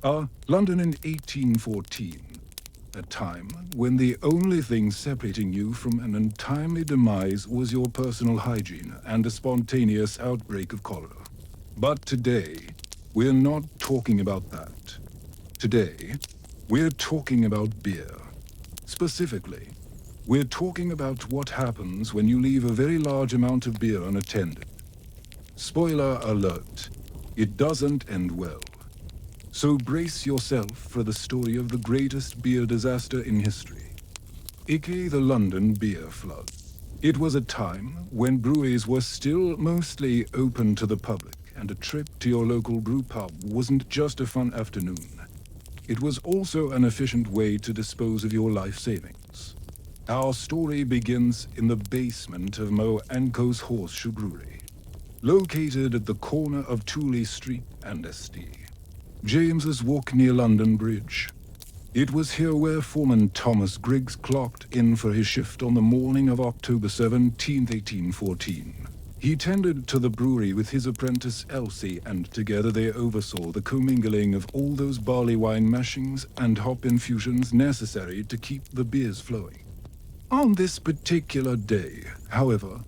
London in 1814. A time when the only thing separating you from an untimely demise was your personal hygiene and a spontaneous outbreak of cholera. But today, we're not talking about that. Today, we're talking about beer. Specifically, we're talking about what happens when you leave a very large amount of beer unattended. Spoiler alert, it doesn't end well. So brace yourself for the story of the greatest beer disaster in history, aka the London beer flood. It was a time when breweries were still mostly open to the public, and a trip to your local brew pub wasn't just a fun afternoon. It was also an efficient way to dispose of your life savings. Our story begins in the basement of Meux & Co.'s Horseshoe Brewery, located at the corner of Tooley Street and St. James's Walk near London Bridge. It was here where foreman Thomas Griggs clocked in for his shift on the morning of October 17, 1814. He tended to the brewery with his apprentice Elsie, and together they oversaw the commingling of all those barley wine mashings and hop infusions necessary to keep the beers flowing. On this particular day, however,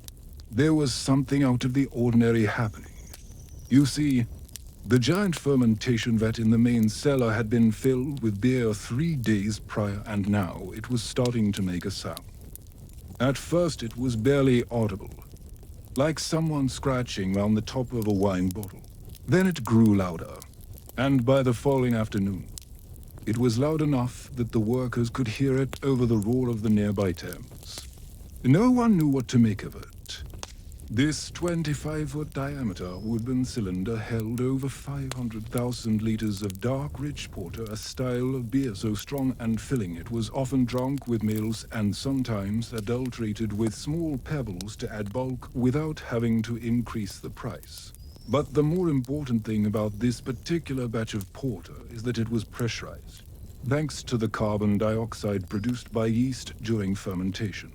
there was something out of the ordinary happening. You see, the giant fermentation vat in the main cellar had been filled with beer 3 days prior, and now it was starting to make a sound. At first it was barely audible, like someone scratching round the top of a wine bottle. Then it grew louder, and by the following afternoon, it was loud enough that the workers could hear it over the roar of the nearby Thames. No one knew what to make of it. This 25-foot diameter wooden cylinder held over 500,000 liters of dark, rich porter, a style of beer so strong and filling it was often drunk with meals and sometimes adulterated with small pebbles to add bulk without having to increase the price. But the more important thing about this particular batch of porter is that it was pressurized, thanks to the carbon dioxide produced by yeast during fermentation.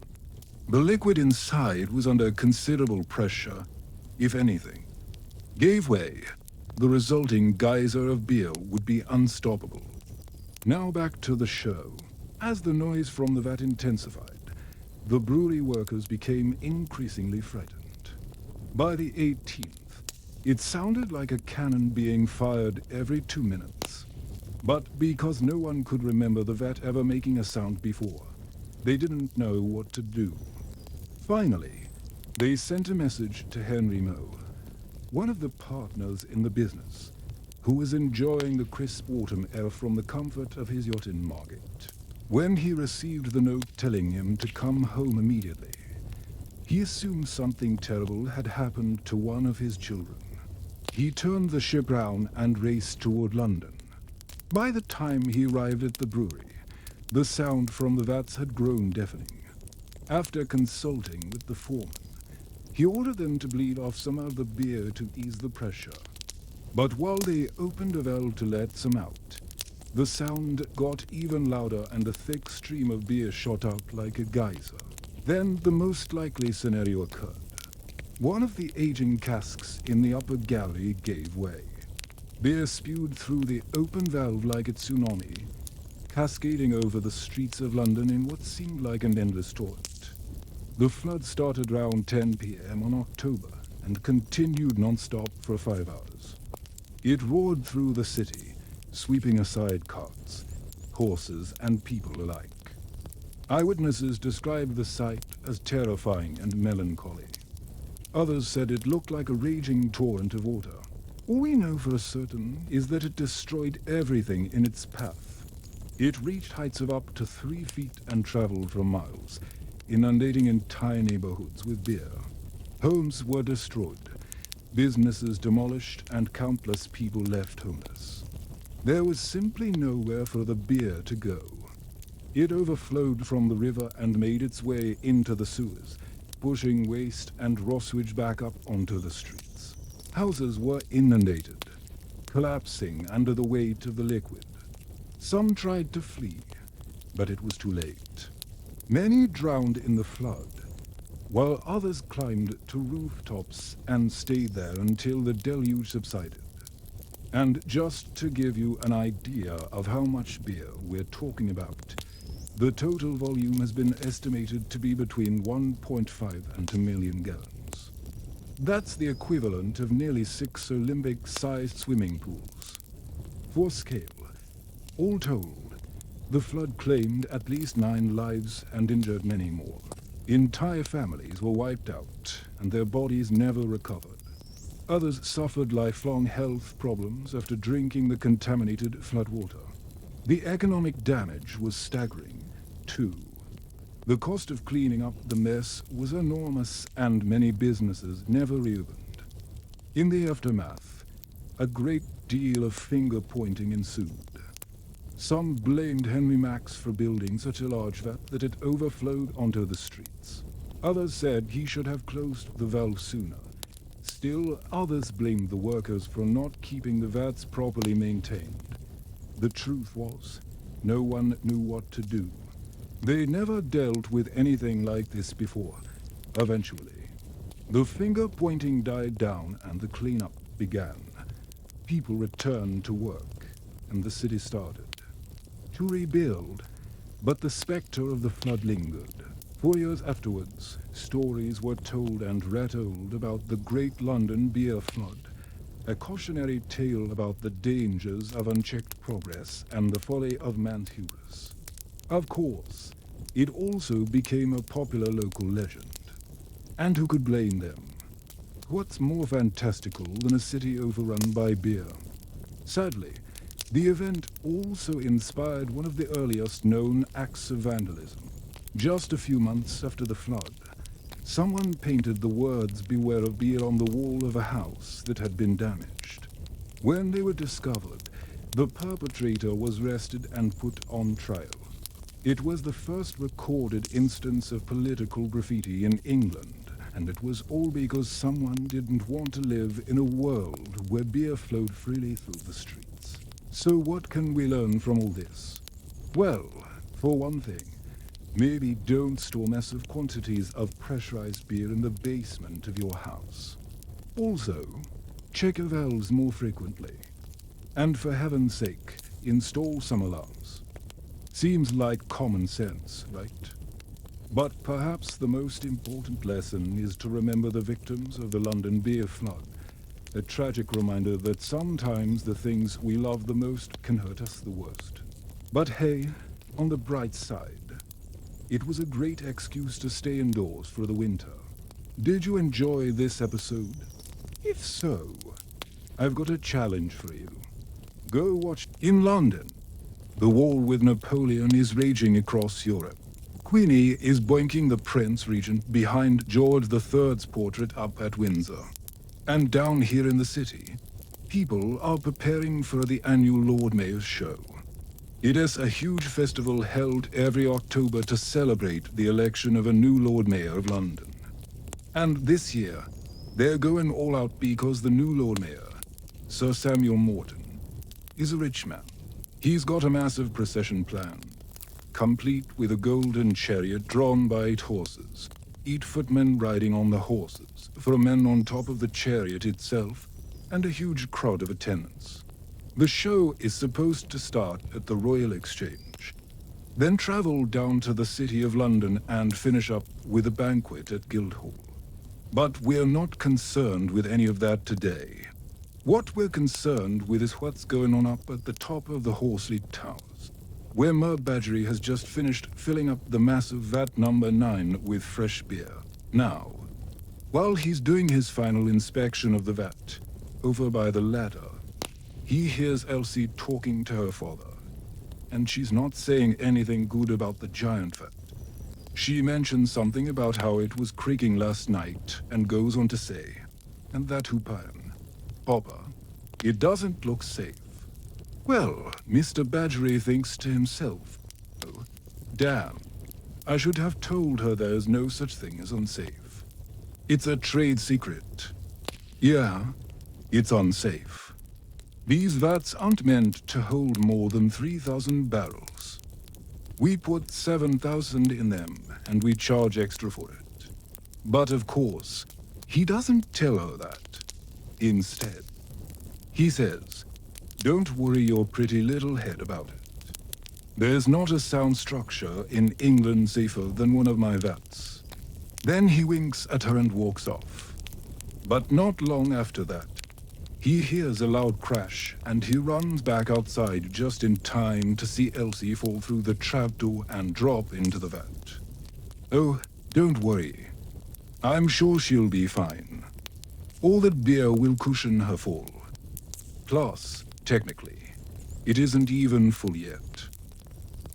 The liquid inside was under considerable pressure. If anything gave way, the resulting geyser of beer would be unstoppable. Now back to the show. As the noise from the vat intensified, the brewery workers became increasingly frightened. By the 18th, it sounded like a cannon being fired every 2 minutes. But because no one could remember the vat ever making a sound before, they didn't know what to do. Finally, they sent a message to Henry Meux, one of the partners in the business, who was enjoying the crisp autumn air from the comfort of his yacht in Margate. When he received the note telling him to come home immediately, he assumed something terrible had happened to one of his children. He turned the ship round and raced toward London. By the time he arrived at the brewery, the sound from the vats had grown deafening. After consulting with the foreman, he ordered them to bleed off some of the beer to ease the pressure. But while they opened a valve to let some out, the sound got even louder and a thick stream of beer shot out like a geyser. Then the most likely scenario occurred. One of the aging casks in the upper gallery gave way. Beer spewed through the open valve like a tsunami, cascading over the streets of London in what seemed like an endless torrent. The flood started around 10 p.m. on October and continued non-stop for 5 hours. It roared through the city, sweeping aside carts, horses, and people alike. Eyewitnesses described the sight as terrifying and melancholy. Others said it looked like a raging torrent of water. All we know for certain is that it destroyed everything in its path. It reached heights of up to 3 feet and traveled for miles, inundating entire neighborhoods with beer. Homes were destroyed, businesses demolished, and countless people left homeless. There was simply nowhere for the beer to go. It overflowed from the river and made its way into the sewers, pushing waste and raw sewage back up onto the streets. Houses were inundated, collapsing under the weight of the liquid. Some tried to flee, but it was too late. Many drowned in the flood, while others climbed to rooftops and stayed there until the deluge subsided. And just to give you an idea of how much beer we're talking about, the total volume has been estimated to be between 1.5 and 2 million gallons. That's the equivalent of nearly 6 Olympic-sized swimming pools. For scale, all told, the flood claimed at least 9 lives and injured many more. Entire families were wiped out, and their bodies never recovered. Others suffered lifelong health problems after drinking the contaminated floodwater. The economic damage was staggering, too. The cost of cleaning up the mess was enormous, and many businesses never reopened. In the aftermath, a great deal of finger-pointing ensued. Some blamed Henry Max for building such a large vat that it overflowed onto the streets. Others said he should have closed the valve sooner. Still, others blamed the workers for not keeping the vats properly maintained. The truth was, no one knew what to do. They never dealt with anything like this before. Eventually, the finger-pointing died down and the cleanup began. People returned to work, and the city started to rebuild, but the specter of the flood lingered. 4 years afterwards, stories were told and retold about the Great London Beer Flood, a cautionary tale about the dangers of unchecked progress and the folly of man's hubris. Of course, it also became a popular local legend. And who could blame them? What's more fantastical than a city overrun by beer? Sadly, the event also inspired one of the earliest known acts of vandalism. Just a few months after the flood, someone painted the words "Beware of beer" on the wall of a house that had been damaged. When they were discovered, the perpetrator was arrested and put on trial. It was the first recorded instance of political graffiti in England, and it was all because someone didn't want to live in a world where beer flowed freely through the streets. So what can we learn from all this? Well, for one thing, maybe don't store massive quantities of pressurized beer in the basement of your house. Also, check your valves more frequently. And for heaven's sake, install some alarms. Seems like common sense, right? But perhaps the most important lesson is to remember the victims of the London beer flood. A tragic reminder that sometimes the things we love the most can hurt us the worst. But hey, on the bright side, it was a great excuse to stay indoors for the winter. Did you enjoy this episode? If so, I've got a challenge for you. Go watch in London. The war with Napoleon is raging across Europe. Queenie is boinking the Prince Regent behind George III's portrait up at Windsor. And down here in the city, people are preparing for the annual Lord Mayor's show. It is a huge festival held every October to celebrate the election of a new Lord Mayor of London. And this year, they're going all out because the new Lord Mayor, Sir Samuel Morton, is a rich man. He's got a massive procession planned, complete with a golden chariot drawn by 8 horses, 8 footmen riding on the horses, 4 men on top of the chariot itself, and a huge crowd of attendants. The show is supposed to start at the Royal Exchange, then travel down to the City of London and finish up with a banquet at Guildhall. But we're not concerned with any of that today. What we're concerned with is what's going on up at the top of the Horsley Towers, where Meux has just finished filling up the massive vat number 9 with fresh beer. Now, while he's doing his final inspection of the vat, over by the ladder, he hears Elsie talking to her father, and she's not saying anything good about the giant vat. She mentions something about how it was creaking last night, and goes on to say, and that Hupayan, Papa, it doesn't look safe. Well, Mr. Badgery thinks to himself, oh, damn, I should have told her there's no such thing as unsafe. It's a trade secret. Yeah, it's unsafe. These vats aren't meant to hold more than 3,000 barrels. We put 7,000 in them, and we charge extra for it. But of course, he doesn't tell her that. Instead, he says, Don't worry your pretty little head about it. There's not a sound structure in England safer than one of my vats. Then he winks at her and walks off. But not long after that, he hears a loud crash and he runs back outside just in time to see Elsie fall through the trapdoor and drop into the vat. Oh, don't worry. I'm sure she'll be fine. All that beer will cushion her fall. Plus, technically, it isn't even full yet.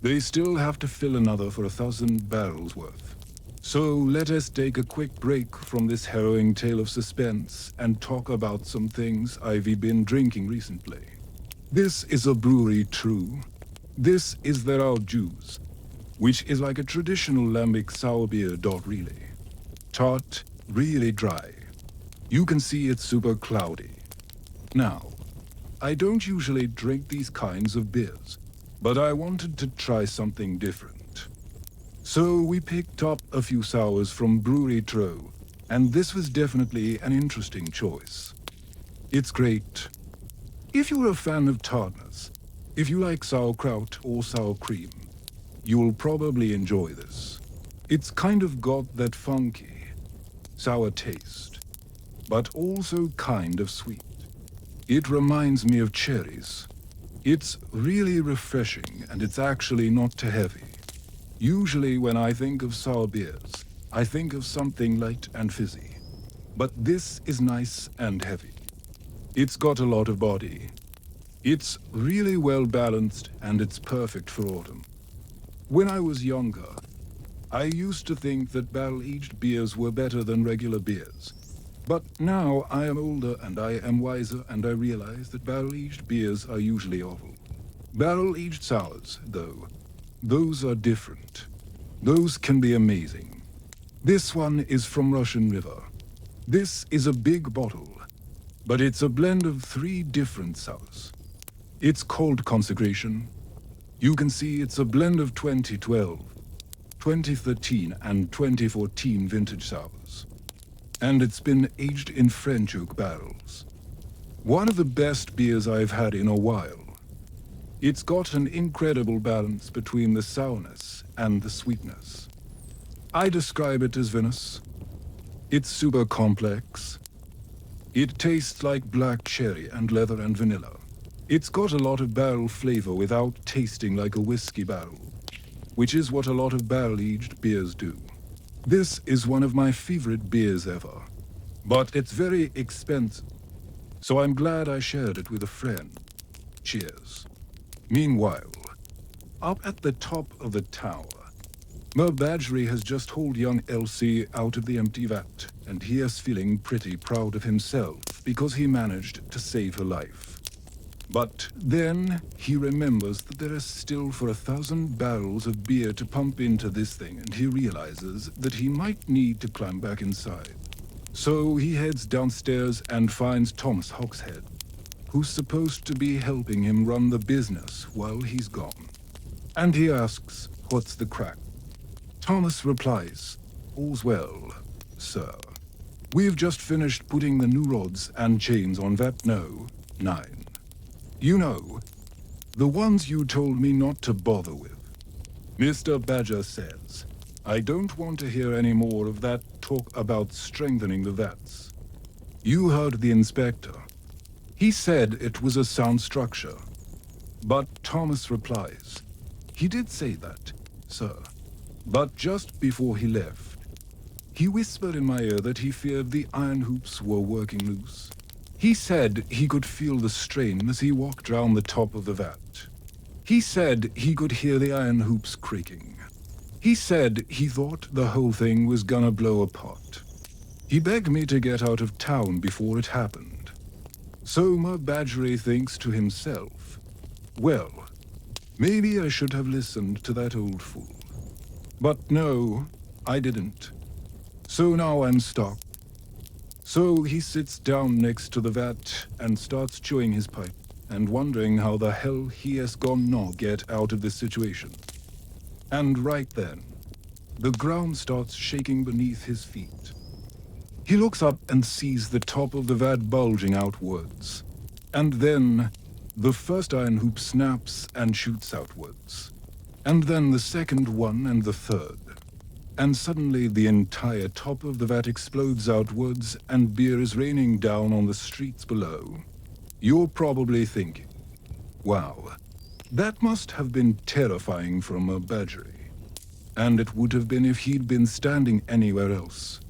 They still have to fill another for 1,000 barrels worth. So let us take a quick break from this harrowing tale of suspense and talk about some things I've been drinking recently. This is a brewery true. This is their old juice, which is like a traditional lambic sour beer, really. Tart, really dry. You can see it's super cloudy. Now, I don't usually drink these kinds of beers, but I wanted to try something different. So we picked up a few sours from Brewery True, and this was definitely an interesting choice. It's great. If you're a fan of tartness, if you like sauerkraut or sour cream, you'll probably enjoy this. It's kind of got that funky, sour taste, but also kind of sweet. It reminds me of cherries. It's really refreshing and it's actually not too heavy. Usually when I think of sour beers, I think of something light and fizzy. But this is nice and heavy. It's got a lot of body. It's really well balanced and it's perfect for autumn. When I was younger, I used to think that barrel-aged beers were better than regular beers. But now I am older and I am wiser and I realize that barrel-aged beers are usually awful. Barrel-aged sours, though, those are different. Those can be amazing. This one is from Russian River. This is a big bottle, but it's a blend of 3 different sours. It's called Consecration. You can see it's a blend of 2012, 2013 and 2014 vintage sours. And it's been aged in French oak barrels. One of the best beers I've had in a while. It's got an incredible balance between the sourness and the sweetness. I describe it as vinous. It's super complex. It tastes like black cherry and leather and vanilla. It's got a lot of barrel flavor without tasting like a whiskey barrel, which is what a lot of barrel-aged beers do. This is one of my favorite beers ever, but it's very expensive, so I'm glad I shared it with a friend. Cheers. Meanwhile, up at the top of the tower, Meux has just hauled young Elsie out of the empty vat, and he is feeling pretty proud of himself because he managed to save her life. But then he remembers that there is still for 1,000 barrels of beer to pump into this thing, and he realizes that he might need to climb back inside. So he heads downstairs and finds Thomas Hogshead, who's supposed to be helping him run the business while he's gone. And he asks, what's the crack? Thomas replies, all's well, sir. We've just finished putting the new rods and chains on vat No. 9. You know, the ones you told me not to bother with. Mr. Badger says, I don't want to hear any more of that talk about strengthening the vats. You heard the inspector. He said it was a sound structure. But Thomas replies, he did say that, sir. But just before he left, he whispered in my ear that he feared the iron hoops were working loose. He said he could feel the strain as he walked round the top of the vat. He said he could hear the iron hoops creaking. He said he thought the whole thing was gonna blow apart. He begged me to get out of town before it happened. So Meux thinks to himself, well, maybe I should have listened to that old fool. But no, I didn't. So now I'm stuck. So he sits down next to the vat and starts chewing his pipe and wondering how the hell he has gonna get out of this situation. And right then, the ground starts shaking beneath his feet. He looks up and sees the top of the vat bulging outwards. And then, The first iron hoop snaps and shoots outwards, and then the second one and the third. And suddenly the entire top of the vat explodes outwards and beer is raining down on the streets below. You're probably thinking, wow, that must have been terrifying for a Meux. And it would have been if he'd been standing anywhere else.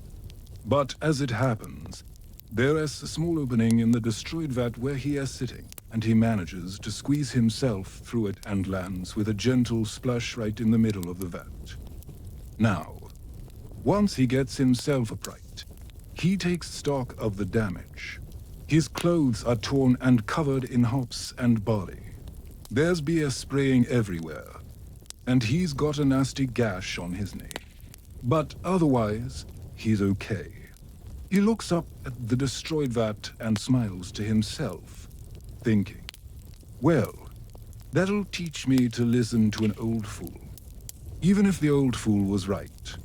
But as it happens, there is a small opening in the destroyed vat where he is sitting, and he manages to squeeze himself through it and lands with a gentle splash right in the middle of the vat. Now, once he gets himself upright, he takes stock of the damage. His clothes are torn and covered in hops and barley. There's beer spraying everywhere, and he's got a nasty gash on his knee. But otherwise, he's okay. He looks up at the destroyed vat and smiles to himself, thinking, well, that'll teach me to listen to an old fool, even if the old fool was right.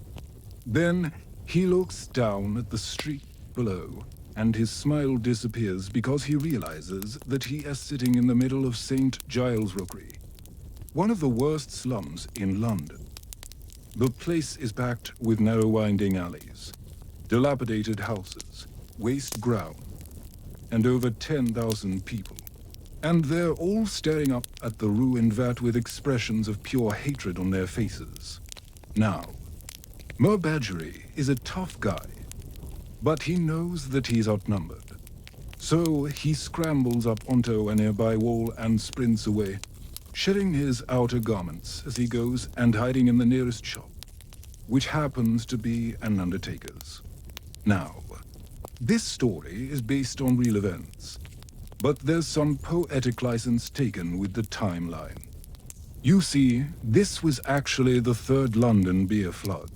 Then he looks down at the street below, and his smile disappears because he realizes that he is sitting in the middle of St. Giles Rookery, one of the worst slums in London. The place is packed with narrow winding alleys, dilapidated houses, waste ground, and over 10,000 people. And they're all staring up at the ruined vat with expressions of pure hatred on their faces. Now, Meux is a tough guy, but he knows that he's outnumbered. So he scrambles up onto a nearby wall and sprints away, shedding his outer garments as he goes and hiding in the nearest shop, which happens to be an undertaker's. Now, this story is based on real events, but there's some poetic license taken with the timeline. You see, this was actually the third London beer flood.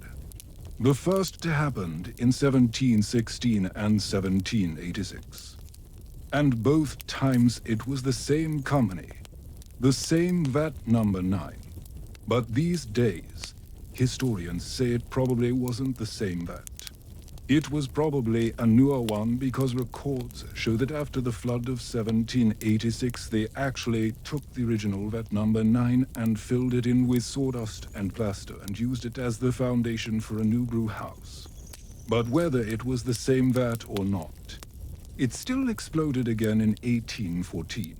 The first happened in 1716 and 1786. And both times it was the same company, the same vat number 9. But these days, historians say it probably wasn't the same vat. It was probably a newer one because records show that after the flood of 1786 they actually took the original vat number 9 and filled it in with sawdust and plaster and used it as the foundation for a new brew house. But whether it was the same vat or not, it still exploded again in 1814.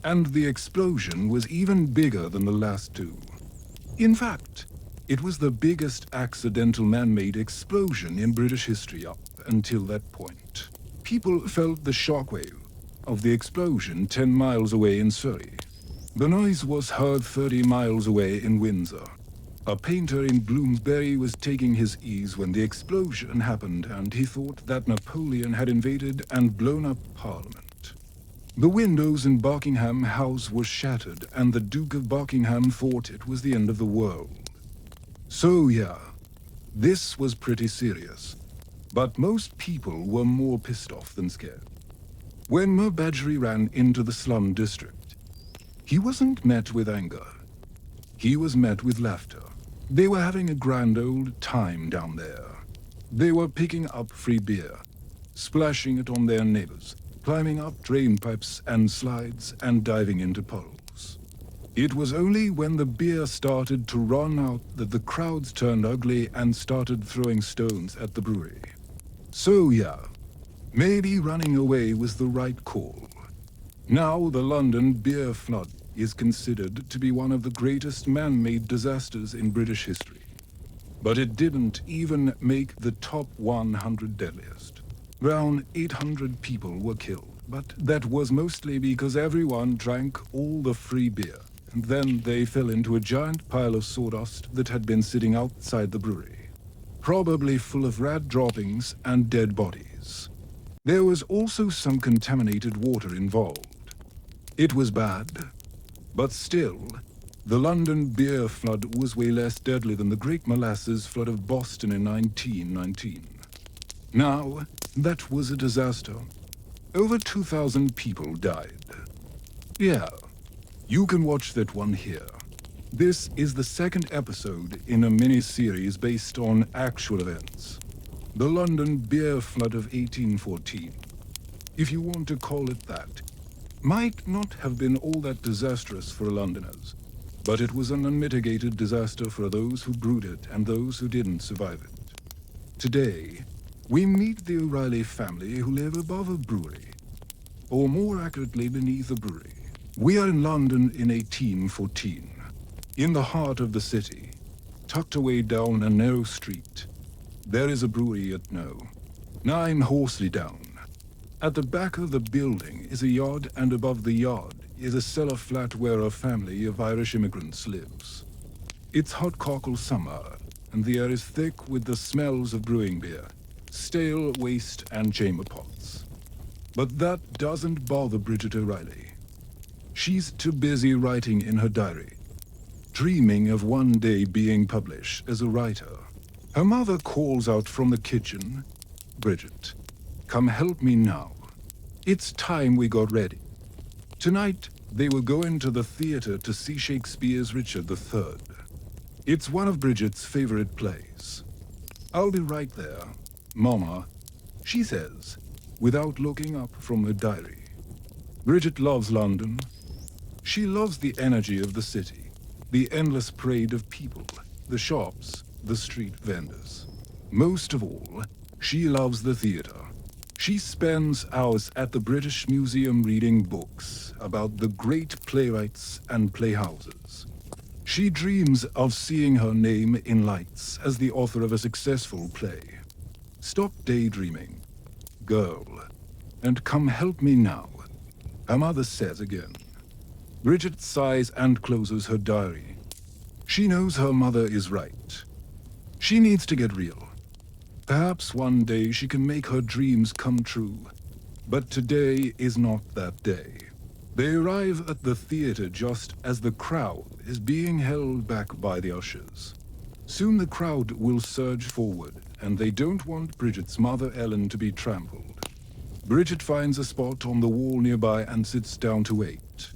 And the explosion was even bigger than the last two. In fact, it was the biggest accidental man-made explosion in British history up until that point. People felt the shockwave of the explosion 10 miles away in Surrey. The noise was heard 30 miles away in Windsor. A painter in Bloomsbury was taking his ease when the explosion happened, and he thought that Napoleon had invaded and blown up Parliament. The windows in Buckingham House were shattered, and the Duke of Buckingham thought it was the end of the world. So yeah, this was pretty serious, but most people were more pissed off than scared. When Meux ran into the slum district, he wasn't met with anger. He was met with laughter. They were having a grand old time down there. They were picking up free beer, splashing it on their neighbors, climbing up drain pipes and slides, and diving into puddles. It was only when the beer started to run out that the crowds turned ugly and started throwing stones at the brewery. So yeah, maybe running away was the right call. Now the London beer flood is considered to be one of the greatest man-made disasters in British history. But it didn't even make the top 100 deadliest. Around 800 people were killed, but that was mostly because everyone drank all the free beer. And then they fell into a giant pile of sawdust that had been sitting outside the brewery, probably full of rat droppings and dead bodies. There was also some contaminated water involved. It was bad, but still, the London beer flood was way less deadly than the Great Molasses Flood of Boston in 1919. Now, that was a disaster. Over 2,000 people died. Yeah. You can watch that one here. This is the second episode in a mini-series based on actual events. The London beer flood of 1814. If you want to call it that. might not have been all that disastrous for Londoners, but it was an unmitigated disaster for those who brewed it and those who didn't survive it. Today, we meet the O'Reilly family who live above a brewery, or more accurately beneath a brewery. We are in London in 1814, in the heart of the city, tucked away down a narrow street. There is a brewery at Meux, 9 Horsley down. At the back of the building is a yard, and above the yard is a cellar flat where a family of Irish immigrants lives. It's hot cockle summer, and the air is thick with the smells of brewing beer, stale waste and chamber pots. But that doesn't bother Bridget O'Reilly. She's too busy writing in her diary, dreaming of one day being published as a writer. Her mother calls out from the kitchen, "Bridget, come help me now. It's time we got ready." Tonight, they will go into the theater to see Shakespeare's Richard III. It's one of Bridget's favorite plays. "I'll be right there, Mama," she says, without looking up from her diary. Bridget loves London. She loves the energy of the city, the endless parade of people, the shops, the street vendors. Most of all, she loves the theater. She spends hours at the British Museum reading books about the great playwrights and playhouses. She dreams of seeing her name in lights as the author of a successful play. Stop daydreaming, girl, and come help me now, her mother says again. Bridget sighs and closes her diary. She knows her mother is right. She needs to get real. Perhaps one day she can make her dreams come true, but today is not that day. They arrive at the theater just as the crowd is being held back by the ushers. Soon the crowd will surge forward, and they don't want Bridget's mother Ellen to be trampled. Bridget finds a spot on the wall nearby and sits down to wait.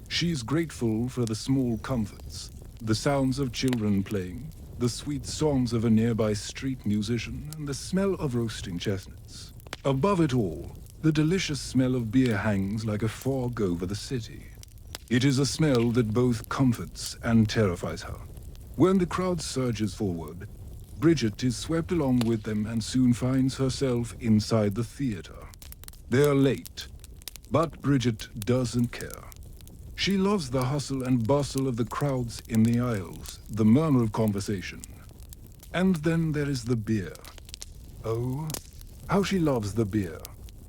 She's grateful for the small comforts, the sounds of children playing, the sweet songs of a nearby street musician, and the smell of roasting chestnuts. Above it all, the delicious smell of beer hangs like a fog over the city. It is a smell that both comforts and terrifies her. When the crowd surges forward, Bridget is swept along with them and soon finds herself inside the theater. They're late, but Bridget doesn't care. She loves the hustle and bustle of the crowds in the aisles, the murmur of conversation. And then there is the beer. Oh, how she loves the beer.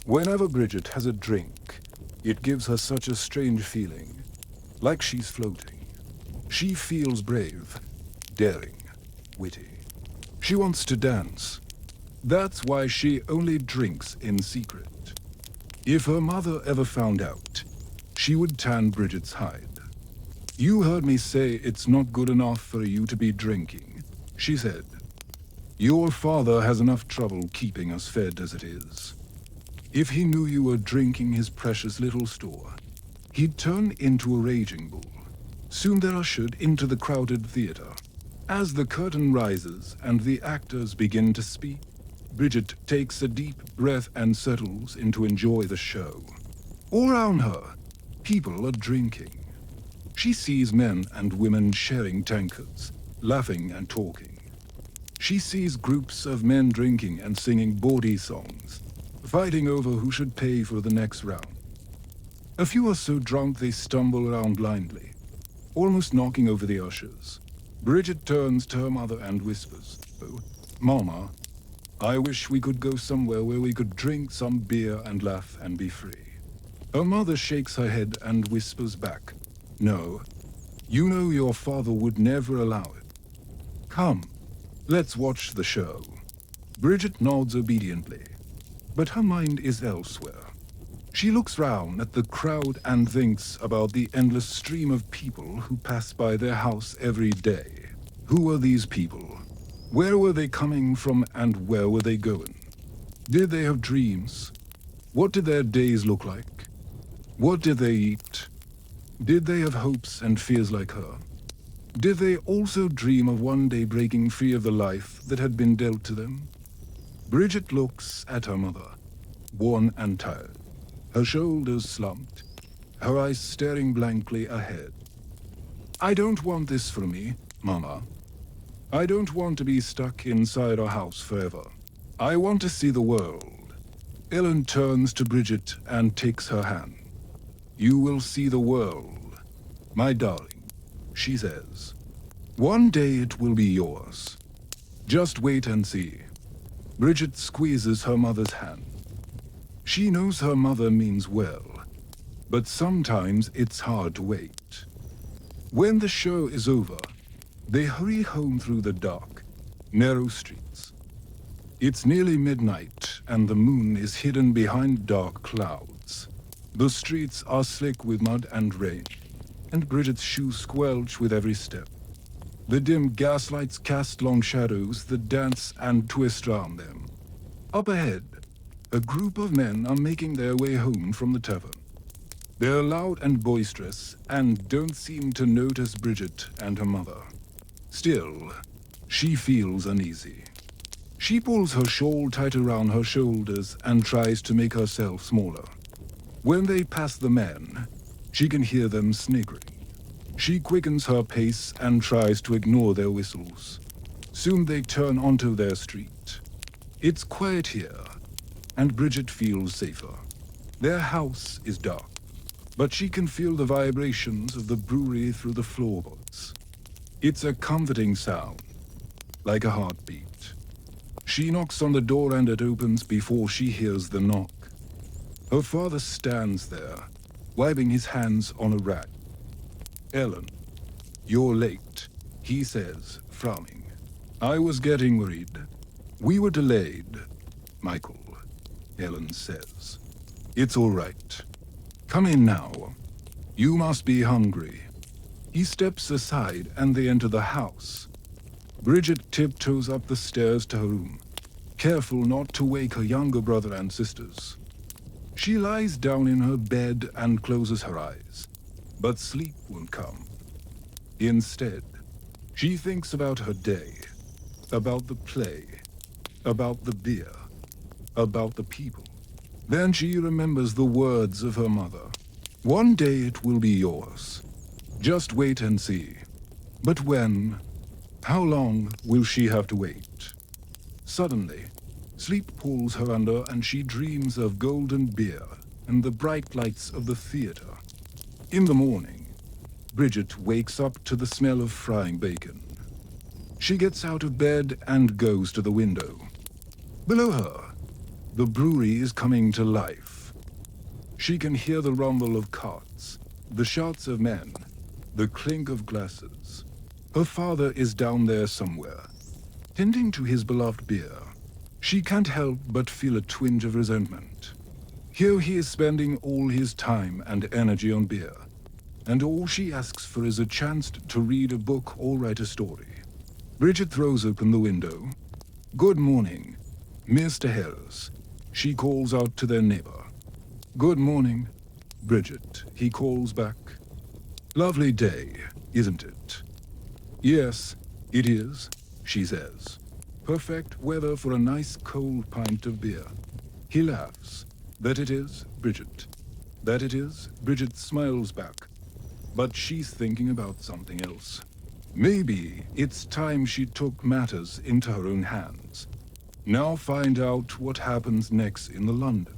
Whenever Bridget has a drink, it gives her such a strange feeling, like she's floating. She feels brave, daring, witty. She wants to dance. That's why she only drinks in secret. If her mother ever found out, she would tan Bridget's hide. "You heard me say it's not good enough for you to be drinking," she said. "Your father has enough trouble keeping us fed as it is. If he knew you were drinking his precious little store, he'd turn into a raging bull." Soon they're ushered into the crowded theater. As the curtain rises and the actors begin to speak, Bridget takes a deep breath and settles in to enjoy the show. All around her, people are drinking. She sees men and women sharing tankards, laughing and talking. She sees groups of men drinking and singing bawdy songs, fighting over who should pay for the next round. A few are so drunk they stumble around blindly, almost knocking over the ushers. Bridget turns to her mother and whispers, "Oh, Mama, I wish we could go somewhere where we could drink some beer and laugh and be free." Her mother shakes her head and whispers back, "No, you know your father would never allow it. Come, let's watch the show." Bridget nods obediently, but her mind is elsewhere. She looks round at the crowd and thinks about the endless stream of people who pass by their house every day. Who were these people? Where were they coming from and where were they going? Did they have dreams? What did their days look like? What did they eat? Did they have hopes and fears like her? Did they also dream of one day breaking free of the life that had been dealt to them? Bridget looks at her mother, worn and tired, her shoulders slumped, her eyes staring blankly ahead. I don't want this for me, Mama. I don't want to be stuck inside our house forever. I want to see the world. Ellen turns to Bridget and takes her hand. You will see the world, my darling, she says. One day it will be yours. Just wait and see. Bridget squeezes her mother's hand. She knows her mother means well, but sometimes it's hard to wait. When the show is over, they hurry home through the dark, narrow streets. It's nearly midnight and the moon is hidden behind dark clouds. The streets are slick with mud and rain, and Bridget's shoes squelch with every step. The dim gaslights cast long shadows that dance and twist round them. Up ahead, a group of men are making their way home from the tavern. They're loud and boisterous and don't seem to notice Bridget and her mother. Still, she feels uneasy. She pulls her shawl tight around her shoulders and tries to make herself smaller. When they pass the men, she can hear them sniggering. She quickens her pace and tries to ignore their whistles. Soon they turn onto their street. It's quiet here, and Bridget feels safer. Their house is dark, but she can feel the vibrations of the brewery through the floorboards. It's a comforting sound, like a heartbeat. She knocks on the door and it opens before she hears the knock. Her father stands there, wiping his hands on a rag. Ellen, you're late, he says, frowning. I was getting worried. We were delayed, Michael, Ellen says. It's all right. Come in now. You must be hungry. He steps aside and they enter the house. Bridget tiptoes up the stairs to her room, careful not to wake her younger brother and sisters. She lies down in her bed and closes her eyes, but sleep won't come. Instead, she thinks about her day, about the play, about the beer, about the people. Then she remembers the words of her mother. One day it will be yours. Just wait and see. But when? How long will she have to wait? Suddenly, sleep pulls her under and she dreams of golden beer and the bright lights of the theater. In the morning, Bridget wakes up to the smell of frying bacon. She gets out of bed and goes to the window. Below her, the brewery is coming to life. She can hear the rumble of carts, the shouts of men, the clink of glasses. Her father is down there somewhere, tending to his beloved beer. She can't help but feel a twinge of resentment. Here he is spending all his time and energy on beer, and all she asks for is a chance to read a book or write a story. Bridget throws open the window. Good morning, Mr. Harris, she calls out to their neighbor. Good morning, Bridget, he calls back. Lovely day, isn't it? Yes, it is, she says. Perfect weather for a nice cold pint of beer. He laughs. That it is, Bridget. That it is, Bridget smiles back. But she's thinking about something else. Maybe it's time she took matters into her own hands. Now find out what happens next in the London.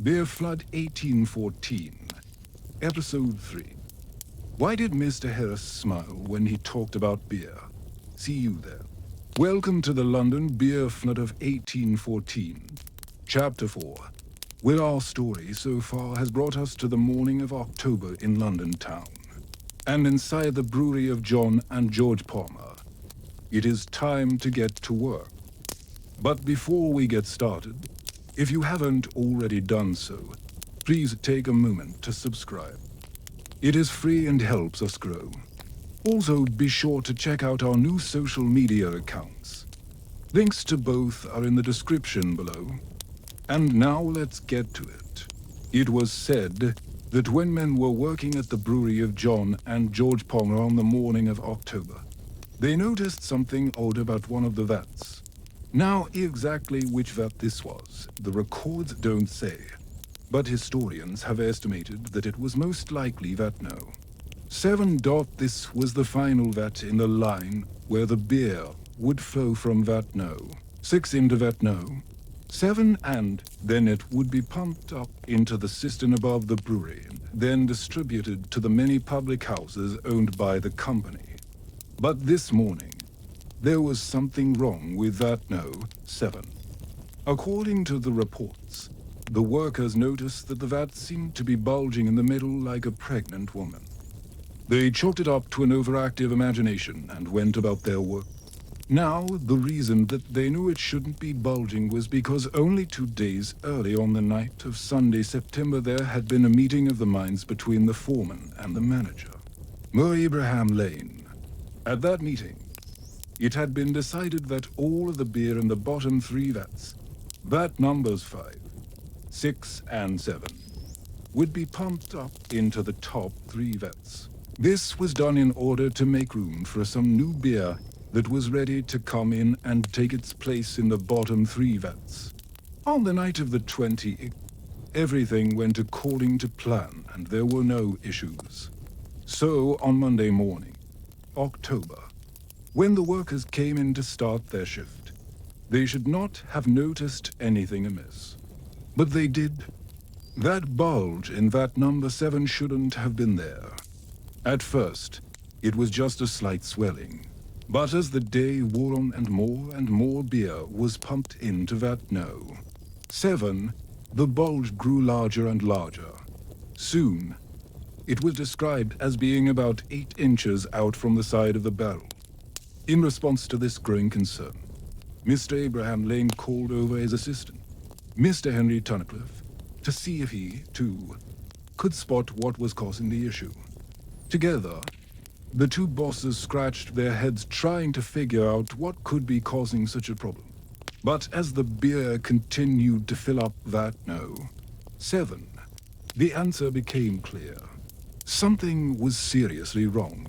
Beer Flood 1814, Episode 3. Why did Mr. Harris smile when he talked about beer? See you there. Welcome to the London Beer Flood of 1814, Chapter 4, where our story so far has brought us to the morning of October in London town, and inside the brewery of John and George Palmer. It is time to get to work. But before we get started, if you haven't already done so, please take a moment to subscribe. It is free and helps us grow. Also, be sure to check out our new social media accounts. Links to both are in the description below. And now let's get to it. It was said that when men were working at the brewery of John and George Palmer on the morning of October, they noticed something odd about one of the vats. Now, exactly which vat this was, the records don't say. but historians have estimated that it was most likely vat no. 7. This was the final vat in the line where the beer would flow from vat no. 6 into vat no. 7, and then it would be pumped up into the cistern above the brewery, then distributed to the many public houses owned by the company. But this morning, there was something wrong with vat no. 7. According to the reports, the workers noticed that the vat seemed to be bulging in the middle like a pregnant woman. They chalked it up to an overactive imagination and went about their work. Now, the reason that they knew it shouldn't be bulging was because only 2 days early on the night of Sunday, September, there had been a meeting of the minds between the foreman and the manager, Meux Lane. At that meeting, it had been decided that all of the beer in the bottom 3 vats, vat numbers 5, 6, and 7, would be pumped up into the top 3 vats. This was done in order to make room for some new beer that was ready to come in and take its place in the bottom 3 vats. On the night of the 20th, everything went according to plan and there were no issues. So on Monday morning, October, when the workers came in to start their shift, they should not have noticed anything amiss. But they did. That bulge in vat number 7 shouldn't have been there. At first, it was just a slight swelling. But as the day wore on and more beer was pumped into vat no. 7, the bulge grew larger and larger. Soon, it was described as being about 8 inches out from the side of the barrel. In response to this growing concern, Mr. Abraham Lane called over his assistant, Mr. Henry Tunnicliffe, to see if he, too, could spot what was causing the issue. Together, the 2 bosses scratched their heads trying to figure out what could be causing such a problem. But as the beer continued to fill up vat no. 7, the answer became clear. Something was seriously wrong.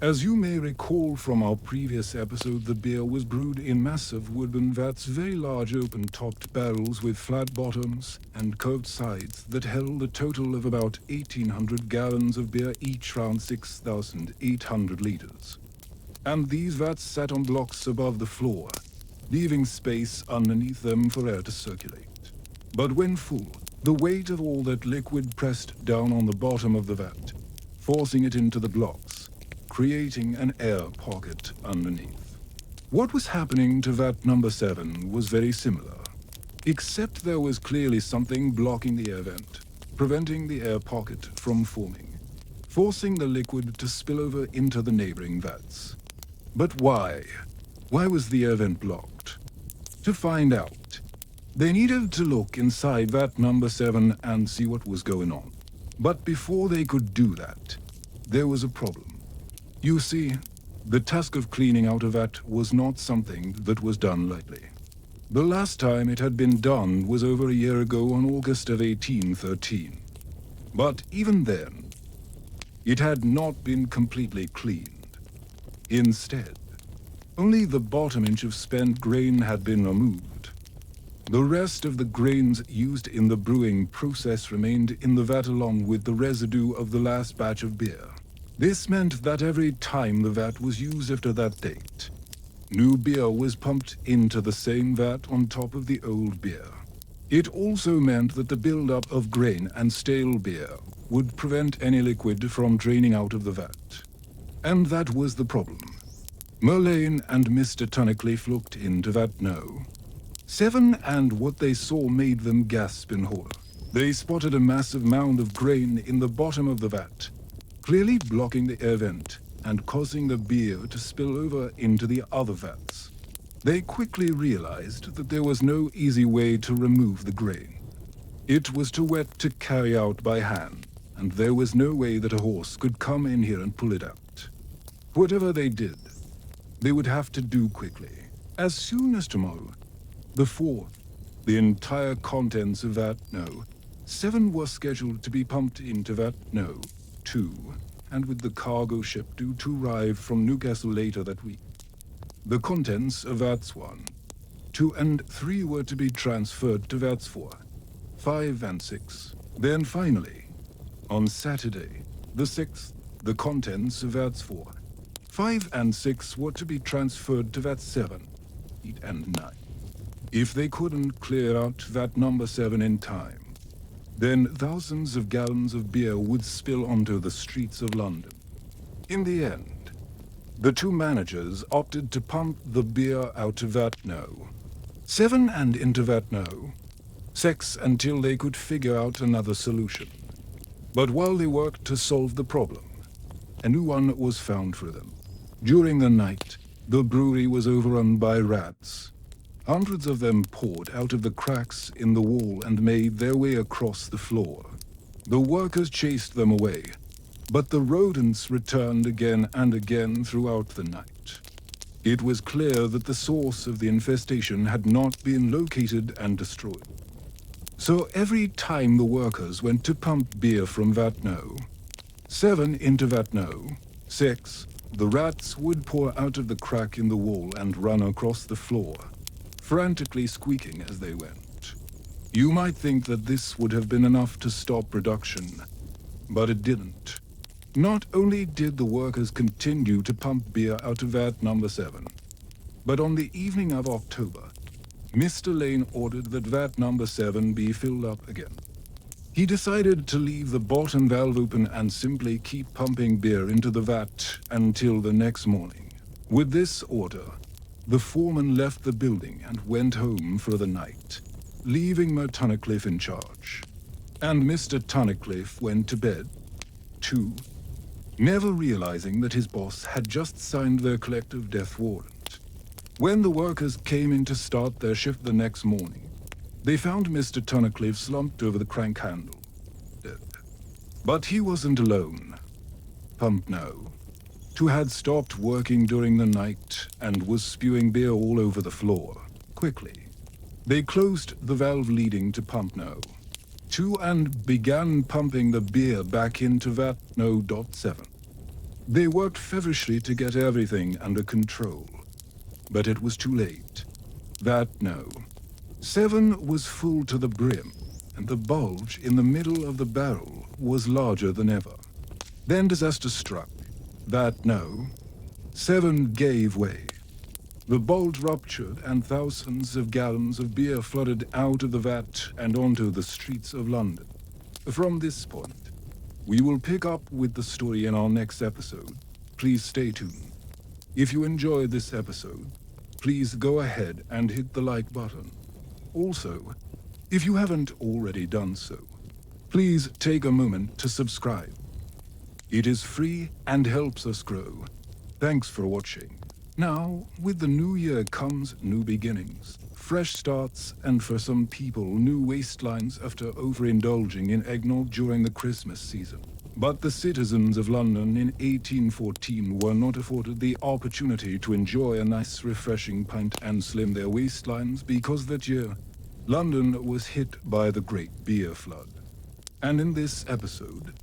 As you may recall from our previous episode, the beer was brewed in massive wooden vats, very large open-topped barrels with flat bottoms and curved sides that held a total of about 1,800 gallons of beer, each round 6,800 liters. And these vats sat on blocks above the floor, leaving space underneath them for air to circulate. But when full, the weight of all that liquid pressed down on the bottom of the vat, forcing it into the blocks, creating an air pocket underneath. What was happening to vat number 7 was very similar, except there was clearly something blocking the air vent, preventing the air pocket from forming, forcing the liquid to spill over into the neighboring vats. But why? Why was the air vent blocked? To find out, they needed to look inside vat number 7 and see what was going on. But before they could do that, there was a problem. You see, the task of cleaning out a vat was not something that was done lightly. The last time it had been done was over a year ago on August of 1813. But even then, it had not been completely cleaned. Instead, only the bottom inch of spent grain had been removed. The rest of the grains used in the brewing process remained in the vat along with the residue of the last batch of beer. This meant that every time the vat was used after that date, new beer was pumped into the same vat on top of the old beer. It also meant that the buildup of grain and stale beer would prevent any liquid from draining out of the vat. And that was the problem. Merlane and Mr. Tunnicliffe looked into vat no. 7, and what they saw made them gasp in horror. They spotted a massive mound of grain in the bottom of the vat, clearly blocking the air vent and causing the beer to spill over into the other vats. They quickly realized that there was no easy way to remove the grain. It was too wet to carry out by hand, and there was no way that a horse could come in here and pull it out. Whatever they did, they would have to do quickly. As soon as tomorrow, the 4th, the entire contents of vat no. 7 were scheduled to be pumped into vat no. 2, and with the cargo ship due to arrive from Newcastle later that week. The contents of vats 1, 2, and 3 were to be transferred to vats 4, 5 and 6. Then finally, on Saturday, the 6th, the contents of vats 4, 5 and 6 were to be transferred to vat 7, 8 and 9. If they couldn't clear out vat number 7 in time, then thousands of gallons of beer would spill onto the streets of London. In the end, the two managers opted to pump the beer out of vat No. 7 and into vat No. 6 until they could figure out another solution. But while they worked to solve the problem, a new one was found for them. During the night, the brewery was overrun by rats. Hundreds of them poured out of the cracks in the wall and made their way across the floor. The workers chased them away, but the rodents returned again and again throughout the night. It was clear that the source of the infestation had not been located and destroyed. So every time the workers went to pump beer from vat No. 7 into vat No. 6, the rats would pour out of the crack in the wall and run across the floor, frantically squeaking as they went. You might think that this would have been enough to stop production, but it didn't. Not only did the workers continue to pump beer out of vat number 7, but on the evening of October, Mr. Lane ordered that vat number 7 be filled up again. He decided to leave the bottom valve open and simply keep pumping beer into the vat until the next morning. With this order, the foreman left the building and went home for the night, leaving Meux Tunnicliffe in charge. And Mr. Tunnicliffe went to bed, too, never realizing that his boss had just signed their collective death warrant. When the workers came in to start their shift the next morning, they found Mr. Tunnicliffe slumped over the crank handle, dead. But he wasn't alone. Pump No. 2 had stopped working during the night and was spewing beer all over the floor, quickly. They closed the valve leading to Pump No. 2 and began pumping the beer back into vat No. 7. They worked feverishly to get everything under control, but it was too late. Vat No. 7 was full to the brim, and the bulge in the middle of the barrel was larger than ever. Then disaster struck. Vat No. 7 gave way. The bulge ruptured and thousands of gallons of beer flooded out of the vat and onto the streets of London. From this point, we will pick up with the story in our next episode. Please stay tuned. If you enjoyed this episode, please go ahead and hit the like button. Also, if you haven't already done so, please take a moment to subscribe. It is free and helps us grow. Thanks for watching. Now, with the new year comes new beginnings, fresh starts, and for some people, new waistlines after overindulging in eggnog during the Christmas season. But the citizens of London in 1814 were not afforded the opportunity to enjoy a nice refreshing pint and slim their waistlines because that year, London was hit by the Great Beer Flood. And in this episode,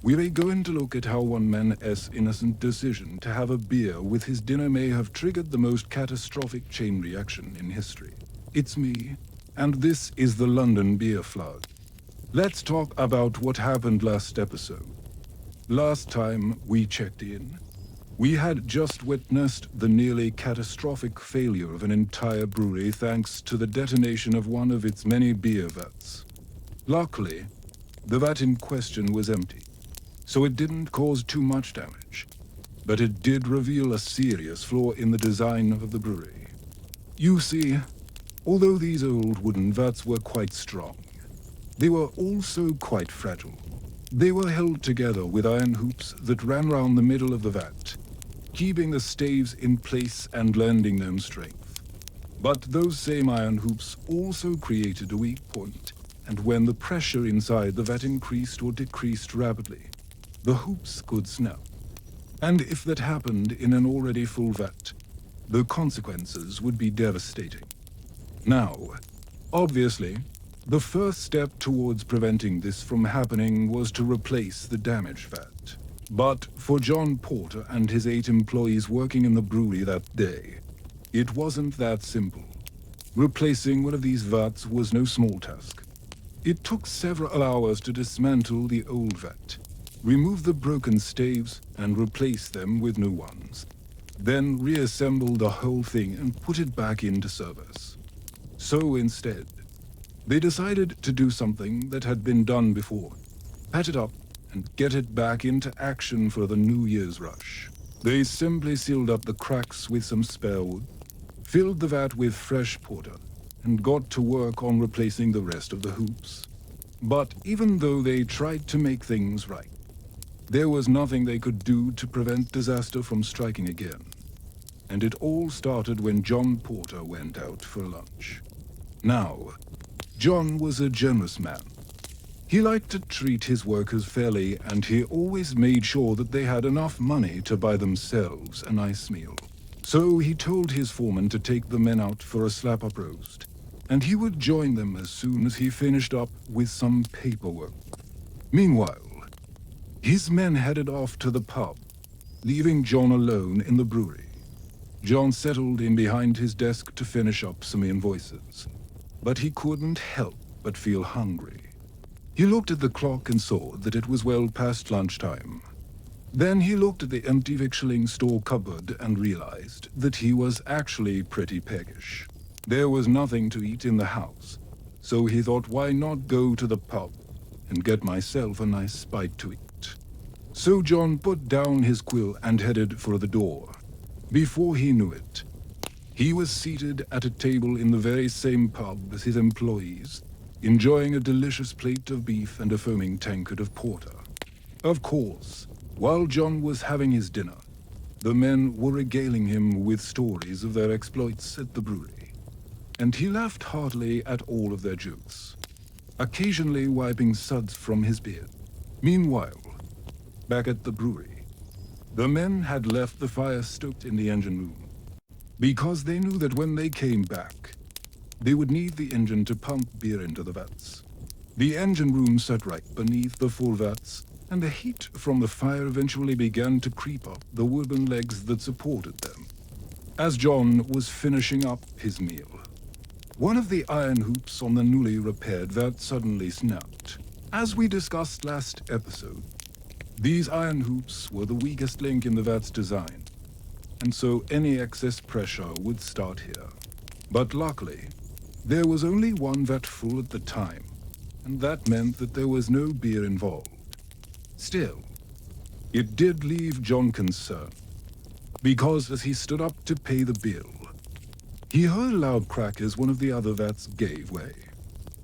we are going to look at how one man's innocent decision to have a beer with his dinner may have triggered the most catastrophic chain reaction in history. It's me, and this is the London Beer Flood. Let's talk about what happened last episode. Last time we checked in, we had just witnessed the nearly catastrophic failure of an entire brewery thanks to the detonation of one of its many beer vats. Luckily, the vat in question was empty, so it didn't cause too much damage, but it did reveal a serious flaw in the design of the brewery. You see, although these old wooden vats were quite strong, they were also quite fragile. They were held together with iron hoops that ran round the middle of the vat, keeping the staves in place and lending them strength. But those same iron hoops also created a weak point, and when the pressure inside the vat increased or decreased rapidly, the hoops could snap. And if that happened in an already full vat, the consequences would be devastating. Now, obviously, the first step towards preventing this from happening was to replace the damaged vat. But for John Porter and his 8 employees working in the brewery that day, it wasn't that simple. Replacing one of these vats was no small task. It took several hours to dismantle the old vat, remove the broken staves, and replace them with new ones. Then reassemble the whole thing and put it back into service. So instead, they decided to do something that had been done before. Patch it up and get it back into action for the New Year's rush. They simply sealed up the cracks with some spare wood, filled the vat with fresh porter, and got to work on replacing the rest of the hoops. But even though they tried to make things right, there was nothing they could do to prevent disaster from striking again. And it all started when John Porter went out for lunch. Now, John was a generous man. He liked to treat his workers fairly, and he always made sure that they had enough money to buy themselves a nice meal. So he told his foreman to take the men out for a slap-up roast, and he would join them as soon as he finished up with some paperwork. Meanwhile, his men headed off to the pub, leaving John alone in the brewery. John settled in behind his desk to finish up some invoices, but he couldn't help but feel hungry. He looked at the clock and saw that it was well past lunchtime. Then he looked at the empty victualling store cupboard and realized that he was actually pretty peckish. There was nothing to eat in the house, so he thought, why not go to the pub and get myself a nice bite to eat? So John put down his quill and headed for the door. Before he knew it, he was seated at a table in the very same pub as his employees, enjoying a delicious plate of beef and a foaming tankard of porter. Of course, while John was having his dinner, the men were regaling him with stories of their exploits at the brewery, and he laughed heartily at all of their jokes, occasionally wiping suds from his beard. Meanwhile, back at the brewery, the men had left the fire stoked in the engine room, because they knew that when they came back, they would need the engine to pump beer into the vats. The engine room sat right beneath the full vats, and the heat from the fire eventually began to creep up the wooden legs that supported them. As John was finishing up his meal, one of the iron hoops on the newly repaired vat suddenly snapped. As we discussed last episode, these iron hoops were the weakest link in the vat's design, and so any excess pressure would start here. But luckily, there was only one vat full at the time, and that meant that there was no beer involved. Still, it did leave John concerned, because as he stood up to pay the bill, he heard a loud crack as one of the other vats gave way.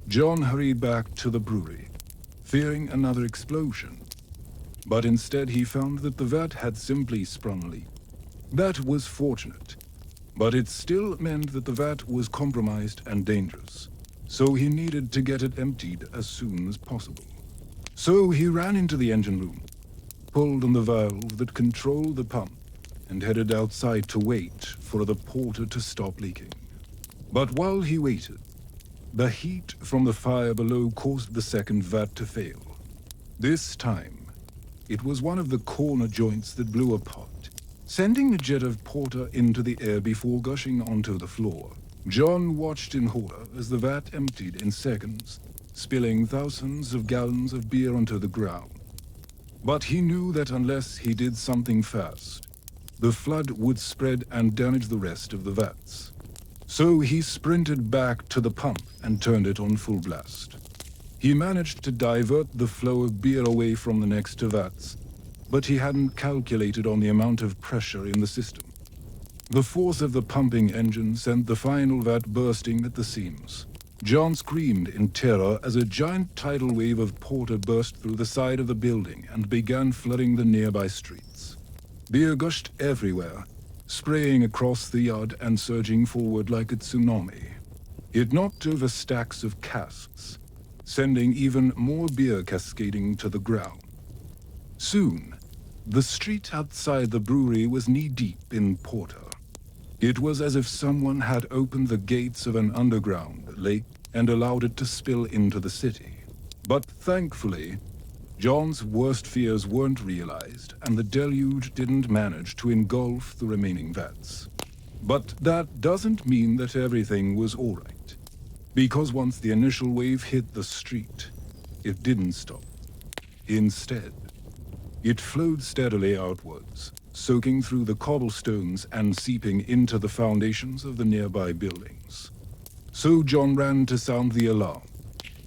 John hurried back to the brewery, fearing another explosion, but instead he found that the vat had simply sprung a leak. That was fortunate, but it still meant that the vat was compromised and dangerous, so he needed to get it emptied as soon as possible. So he ran into the engine room, pulled on the valve that controlled the pump, and headed outside to wait for the porter to stop leaking. But while he waited, the heat from the fire below caused the second vat to fail. This time, it was one of the corner joints that blew apart, sending a jet of porter into the air before gushing onto the floor. John watched in horror as the vat emptied in seconds, spilling thousands of gallons of beer onto the ground. But he knew that unless he did something fast, the flood would spread and damage the rest of the vats. So he sprinted back to the pump and turned it on full blast. He managed to divert the flow of beer away from the next two vats, but he hadn't calculated on the amount of pressure in the system. The force of the pumping engine sent the final vat bursting at the seams. John screamed in terror as a giant tidal wave of porter burst through the side of the building and began flooding the nearby streets. Beer gushed everywhere, spraying across the yard and surging forward like a tsunami. It knocked over stacks of casks, sending even more beer cascading to the ground. Soon, the street outside the brewery was knee-deep in porter. It was as if someone had opened the gates of an underground lake and allowed it to spill into the city. But thankfully, John's worst fears weren't realized, and the deluge didn't manage to engulf the remaining vats. But that doesn't mean that everything was all right. Because once the initial wave hit the street, it didn't stop. Instead, it flowed steadily outwards, soaking through the cobblestones and seeping into the foundations of the nearby buildings. So John ran to sound the alarm,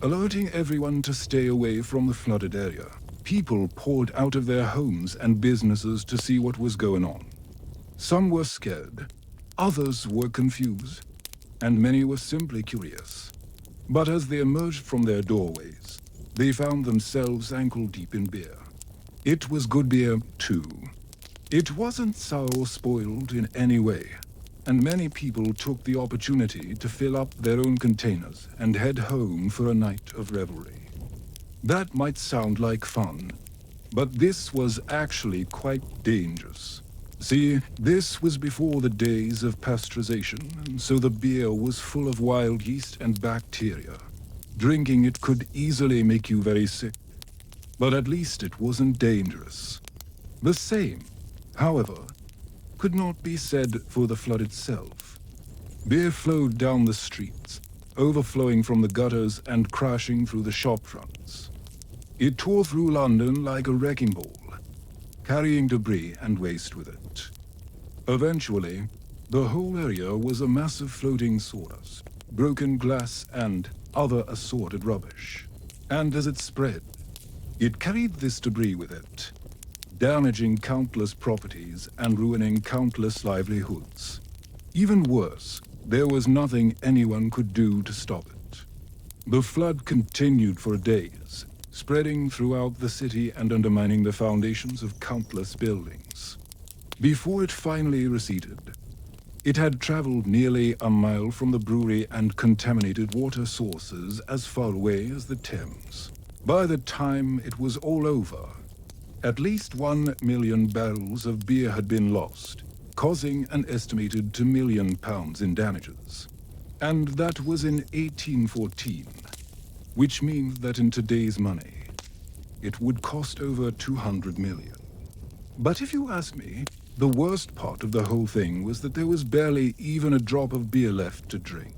alerting everyone to stay away from the flooded area. People poured out of their homes and businesses to see what was going on. Some were scared, others were confused, and many were simply curious. But as they emerged from their doorways, they found themselves ankle-deep in beer. It was good beer, too. It wasn't sour or spoiled in any way, and many people took the opportunity to fill up their own containers and head home for a night of revelry. That might sound like fun, but this was actually quite dangerous. See, this was before the days of pasteurization, and so the beer was full of wild yeast and bacteria. Drinking it could easily make you very sick, but at least it wasn't dangerous. The same, however, could not be said for the flood itself. Beer flowed down the streets, overflowing from the gutters and crashing through the shop fronts. It tore through London like a wrecking ball, carrying debris and waste with it. Eventually, the whole area was a massive floating sawdust, broken glass and other assorted rubbish. And as it spread, it carried this debris with it, damaging countless properties and ruining countless livelihoods. Even worse, there was nothing anyone could do to stop it. The flood continued for days, spreading throughout the city and undermining the foundations of countless buildings. Before it finally receded, it had traveled nearly a mile from the brewery and contaminated water sources as far away as the Thames. By the time it was all over, at least 1 million barrels of beer had been lost, causing an estimated £2 million in damages. And that was in 1814. Which means that in today's money, it would cost over 200 million. But if you ask me, the worst part of the whole thing was that there was barely even a drop of beer left to drink.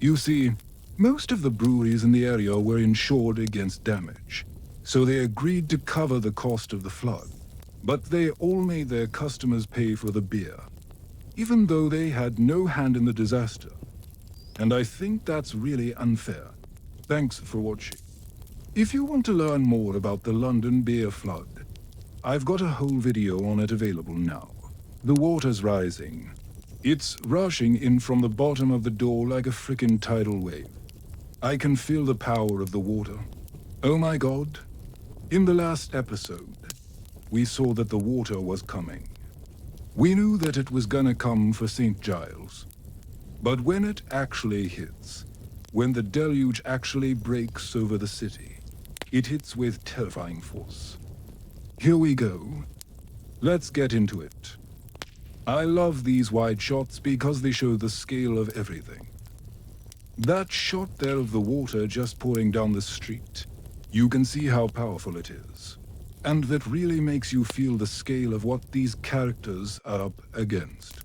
You see, most of the breweries in the area were insured against damage, so they agreed to cover the cost of the flood. But they all made their customers pay for the beer, even though they had no hand in the disaster. And I think that's really unfair. Thanks for watching. If you want to learn more about the London beer flood, I've got a whole video on it available now. The water's rising. It's rushing in from the bottom of the door like a frickin' tidal wave. I can feel the power of the water. Oh my god. In the last episode, we saw that the water was coming. We knew that it was gonna come for St. Giles. But when it actually hits, when the deluge actually breaks over the city, it hits with terrifying force. Here we go. Let's get into it. I love these wide shots because they show the scale of everything. That shot there of the water just pouring down the street, you can see how powerful it is. And that really makes you feel the scale of what these characters are up against.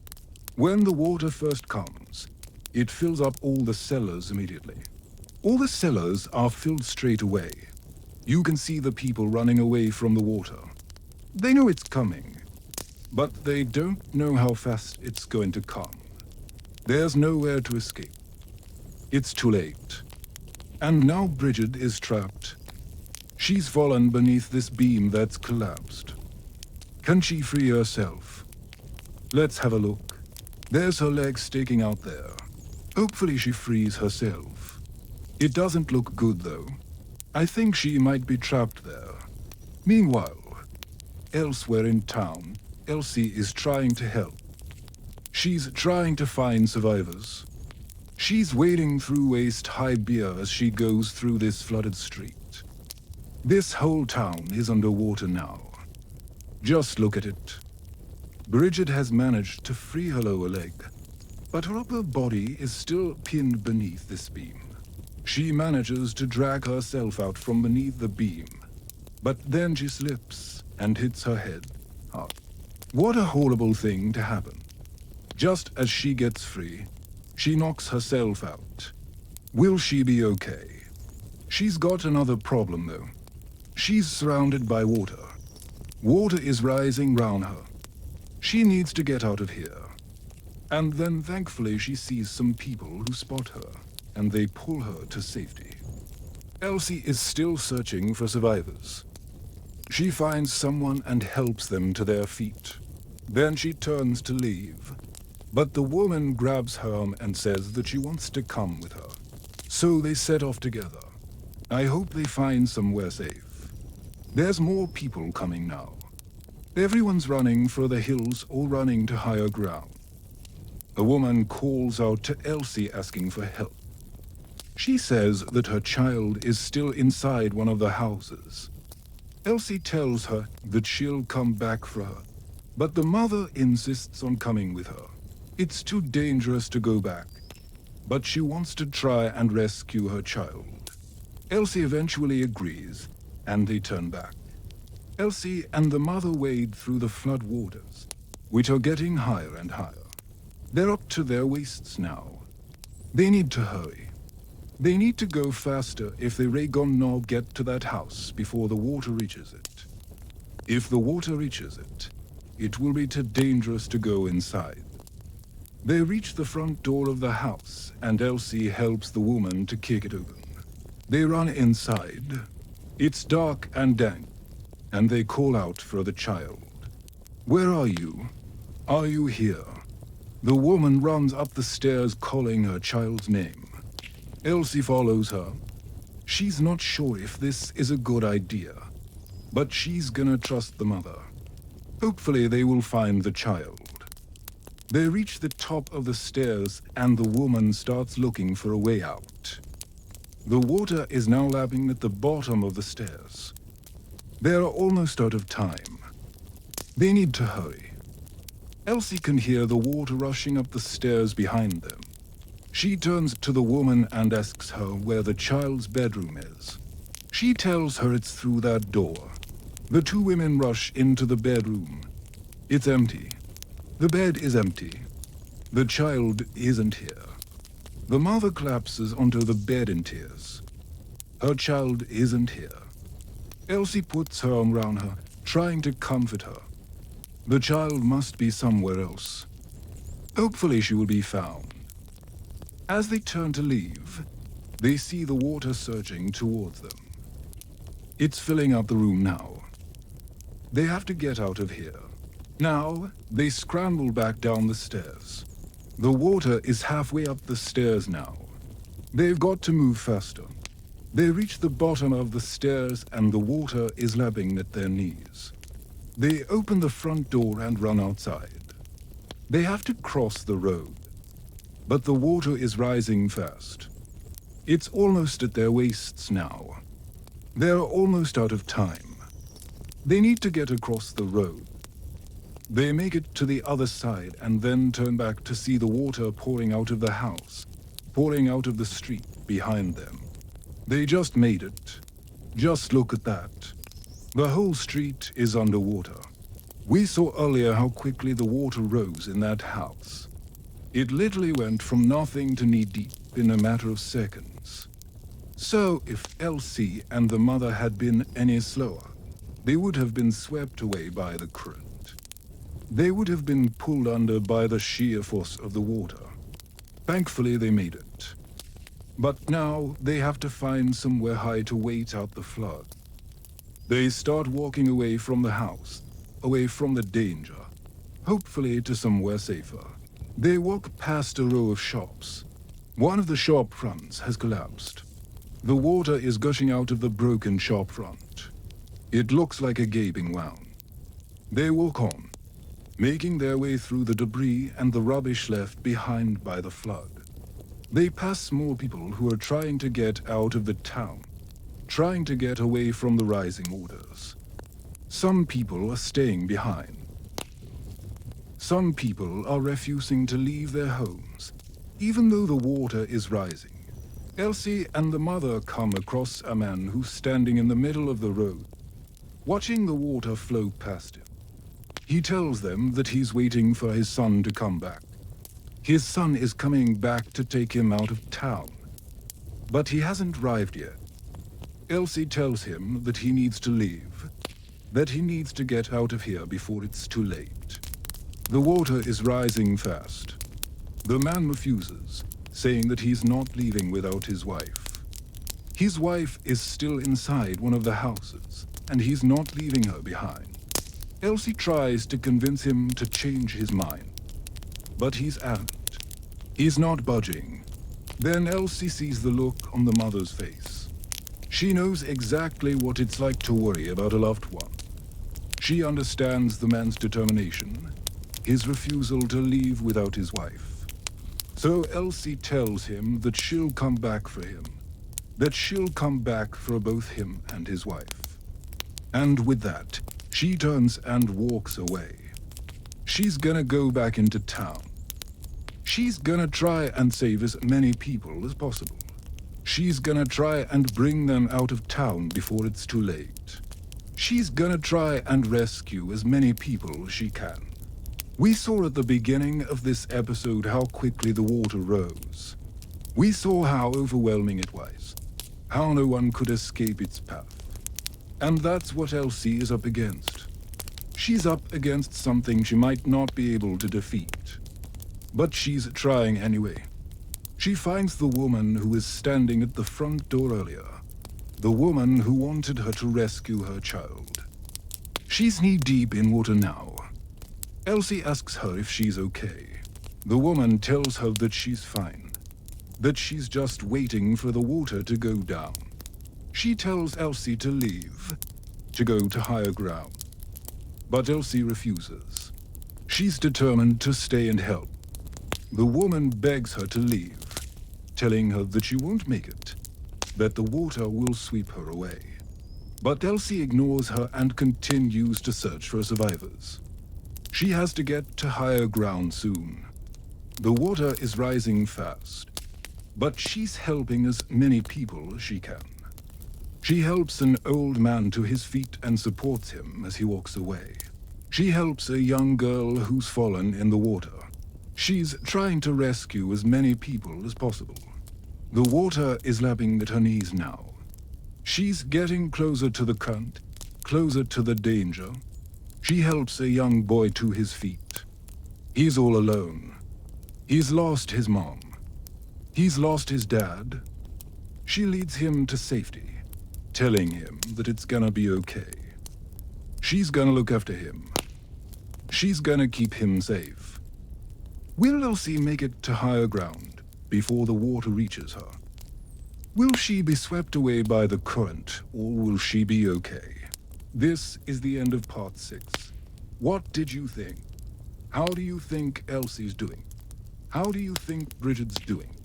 When the water first comes, it fills up all the cellars immediately. All the cellars are filled straight away. You can see the people running away from the water. They know it's coming, but they don't know how fast it's going to come. There's nowhere to escape. It's too late. And now Bridget is trapped. She's fallen beneath this beam that's collapsed. Can she free herself? Let's have a look. There's her leg sticking out there. Hopefully she frees herself. It doesn't look good though. I think she might be trapped there. Meanwhile, elsewhere in town, Elsie is trying to help. She's trying to find survivors. She's wading through waist-high beer as she goes through this flooded street. This whole town is underwater now. Just look at it. Bridget has managed to free her lower leg, but her upper body is still pinned beneath this beam. She manages to drag herself out from beneath the beam, but then she slips and hits her head hard. What a horrible thing to happen. Just as she gets free, she knocks herself out. Will she be okay? She's got another problem though. She's surrounded by water. Water is rising round her. She needs to get out of here. And then thankfully she sees some people who spot her, and they pull her to safety. Elsie is still searching for survivors. She finds someone and helps them to their feet. Then she turns to leave, but the woman grabs her arm and says that she wants to come with her. So they set off together. I hope they find somewhere safe. There's more people coming now. Everyone's running for the hills or running to higher ground. A woman calls out to Elsie asking for help. She says that her child is still inside one of the houses. Elsie tells her that she'll come back for her, but the mother insists on coming with her. It's too dangerous to go back, but she wants to try and rescue her child. Elsie eventually agrees, and they turn back. Elsie and the mother wade through the flood waters, which are getting higher and higher. They're up to their waists now. They need to hurry. They need to go faster if they gonna get to that house before the water reaches it. If the water reaches it, it will be too dangerous to go inside. They reach the front door of the house, and Elsie helps the woman to kick it open. They run inside. It's dark and dank, and they call out for the child. Where are you? Are you here? The woman runs up the stairs calling her child's name. Elsie follows her. She's not sure if this is a good idea, but she's gonna trust the mother. Hopefully they will find the child. They reach the top of the stairs and the woman starts looking for a way out. The water is now lapping at the bottom of the stairs. They are almost out of time. They need to hurry. Elsie can hear the water rushing up the stairs behind them. She turns to the woman and asks her where the child's bedroom is. She tells her it's through that door. The two women rush into the bedroom. It's empty. The bed is empty. The child isn't here. The mother collapses onto the bed in tears. Her child isn't here. Elsie puts her arm around her, trying to comfort her. The child must be somewhere else. Hopefully she will be found. As they turn to leave, they see the water surging towards them. It's filling up the room now. They have to get out of here. Now, they scramble back down the stairs. The water is halfway up the stairs now. They've got to move faster. They reach the bottom of the stairs and the water is lapping at their knees. They open the front door and run outside. They have to cross the road. But the water is rising fast. It's almost at their waists now. They're almost out of time. They need to get across the road. They make it to the other side and then turn back to see the water pouring out of the house, pouring out of the street behind them. They just made it. Just look at that. The whole street is underwater. We saw earlier how quickly the water rose in that house. It literally went from nothing to knee-deep in a matter of seconds. So if Elsie and the mother had been any slower, they would have been swept away by the current. They would have been pulled under by the sheer force of the water. Thankfully they made it. But now they have to find somewhere high to wait out the flood. They start walking away from the house, away from the danger, hopefully to somewhere safer. They walk past a row of shops. One of the shop fronts has collapsed. The water is gushing out of the broken shop front. It looks like a gaping wound. They walk on, making their way through the debris and the rubbish left behind by the flood. They pass small people who are trying to get out of the town, trying to get away from the rising waters. Some people are staying behind. Some people are refusing to leave their homes, even though the water is rising. Elsie and the mother come across a man who's standing in the middle of the road, watching the water flow past him. He tells them that he's waiting for his son to come back. His son is coming back to take him out of town. But he hasn't arrived yet. Elsie tells him that he needs to leave, that he needs to get out of here before it's too late. The water is rising fast. The man refuses, saying that he's not leaving without his wife. His wife is still inside one of the houses, and he's not leaving her behind. Elsie tries to convince him to change his mind, but he's adamant. He's not budging. Then Elsie sees the look on the mother's face. She knows exactly what it's like to worry about a loved one. She understands the man's determination, his refusal to leave without his wife. So Elsie tells him that she'll come back for him, that she'll come back for both him and his wife. And with that, she turns and walks away. She's gonna go back into town. She's gonna try and save as many people as possible. She's gonna try and bring them out of town before it's too late. She's gonna try and rescue as many people as she can. We saw at the beginning of this episode how quickly the water rose. We saw how overwhelming it was, how no one could escape its path. And that's what Elsie is up against. She's up against something she might not be able to defeat. But she's trying anyway. She finds the woman who was standing at the front door earlier, the woman who wanted her to rescue her child. She's knee-deep in water now. Elsie asks her if she's okay. The woman tells her that she's fine, that she's just waiting for the water to go down. She tells Elsie to leave, to go to higher ground. But Elsie refuses. She's determined to stay and help. The woman begs her to leave, telling her that she won't make it, that the water will sweep her away. But Elsie ignores her and continues to search for survivors. She has to get to higher ground soon. The water is rising fast, but she's helping as many people as she can. She helps an old man to his feet and supports him as he walks away. She helps a young girl who's fallen in the water. She's trying to rescue as many people as possible. The water is lapping at her knees now. She's getting closer to the current, closer to the danger. She helps a young boy to his feet. He's all alone. He's lost his mom. He's lost his dad. She leads him to safety, telling him that it's gonna be okay. She's gonna look after him. She's gonna keep him safe. Will Elsie make it to higher ground before the water reaches her? Will she be swept away by the current, or will she be okay? This is the end of part 6. What did you think? How do you think Elsie's doing? How do you think Bridget's doing?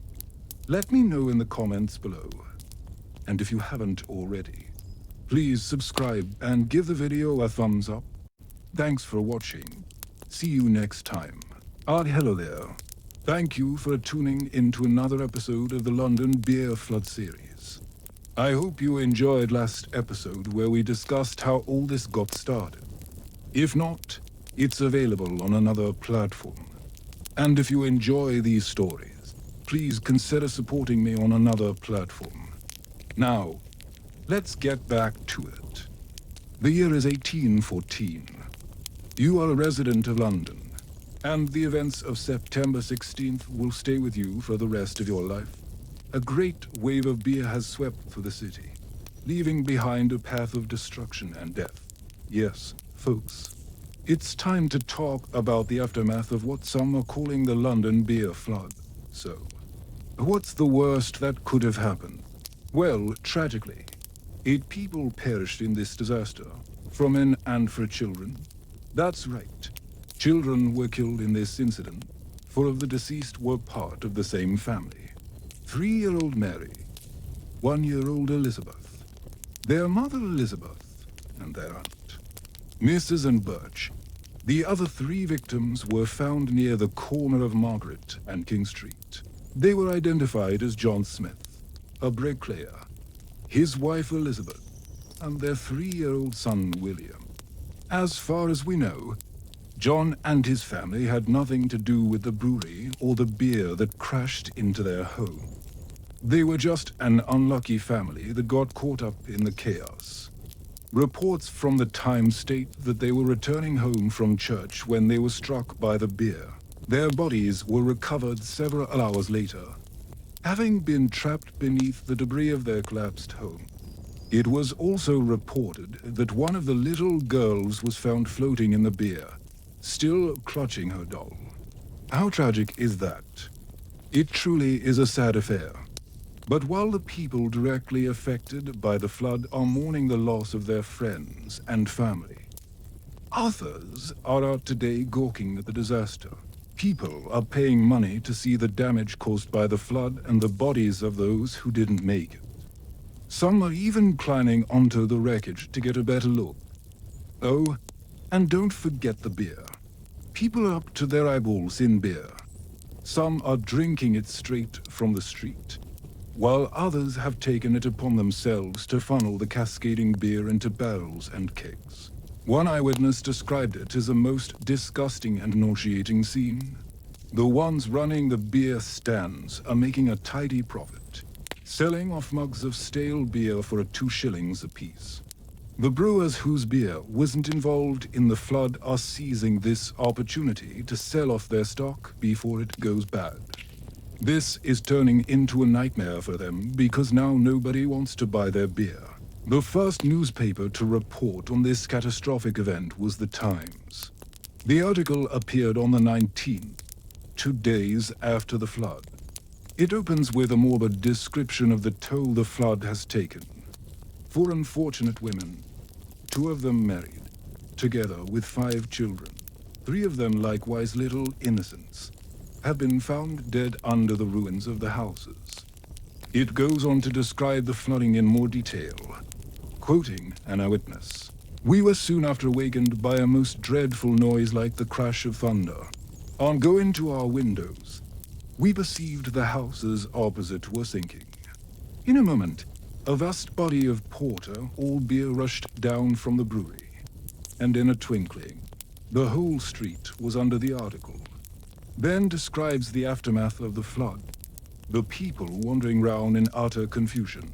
Let me know in the comments below. And if you haven't already, please subscribe and give the video a thumbs up. Thanks for watching. See you next time. Hello there. Thank you for tuning into another episode of the London Beer Flood series. I hope you enjoyed last episode where we discussed how all this got started. If not, it's available on another platform. And if you enjoy these stories, please consider supporting me on another platform. Now, let's get back to it. The year is 1814. You are a resident of London, and the events of September 16th will stay with you for the rest of your life. A great wave of beer has swept through the city, leaving behind a path of destruction and death. Yes, folks, it's time to talk about the aftermath of what some are calling the London Beer Flood. So, what's the worst that could have happened? Well, tragically, 8 people perished in this disaster, from men and for children. That's right. Children were killed in this incident. 4 of the deceased were part of the same family. 3-year-old Mary, 1-year-old Elizabeth, their mother Elizabeth, and their aunt, Mrs. and Birch. The other 3 victims were found near the corner of Margaret and King Street. They were identified as John Smith, a bricklayer, his wife Elizabeth, and their 3-year-old son William. As far as we know, John and his family had nothing to do with the brewery or the beer that crashed into their home. They were just an unlucky family that got caught up in the chaos. Reports from the Times state that they were returning home from church when they were struck by the beer. Their bodies were recovered several hours later, having been trapped beneath the debris of their collapsed home. It was also reported that one of the little girls was found floating in the beer, still clutching her doll. How tragic is that? It truly is a sad affair. But while the people directly affected by the flood are mourning the loss of their friends and family, others are out today gawking at the disaster. People are paying money to see the damage caused by the flood and the bodies of those who didn't make it. Some are even climbing onto the wreckage to get a better look. Oh, and don't forget the beer. People are up to their eyeballs in beer. Some are drinking it straight from the street, while others have taken it upon themselves to funnel the cascading beer into barrels and kegs. One eyewitness described it as a most disgusting and nauseating scene. The ones running the beer stands are making a tidy profit, selling off mugs of stale beer for 2 shillings apiece. The brewers whose beer wasn't involved in the flood are seizing this opportunity to sell off their stock before it goes bad. This is turning into a nightmare for them because now nobody wants to buy their beer. The first newspaper to report on this catastrophic event was the Times. The article appeared on the 19th, 2 days after the flood. It opens with a morbid description of the toll the flood has taken. 4 unfortunate women, 2 of them married, together with 5 children, 3 of them likewise little innocents, have been found dead under the ruins of the houses. It goes on to describe the flooding in more detail, quoting an eyewitness. "We were soon after awakened by a most dreadful noise like the crash of thunder. On going to our windows, we perceived the houses opposite were sinking. In a moment, a vast body of porter, all beer, rushed down from the brewery, and in a twinkling, the whole street was under the article." Then describes the aftermath of the flood, the people wandering round in utter confusion,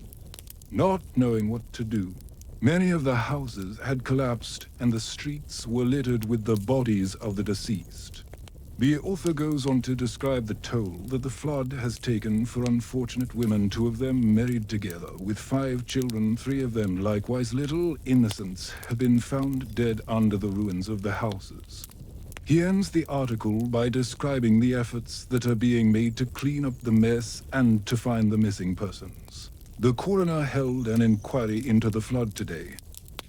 not knowing what to do. Many of the houses had collapsed and the streets were littered with the bodies of the deceased. The author goes on to describe the toll that the flood has taken for unfortunate women, 2 of them married together with 5 children, 3 of them likewise little innocents have been found dead under the ruins of the houses. He ends the article by describing the efforts that are being made to clean up the mess and to find the missing persons. The coroner held an inquiry into the flood today,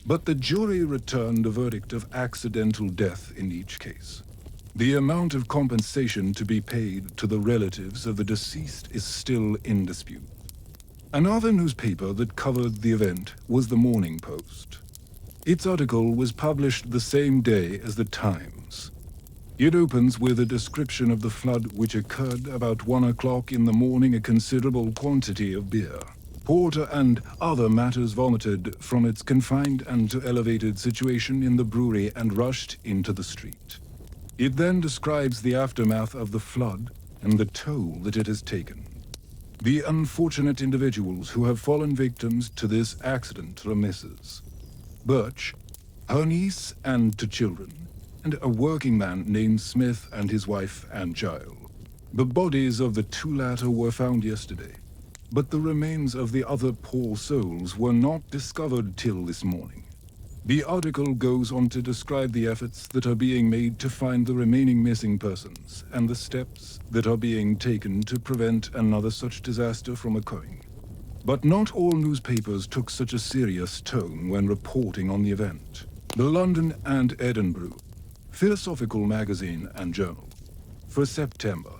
but the jury returned a verdict of accidental death in each case. The amount of compensation to be paid to the relatives of the deceased is still in dispute. Another newspaper that covered the event was the Morning Post. Its article was published the same day as the Times. It opens with a description of the flood which occurred about 1 o'clock in the morning. A considerable quantity of beer, porter and other matters vomited from its confined and elevated situation in the brewery and rushed into the street. It then describes the aftermath of the flood and the toll that it has taken. The unfortunate individuals who have fallen victims to this accident are Mrs. Birch, her niece and 2 children, and a working man named Smith and his wife and Giles. The bodies of the 2 latter were found yesterday, but the remains of the other poor souls were not discovered till this morning. The article goes on to describe the efforts that are being made to find the remaining missing persons and the steps that are being taken to prevent another such disaster from occurring. But not all newspapers took such a serious tone when reporting on the event. The London and Edinburgh Philosophical Magazine and Journal, for September,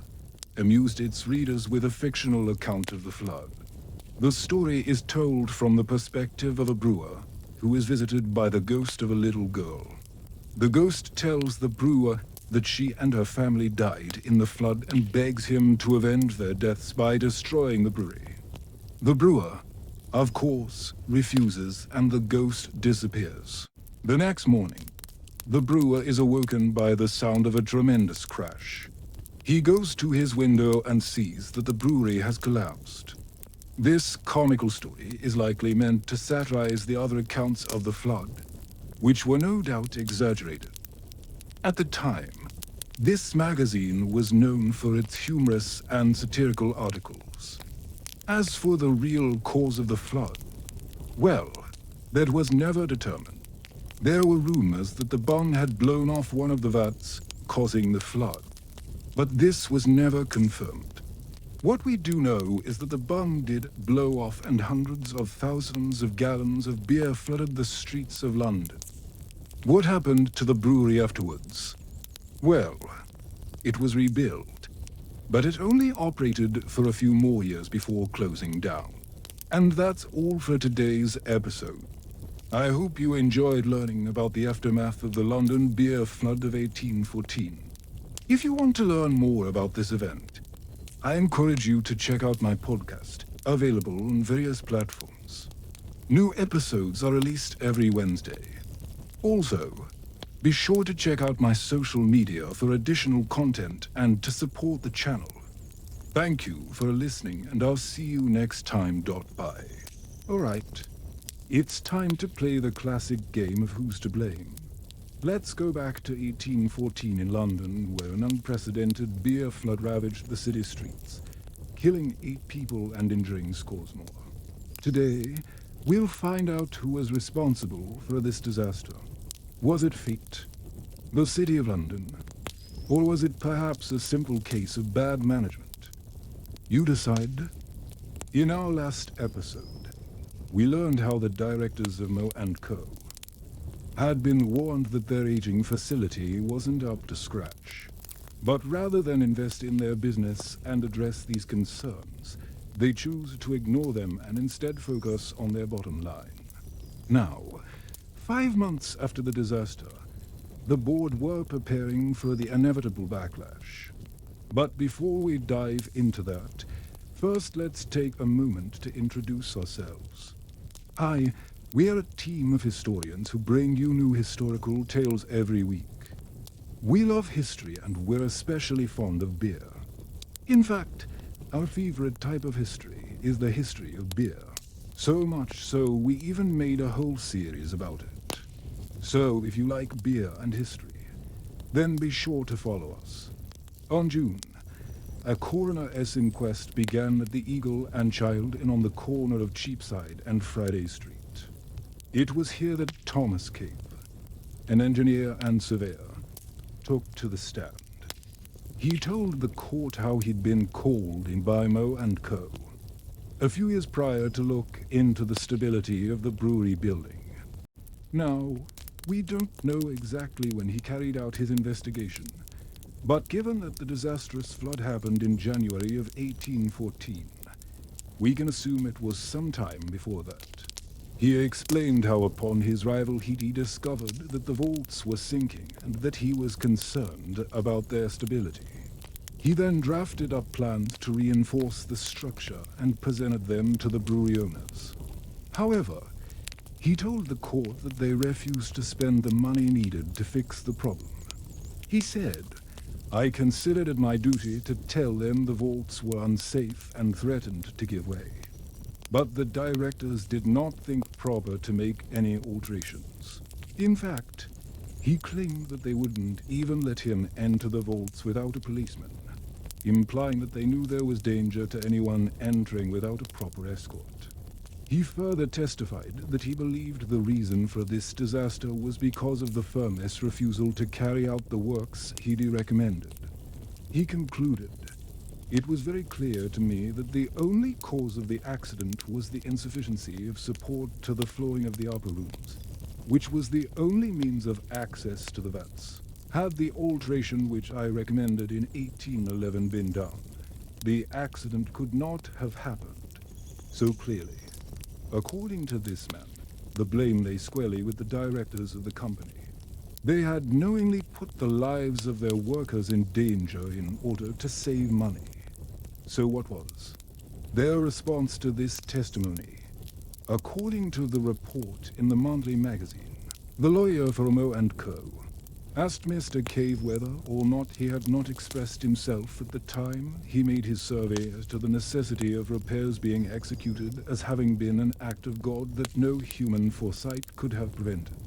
amused its readers with a fictional account of the flood. The story is told from the perspective of a brewer who is visited by the ghost of a little girl. The ghost tells the brewer that she and her family died in the flood and begs him to avenge their deaths by destroying the brewery. The brewer, of course, refuses and the ghost disappears. The next morning, the brewer is awoken by the sound of a tremendous crash. He goes to his window and sees that the brewery has collapsed. This comical story is likely meant to satirize the other accounts of the flood, which were no doubt exaggerated. At the time, this magazine was known for its humorous and satirical articles. As for the real cause of the flood, well, that was never determined. There were rumors that the bung had blown off one of the vats, causing the flood. But this was never confirmed. What we do know is that the bung did blow off and hundreds of thousands of gallons of beer flooded the streets of London. What happened to the brewery afterwards? Well, it was rebuilt, but it only operated for a few more years before closing down. And that's all for today's episode. I hope you enjoyed learning about the aftermath of the London beer flood of 1814. If you want to learn more about this event, I encourage you to check out my podcast, available on various platforms. New episodes are released every Wednesday. Also, be sure to check out my social media for additional content and to support the channel. Thank you for listening, and I'll see you next time. Bye. Alright, it's time to play the classic game of Who's to Blame. Let's go back to 1814 in London, where an unprecedented beer flood ravaged the city streets, killing 8 people and injuring scores more. Today, we'll find out who was responsible for this disaster. Was it fate? The City of London? Or was it perhaps a simple case of bad management? You decide. In our last episode, we learned how the directors of Meux and Co. had been warned that their aging facility wasn't up to scratch. But rather than invest in their business and address these concerns, they choose to ignore them and instead focus on their bottom line. Now, 5 months after the disaster, the board were preparing for the inevitable backlash. But before we dive into that, first let's take a moment to introduce ourselves. We are a team of historians who bring you new historical tales every week. We love history and we're especially fond of beer. In fact, our favorite type of history is the history of beer. So much so we even made a whole series about it. So if you like beer and history, then be sure to follow us. On June, a coroner's inquest began at the Eagle and Child Inn on the corner of Cheapside and Friday Street. It was here that Thomas Cape, an engineer and surveyor, took to the stand. He told the court how he'd been called in by Meux and Co. a few years prior to look into the stability of the brewery building. Now, we don't know exactly when he carried out his investigation, but given that the disastrous flood happened in January of 1814, we can assume it was sometime before that. He explained how upon his arrival he discovered that the vaults were sinking and that he was concerned about their stability. He then drafted up plans to reinforce the structure and presented them to the brewery owners. However, he told the court that they refused to spend the money needed to fix the problem. He said, "I considered it my duty to tell them the vaults were unsafe and threatened to give way. But the directors did not think proper to make any alterations. In fact, he claimed that they wouldn't even let him enter the vaults without a policeman, implying that they knew there was danger to anyone entering without a proper escort. He further testified that he believed the reason for this disaster was because of the firm's refusal to carry out the works he'd recommended. He concluded, "It was very clear to me that the only cause of the accident was the insufficiency of support to the flooring of the upper rooms, which was the only means of access to the vats. Had the alteration which I recommended in 1811 been done, the accident could not have happened so clearly." According to this man, the blame lay squarely with the directors of the company. They had knowingly put the lives of their workers in danger in order to save money. So what was their response to this testimony? According to the report in the monthly magazine, the lawyer for Meux and Co. Asked Mr. Cave whether or not he had not expressed himself at the time he made his survey as to the necessity of repairs being executed as having been an act of God that no human foresight could have prevented.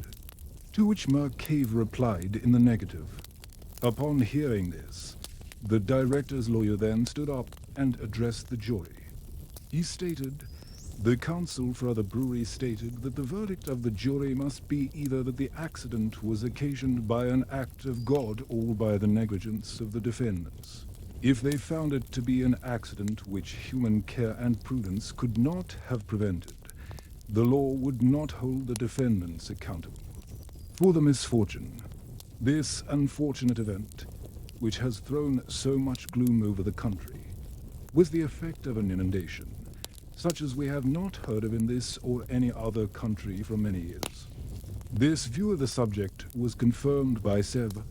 To which Meux Cave replied in the negative. Upon hearing this, the director's lawyer then stood up and addressed the jury. He stated, "The counsel for the brewery stated that the verdict of the jury must be either that the accident was occasioned by an act of God or by the negligence of the defendants. If they found it to be an accident which human care and prudence could not have prevented, the law would not hold the defendants accountable for the misfortune. This unfortunate event, which has thrown so much gloom over the country, was the effect of an inundation, such as we have not heard of in this or any other country for many years. This view of the subject was confirmed by several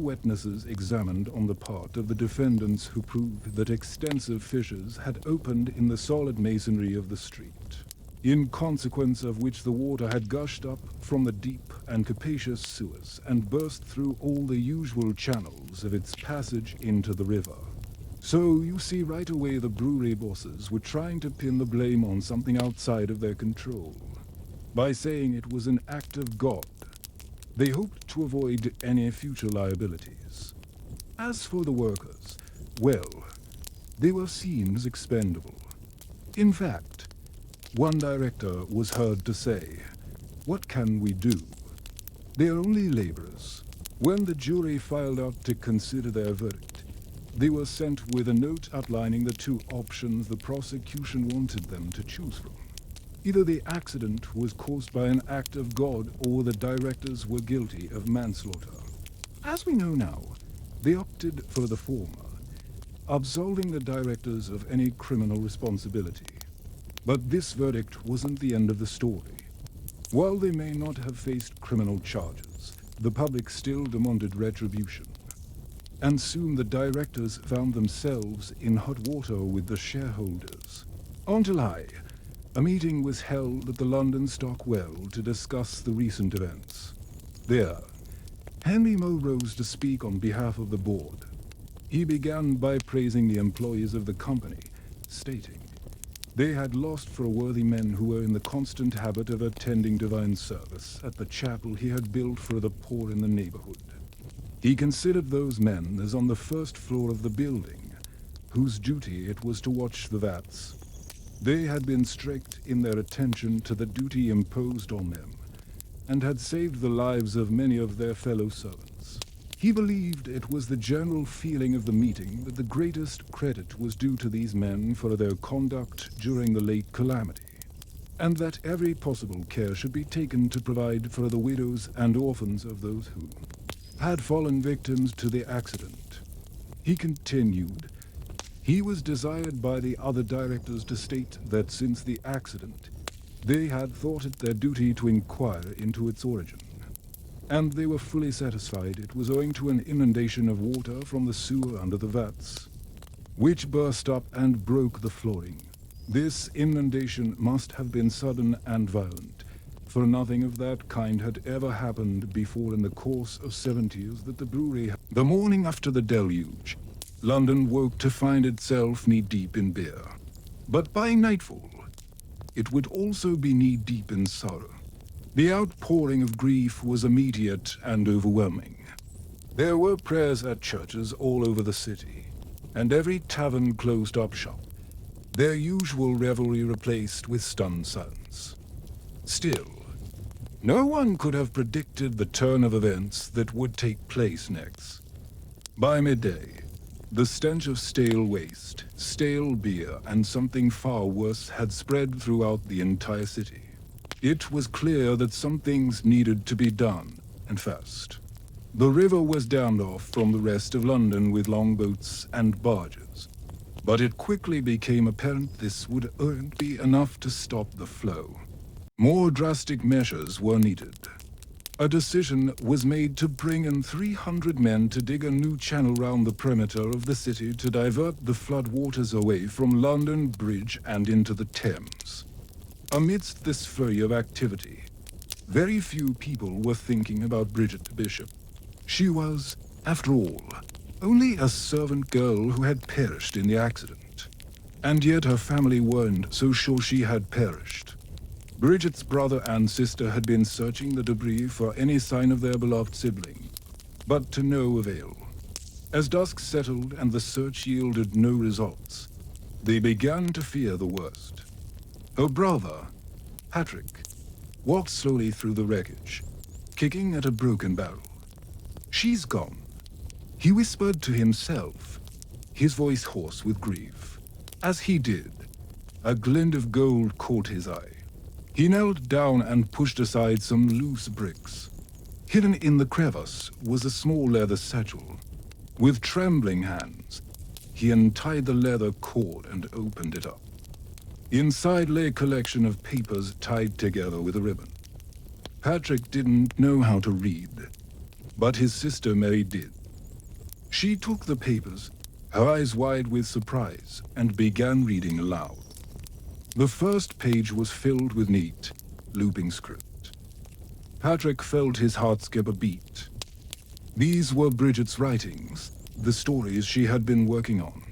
witnesses examined on the part of the defendants who proved that extensive fissures had opened in the solid masonry of the street, in consequence of which the water had gushed up from the deep and capacious sewers and burst through all the usual channels of its passage into the river. So you see right away the brewery bosses were trying to pin the blame on something outside of their control. By saying it was an act of God, they hoped to avoid any future liabilities. As for the workers, well, they were seen as expendable. In fact, one director was heard to say, "What can we do? They are only laborers." When the jury filed out to consider their verdict, they were sent with a note outlining the two options the prosecution wanted them to choose from. Either the accident was caused by an act of God or the directors were guilty of manslaughter. As we know now, they opted for the former, absolving the directors of any criminal responsibility. But this verdict wasn't the end of the story. While they may not have faced criminal charges, the public still demanded retribution. And soon the directors found themselves in hot water with the shareholders. On July, a meeting was held at the London Stockwell to discuss the recent events. There, Henry Meux rose to speak on behalf of the board. He began by praising the employees of the company, stating, they had lost for worthy men who were in the constant habit of attending divine service at the chapel he had built for the poor in the neighborhood. He considered those men as on the first floor of the building, whose duty it was to watch the vats. They had been strict in their attention to the duty imposed on them, and had saved the lives of many of their fellow servants. He believed it was the general feeling of the meeting that the greatest credit was due to these men for their conduct during the late calamity, and that every possible care should be taken to provide for the widows and orphans of those who had fallen victims to the accident. He continued, he was desired by the other directors to state that since the accident, they had thought it their duty to inquire into its origin, and they were fully satisfied it was owing to an inundation of water from the sewer under the vats, which burst up and broke the flooring. This inundation must have been sudden and violent, for nothing of that kind had ever happened before in the course of 70 years that the brewery had. The morning after the deluge, London woke to find itself knee-deep in beer. But by nightfall, it would also be knee-deep in sorrow. The outpouring of grief was immediate and overwhelming. There were prayers at churches all over the city, and every tavern closed up shop, their usual revelry replaced with stunned silence. Still, no one could have predicted the turn of events that would take place next. By midday, the stench of stale waste, stale beer, and something far worse had spread throughout the entire city. It was clear that some things needed to be done, and fast. The river was dammed off from the rest of London with longboats and barges, but it quickly became apparent this wouldn't be enough to stop the flow. More drastic measures were needed. A decision was made to bring in 300 men to dig a new channel round the perimeter of the city to divert the flood waters away from London Bridge and into the Thames. Amidst this flurry of activity, very few people were thinking about Bridget Bishop. She was, after all, only a servant girl who had perished in the accident. And yet her family weren't so sure she had perished. Bridget's brother and sister had been searching the debris for any sign of their beloved sibling, but to no avail. As dusk settled and the search yielded no results, they began to fear the worst. Her brother, Patrick, walked slowly through the wreckage, kicking at a broken barrel. "She's gone," he whispered to himself, his voice hoarse with grief. As he did, a glint of gold caught his eye. He knelt down and pushed aside some loose bricks. Hidden in the crevice was a small leather satchel. With trembling hands, he untied the leather cord and opened it up. Inside lay a collection of papers tied together with a ribbon. Patrick didn't know how to read, but his sister Mary did. She took the papers, her eyes wide with surprise, and began reading aloud. The first page was filled with neat, looping script. Patrick felt his heart skip a beat. These were Bridget's writings, the stories she had been working on.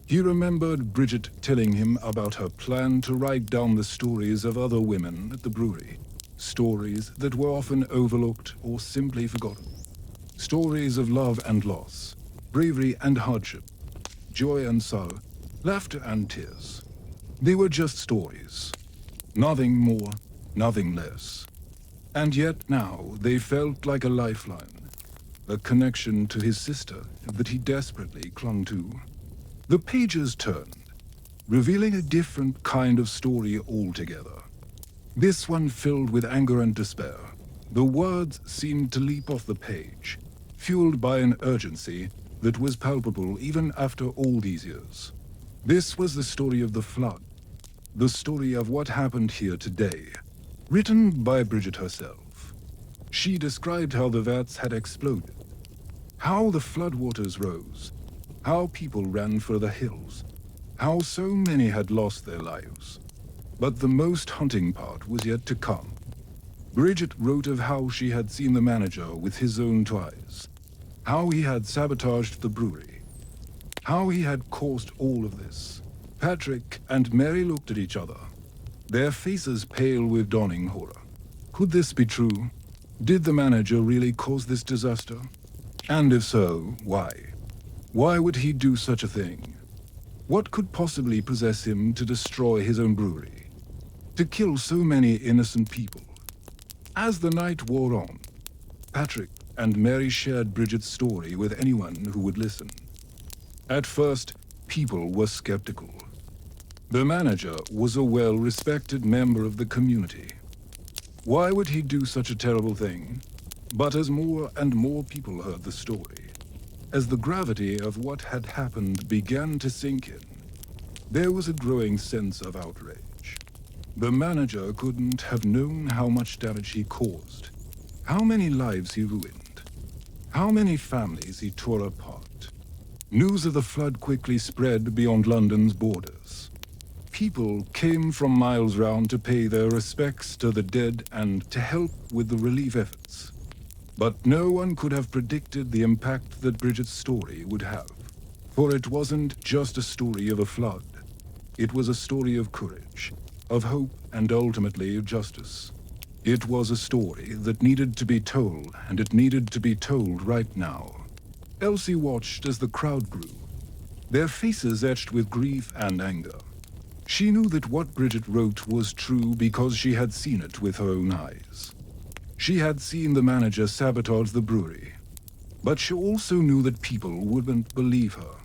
He remembered Bridget telling him about her plan to write down the stories of other women at the brewery. Stories that were often overlooked or simply forgotten. Stories of love and loss, bravery and hardship, joy and sorrow, laughter and tears. They were just stories. Nothing more, nothing less. And yet now they felt like a lifeline, a connection to his sister that he desperately clung to. The pages turned, revealing a different kind of story altogether. This one filled with anger and despair. The words seemed to leap off the page, fueled by an urgency that was palpable even after all these years. This was the story of the flood, the story of what happened here today, written by Bridget herself. She described how the vats had exploded, how the floodwaters rose, how people ran for the hills, how so many had lost their lives. But the most haunting part was yet to come. Bridget wrote of how she had seen the manager with his own two eyes, how he had sabotaged the brewery, how he had caused all of this. Patrick and Mary looked at each other, their faces pale with dawning horror. Could this be true? Did the manager really cause this disaster? And if so, why? Why would he do such a thing? What could possibly possess him to destroy his own brewery? To kill so many innocent people? As the night wore on, Patrick and Mary shared Bridget's story with anyone who would listen. At first, people were skeptical. The manager was a well-respected member of the community. Why would he do such a terrible thing? But as more and more people heard the story, as the gravity of what had happened began to sink in, there was a growing sense of outrage. The manager couldn't have known how much damage he caused, how many lives he ruined, how many families he tore apart. News of the flood quickly spread beyond London's borders. People came from miles round to pay their respects to the dead and to help with the relief efforts. But no one could have predicted the impact that Bridget's story would have. For it wasn't just a story of a flood. It was a story of courage, of hope, and ultimately of justice. It was a story that needed to be told, and it needed to be told right now. Elsie watched as the crowd grew, their faces etched with grief and anger. She knew that what Bridget wrote was true because she had seen it with her own eyes. She had seen the manager sabotage the brewery, but she also knew that people wouldn't believe her.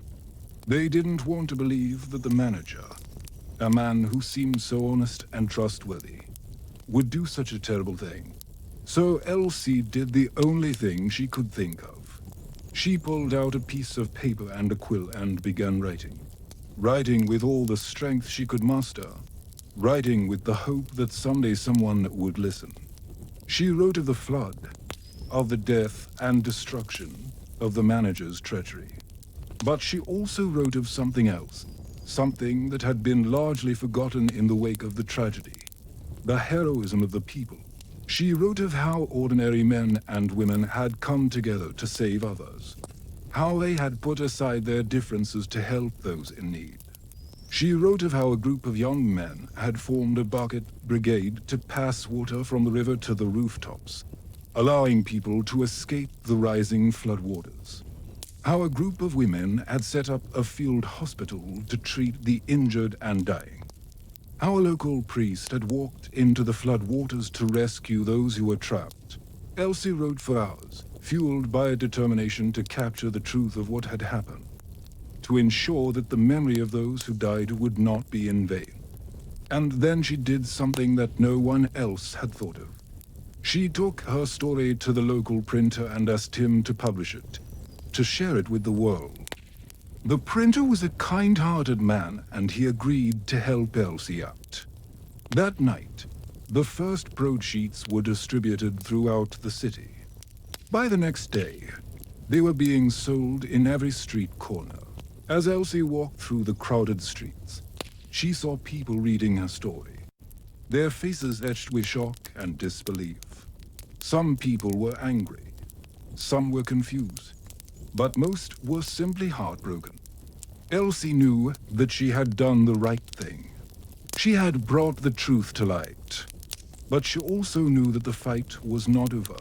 They didn't want to believe that the manager, a man who seemed so honest and trustworthy, would do such a terrible thing. So Elsie did the only thing she could think of. She pulled out a piece of paper and a quill and began writing. Writing with all the strength she could muster. Writing with the hope that someday someone would listen. She wrote of the flood, of the death and destruction, of the manager's treachery. But she also wrote of something else, something that had been largely forgotten in the wake of the tragedy. The heroism of the people, She wrote of how ordinary men and women had come together to save others, how they had put aside their differences to help those in need. She wrote of how a group of young men had formed a bucket brigade to pass water from the river to the rooftops, allowing people to escape the rising floodwaters. How a group of women had set up a field hospital to treat the injured and dying. How a local priest had walked into the floodwaters to rescue those who were trapped. Elsie wrote for hours, fueled by a determination to capture the truth of what had happened, to ensure that the memory of those who died would not be in vain. And then she did something that no one else had thought of. She took her story to the local printer and asked him to publish it, to share it with the world. The printer was a kind-hearted man, and he agreed to help Elsie out. That night, the first broadsheets were distributed throughout the city. By the next day, they were being sold in every street corner. As Elsie walked through the crowded streets, she saw people reading her story, their faces etched with shock and disbelief. Some people were angry, some were confused, but most were simply heartbroken. Elsie knew that she had done the right thing. She had brought the truth to light, but she also knew that the fight was not over.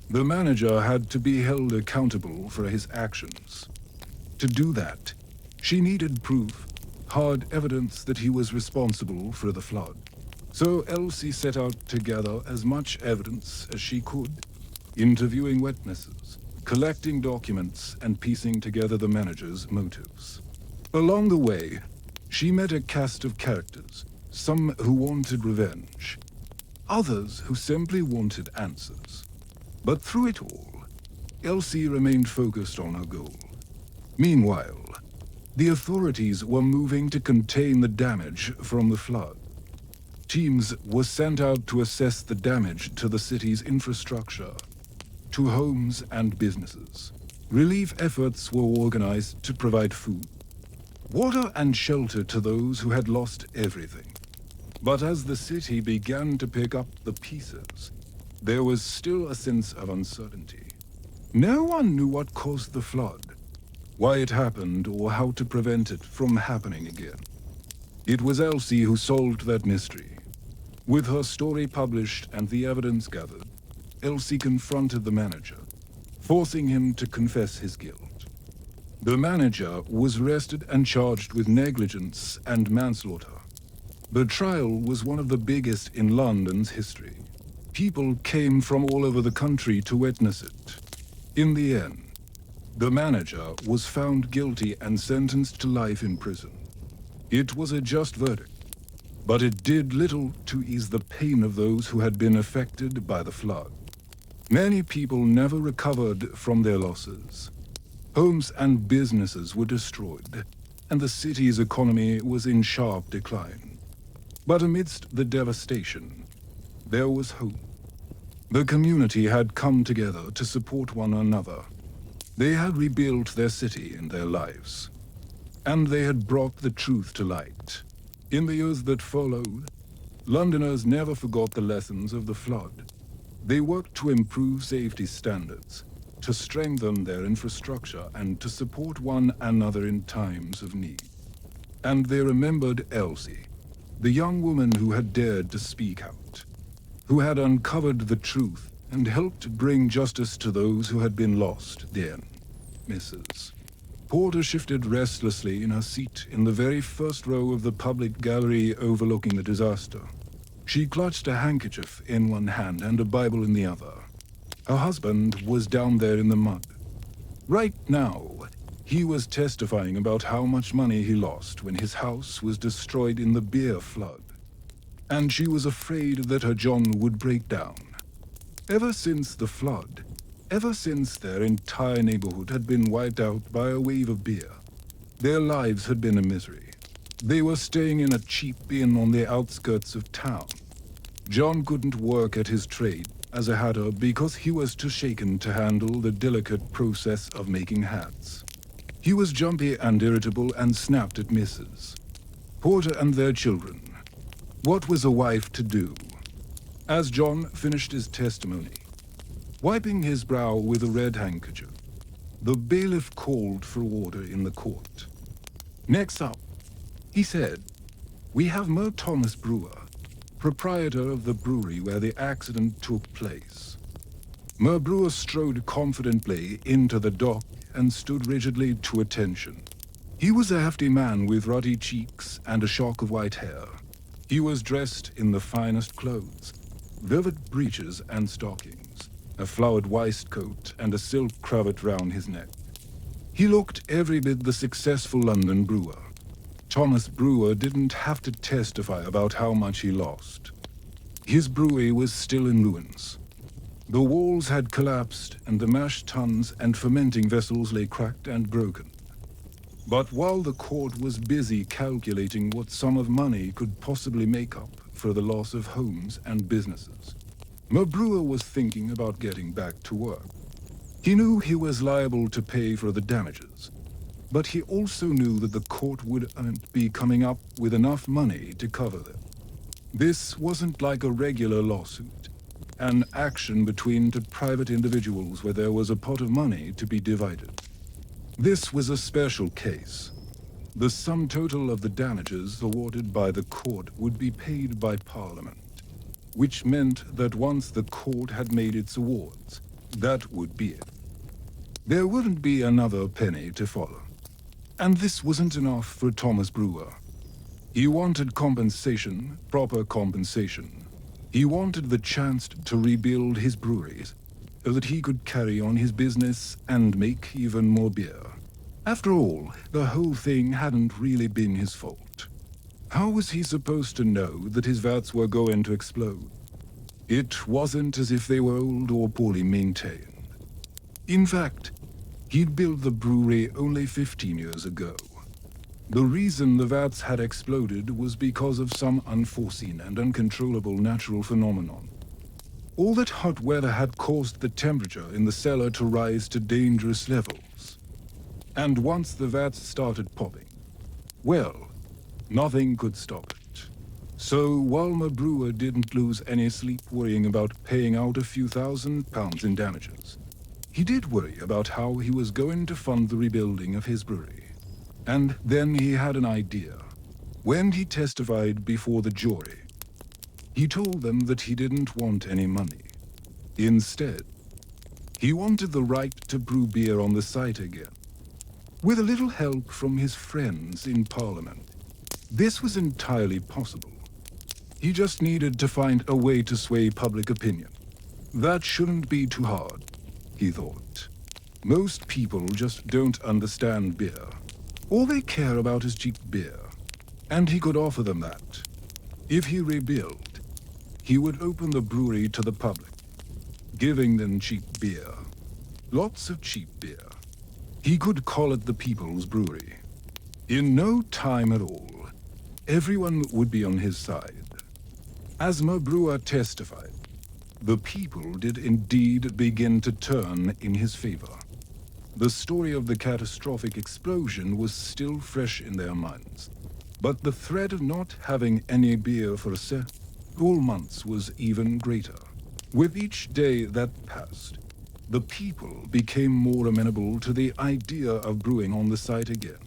The manager had to be held accountable for his actions. To do that, she needed proof, hard evidence that he was responsible for the flood. So Elsie set out to gather as much evidence as she could, interviewing witnesses, collecting documents, and piecing together the manager's motives. Along the way, she met a cast of characters, some who wanted revenge, others who simply wanted answers. But through it all, Elsie remained focused on her goal. Meanwhile, the authorities were moving to contain the damage from the flood. Teams were sent out to assess the damage to the city's infrastructure, to homes and businesses. Relief efforts were organized to provide food, water and shelter to those who had lost everything. But as the city began to pick up the pieces, there was still a sense of uncertainty. No one knew what caused the flood, why it happened, or how to prevent it from happening again. It was Elsie who solved that mystery. With her story published and the evidence gathered, Elsie confronted the manager, forcing him to confess his guilt. The manager was arrested and charged with negligence and manslaughter. The trial was one of the biggest in London's history. People came from all over the country to witness it. In the end, the manager was found guilty and sentenced to life in prison. It was a just verdict, but it did little to ease the pain of those who had been affected by the flood. Many people never recovered from their losses. Homes and businesses were destroyed, and the city's economy was in sharp decline. But amidst the devastation, there was hope. The community had come together to support one another. They had rebuilt their city and their lives, and they had brought the truth to light. In the years that followed, Londoners never forgot the lessons of the flood. They worked to improve safety standards, to strengthen their infrastructure, and to support one another in times of need. And they remembered Elsie, the young woman who had dared to speak out, who had uncovered the truth and helped bring justice to those who had been lost then. Mrs. Porter shifted restlessly in her seat in the very first row of the public gallery overlooking the disaster. She clutched a handkerchief in one hand and a Bible in the other. Her husband was down there in the mud. Right now, he was testifying about how much money he lost when his house was destroyed in the beer flood. And she was afraid that her John would break down. Ever since the flood, ever since their entire neighborhood had been wiped out by a wave of beer, their lives had been a misery. They were staying in a cheap inn on the outskirts of town. John couldn't work at his trade as a hatter because he was too shaken to handle the delicate process of making hats. He was jumpy and irritable and snapped at Mrs. Porter and their children. What was a wife to do? As John finished his testimony, wiping his brow with a red handkerchief, the bailiff called for order in the court. "Next up," he said, "we have Meux Thomas Brewer, proprietor of the brewery where the accident took place." Meux Brewer strode confidently into the dock and stood rigidly to attention. He was a hefty man with ruddy cheeks and a shock of white hair. He was dressed in the finest clothes, velvet breeches and stockings, a flowered waistcoat and a silk cravat round his neck. He looked every bit the successful London brewer. Thomas Brewer didn't have to testify about how much he lost. His brewery was still in ruins. The walls had collapsed and the mash tuns and fermenting vessels lay cracked and broken. But while the court was busy calculating what sum of money could possibly make up for the loss of homes and businesses, Meux Brewer was thinking about getting back to work. He knew he was liable to pay for the damages, but he also knew that the court wouldn't be coming up with enough money to cover them. This wasn't like a regular lawsuit, an action between two private individuals where there was a pot of money to be divided. This was a special case. The sum total of the damages awarded by the court would be paid by Parliament, which meant that once the court had made its awards, that would be it. There wouldn't be another penny to follow. And this wasn't enough for Thomas Brewer. He wanted compensation, proper compensation. He wanted the chance to rebuild his breweries so that he could carry on his business and make even more beer. After all, the whole thing hadn't really been his fault. How was he supposed to know that his vats were going to explode? It wasn't as if they were old or poorly maintained. In fact, he'd built the brewery only 15 years ago. The reason the vats had exploded was because of some unforeseen and uncontrollable natural phenomenon. All that hot weather had caused the temperature in the cellar to rise to dangerous levels. And once the vats started popping, well, nothing could stop it. So while my brewer didn't lose any sleep worrying about paying out a few £1,000s in damages, he did worry about how he was going to fund the rebuilding of his brewery. And then he had an idea. When he testified before the jury, he told them that he didn't want any money. Instead, he wanted the right to brew beer on the site again. With a little help from his friends in Parliament, this was entirely possible. He just needed to find a way to sway public opinion. That shouldn't be too hard, he thought. Most people just don't understand beer. All they care about is cheap beer, and he could offer them that. If he rebuilt, he would open the brewery to the public, giving them cheap beer. Lots of cheap beer. He could call it the People's Brewery. In no time at all, everyone would be on his side. As Meux Brewer testified, the people did indeed begin to turn in his favor. The story of the catastrophic explosion was still fresh in their minds, but the threat of not having any beer for several months was even greater. With each day that passed, the people became more amenable to the idea of brewing on the site again.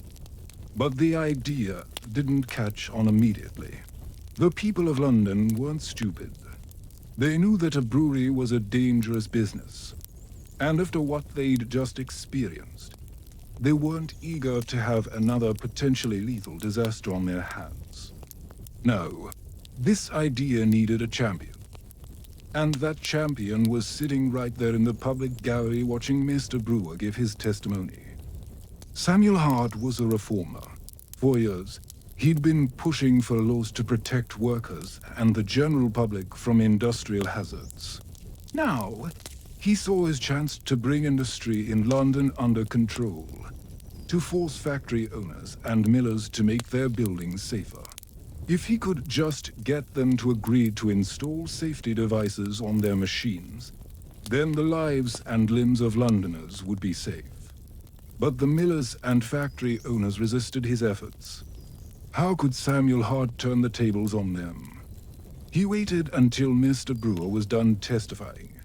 But the idea didn't catch on immediately. The people of London weren't stupid. They knew that a brewery was a dangerous business. And after what they'd just experienced, they weren't eager to have another potentially lethal disaster on their hands. No, this idea needed a champion. And that champion was sitting right there in the public gallery watching Mr. Brewer give his testimony. Samuel Hart was a reformer. For years, he'd been pushing for laws to protect workers and the general public from industrial hazards. Now, he saw his chance to bring industry in London under control, to force factory owners and millers to make their buildings safer. If he could just get them to agree to install safety devices on their machines, then the lives and limbs of Londoners would be safe. But the millers and factory owners resisted his efforts. How could Samuel Hart turn the tables on them? He waited until Mr. Brewer was done testifying.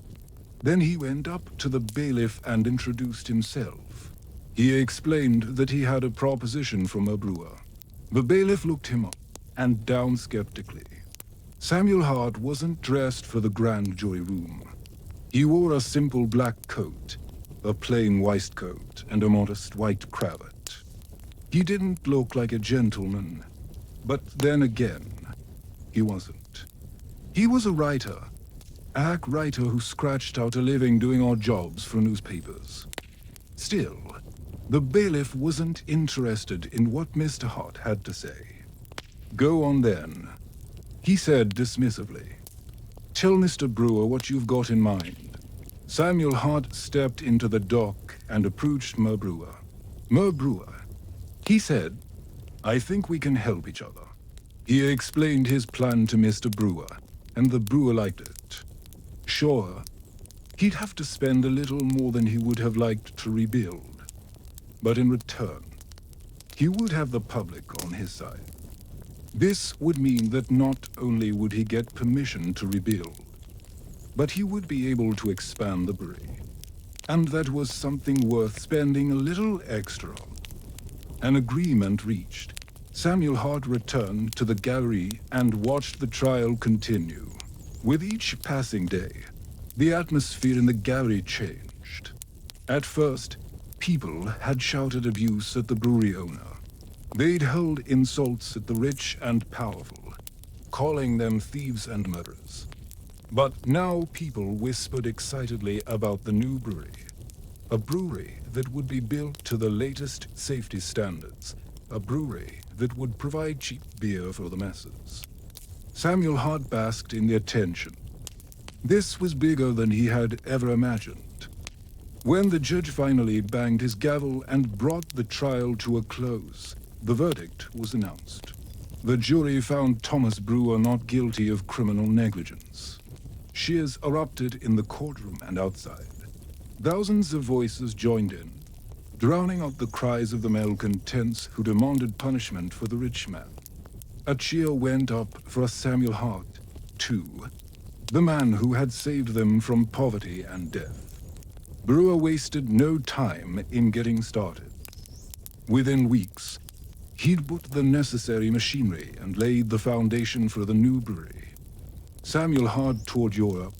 Then he went up to the bailiff and introduced himself. He explained that he had a proposition from a brewer. The bailiff looked him up and down skeptically. Samuel Hart wasn't dressed for the grand jury room. He wore a simple black coat, a plain waistcoat, and a modest white cravat. He didn't look like a gentleman, but then again, he wasn't. He was a writer, a hack writer who scratched out a living doing odd jobs for newspapers. Still, the bailiff wasn't interested in what Mr. Hart had to say. "Go on then," he said dismissively. "Tell Mr. Brewer what you've got in mind." Samuel Hart stepped into the dock and approached Meux Brewer. "Meux Brewer," he said, "I think we can help each other." He explained his plan to Mr. Brewer, and the brewer liked it. Sure, he'd have to spend a little more than he would have liked to rebuild. But in return, he would have the public on his side. This would mean that not only would he get permission to rebuild, but he would be able to expand the brewery. And that was something worth spending a little extra on. An agreement reached. Samuel Hart returned to the gallery and watched the trial continue. With each passing day, the atmosphere in the gallery changed. At first, people had shouted abuse at the brewery owner. They'd hurled insults at the rich and powerful, calling them thieves and murderers. But now people whispered excitedly about the new brewery. A brewery that would be built to the latest safety standards. A brewery that would provide cheap beer for the masses. Samuel Hart basked in the attention. This was bigger than he had ever imagined. When the judge finally banged his gavel and brought the trial to a close, the verdict was announced. The jury found Thomas Brewer not guilty of criminal negligence. Cheers erupted in the courtroom and outside. Thousands of voices joined in, drowning out the cries of the malcontents who demanded punishment for the rich man. A cheer went up for Samuel Hart, too, the man who had saved them from poverty and death. Brewer wasted no time in getting started. Within weeks, he'd put the necessary machinery and laid the foundation for the new brewery. Samuel Hart toured Europe,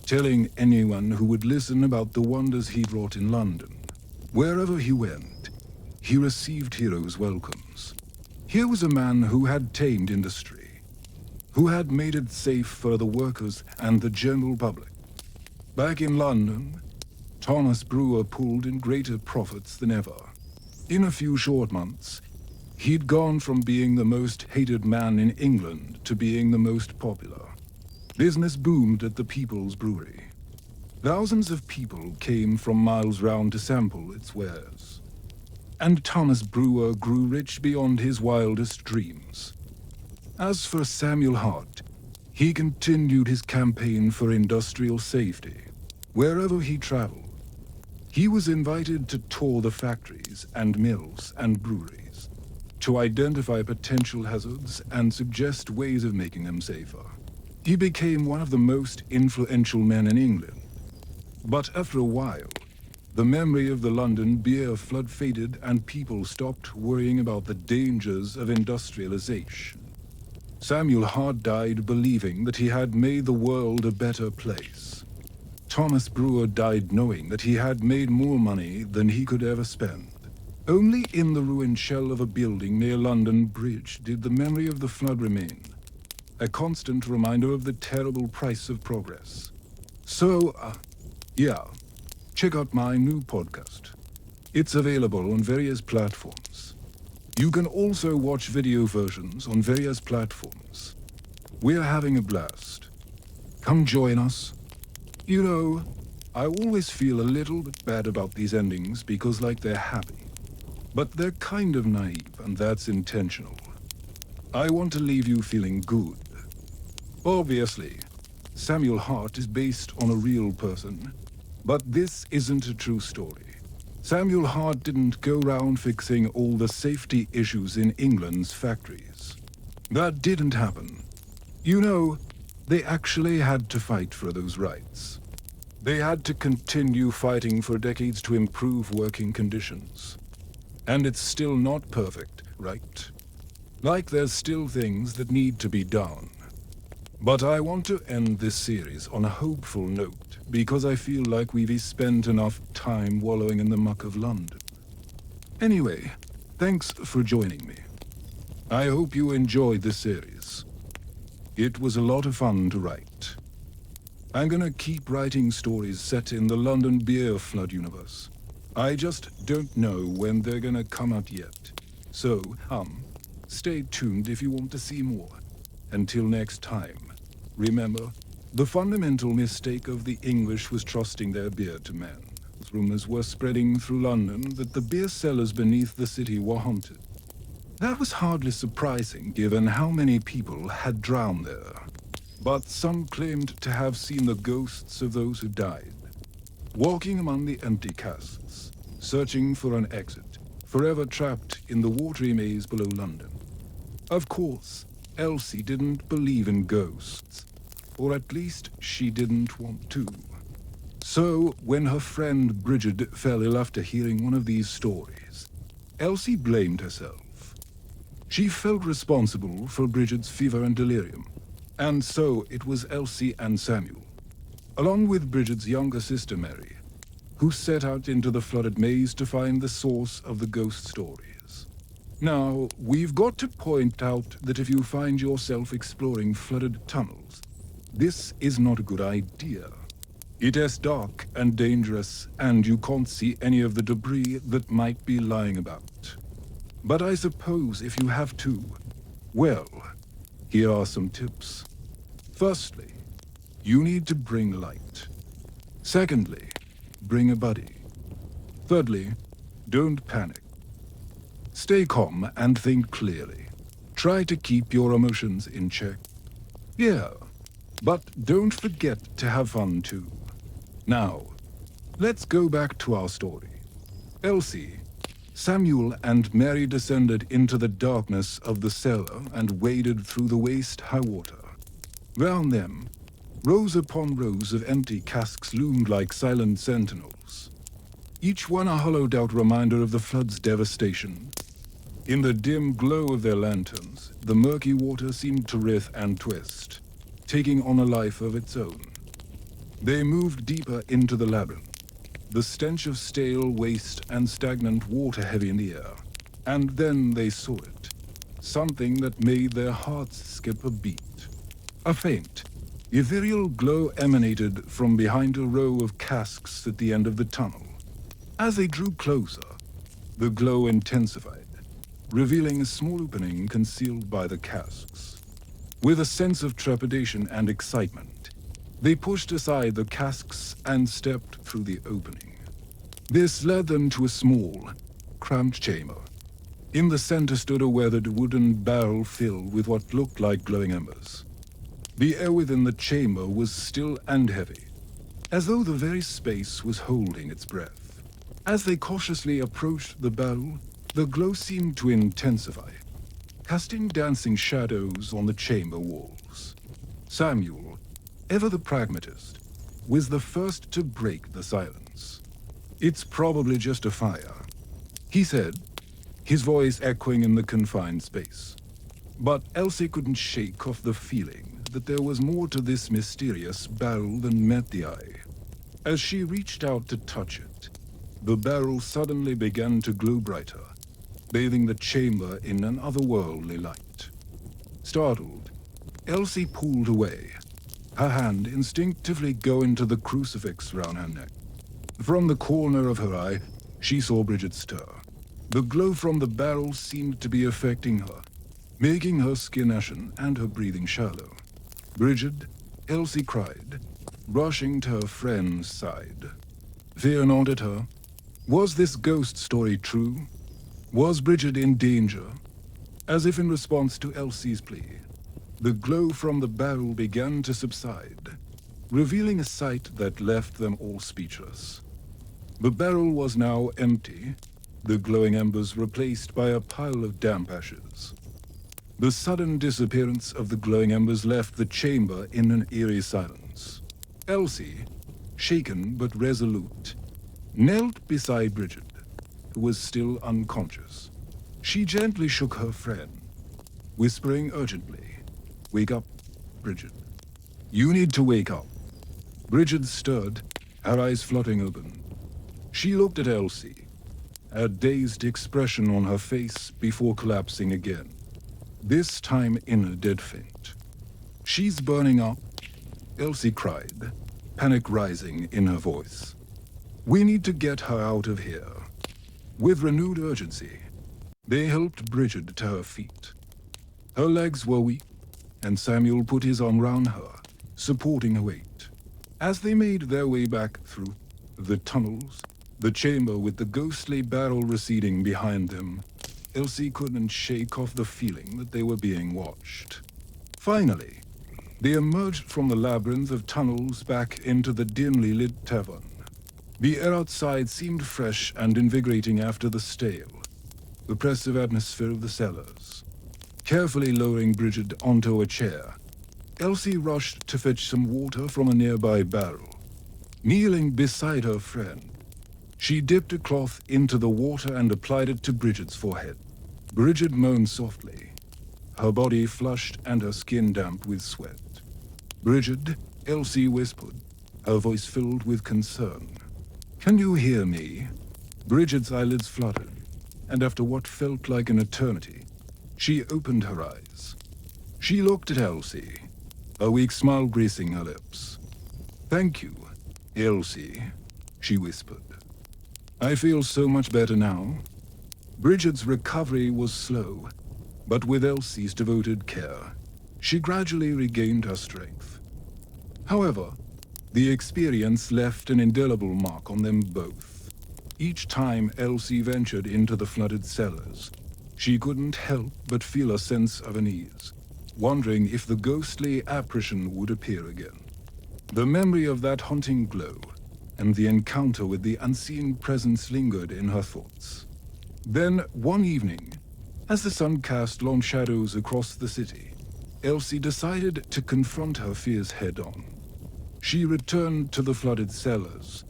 telling anyone who would listen about the wonders he'd wrought in London. Wherever he went, he received heroes' welcomes. Here was a man who had tamed industry, who had made it safe for the workers and the general public. Back in London, Thomas Brewer pulled in greater profits than ever. In a few short months, he'd gone from being the most hated man in England to being the most popular. Business boomed at the People's Brewery. Thousands of people came from miles round to sample its wares. And Thomas Brewer grew rich beyond his wildest dreams. As for Samuel Hart, he continued his campaign for industrial safety. Wherever he traveled, he was invited to tour the factories and mills and breweries, to identify potential hazards and suggest ways of making them safer. He became one of the most influential men in England. But after a while, the memory of the London beer flood faded and people stopped worrying about the dangers of industrialization. Samuel Hart died believing that he had made the world a better place. Thomas Brewer died knowing that he had made more money than he could ever spend. Only in the ruined shell of a building near London Bridge did the memory of the flood remain, a constant reminder of the terrible price of progress. So, yeah, check out my new podcast. It's available on various platforms. You can also watch video versions on various platforms. We're having a blast. Come join us. You know, I always feel a little bit bad about these endings because like they're happy. But they're kind of naive, and that's intentional. I want to leave you feeling good. Obviously, Samuel Hart is based on a real person, but this isn't a true story. Samuel Hart didn't go around fixing all the safety issues in England's factories. That didn't happen. You know, they actually had to fight for those rights. They had to continue fighting for decades to improve working conditions. And it's still not perfect, right? Like there's still things that need to be done. But I want to end this series on a hopeful note, because I feel like we've spent enough time wallowing in the muck of London. Anyway, thanks for joining me. I hope you enjoyed this series. It was a lot of fun to write. I'm gonna keep writing stories set in the London beer flood universe. I just don't know when they're gonna come out yet. So, stay tuned if you want to see more. Until next time, remember, the fundamental mistake of the English was trusting their beer to men. Rumors were spreading through London that the beer cellars beneath the city were haunted. That was hardly surprising given how many people had drowned there. But some claimed to have seen the ghosts of those who died, walking among the empty casks, searching for an exit, forever trapped in the watery maze below London. Of course, Elsie didn't believe in ghosts, or at least she didn't want to. So, when her friend Bridget fell ill after hearing one of these stories, Elsie blamed herself. She felt responsible for Bridget's fever and delirium, and so it was Elsie and Samuel, along with Bridget's younger sister Mary, who set out into the flooded maze to find the source of the ghost stories. Now, we've got to point out that if you find yourself exploring flooded tunnels, this is not a good idea. It is dark and dangerous, and you can't see any of the debris that might be lying about. But I suppose if you have to, well, here are some tips. Firstly, you need to bring light. Secondly, bring a buddy. Thirdly, don't panic. Stay calm and think clearly. Try to keep your emotions in check. Yeah, but don't forget to have fun too. Now, let's go back to our story. Elsie, Samuel and Mary descended into the darkness of the cellar and waded through the waist-high water. Round them, rows upon rows of empty casks loomed like silent sentinels, each one a hollowed-out reminder of the flood's devastation. In the dim glow of their lanterns, the murky water seemed to writhe and twist, taking on a life of its own. They moved deeper into the labyrinth, the stench of stale waste and stagnant water heavy in the air. And then they saw it, something that made their hearts skip a beat. A faint, ethereal glow emanated from behind a row of casks at the end of the tunnel. As they drew closer, the glow intensified, revealing a small opening concealed by the casks. With a sense of trepidation and excitement, they pushed aside the casks and stepped through the opening. This led them to a small, cramped chamber. In the center stood a weathered wooden barrel filled with what looked like glowing embers. The air within the chamber was still and heavy, as though the very space was holding its breath. As they cautiously approached the barrel, the glow seemed to intensify, casting dancing shadows on the chamber walls. Samuel, ever the pragmatist, was the first to break the silence. "It's probably just a fire," he said, his voice echoing in the confined space. But Elsie couldn't shake off the feeling that there was more to this mysterious barrel than met the eye. As she reached out to touch it, the barrel suddenly began to glow brighter, bathing the chamber in an otherworldly light. Startled, Elsie pulled away, her hand instinctively going to the crucifix round her neck. From the corner of her eye, she saw Bridget stir. The glow from the barrel seemed to be affecting her, making her skin ashen and her breathing shallow. "Bridget," Elsie cried, rushing to her friend's side. Fear nodded her. Was this ghost story true? Was Bridget in danger? As if in response to Elsie's plea, the glow from the barrel began to subside, revealing a sight that left them all speechless. The barrel was now empty, the glowing embers replaced by a pile of damp ashes. The sudden disappearance of the glowing embers left the chamber in an eerie silence. Elsie, shaken but resolute, knelt beside Bridget, who was still unconscious. She gently shook her friend, whispering urgently, "Wake up, Bridget. You need to wake up." Bridget stirred, her eyes fluttering open. She looked at Elsie, a dazed expression on her face before collapsing again, this time in a dead faint. "She's burning up," Elsie cried, panic rising in her voice. "We need to get her out of here." With renewed urgency, they helped Bridget to her feet. Her legs were weak, and Samuel put his arm round her, supporting her weight. As they made their way back through the tunnels, the chamber with the ghostly barrel receding behind them, Elsie couldn't shake off the feeling that they were being watched. Finally, they emerged from the labyrinth of tunnels back into the dimly lit tavern. The air outside seemed fresh and invigorating after the stale, oppressive atmosphere of the cellars. Carefully lowering Bridget onto a chair, Elsie rushed to fetch some water from a nearby barrel. Kneeling beside her friend, she dipped a cloth into the water and applied it to Bridget's forehead. Bridget moaned softly, her body flushed and her skin damp with sweat. "Bridget," Elsie whispered, her voice filled with concern. "Can you hear me?" Bridget's eyelids fluttered, and after what felt like an eternity, she opened her eyes. She looked at Elsie, a weak smile gracing her lips. "Thank you, Elsie," she whispered. "I feel so much better now." Bridget's recovery was slow, but with Elsie's devoted care, she gradually regained her strength. However, the experience left an indelible mark on them both. Each time Elsie ventured into the flooded cellars, she couldn't help but feel a sense of unease, wondering if the ghostly apparition would appear again. The memory of that haunting glow and the encounter with the unseen presence lingered in her thoughts. Then, one evening, as the sun cast long shadows across the city, Elsie decided to confront her fears head-on. She returned to the flooded cellars,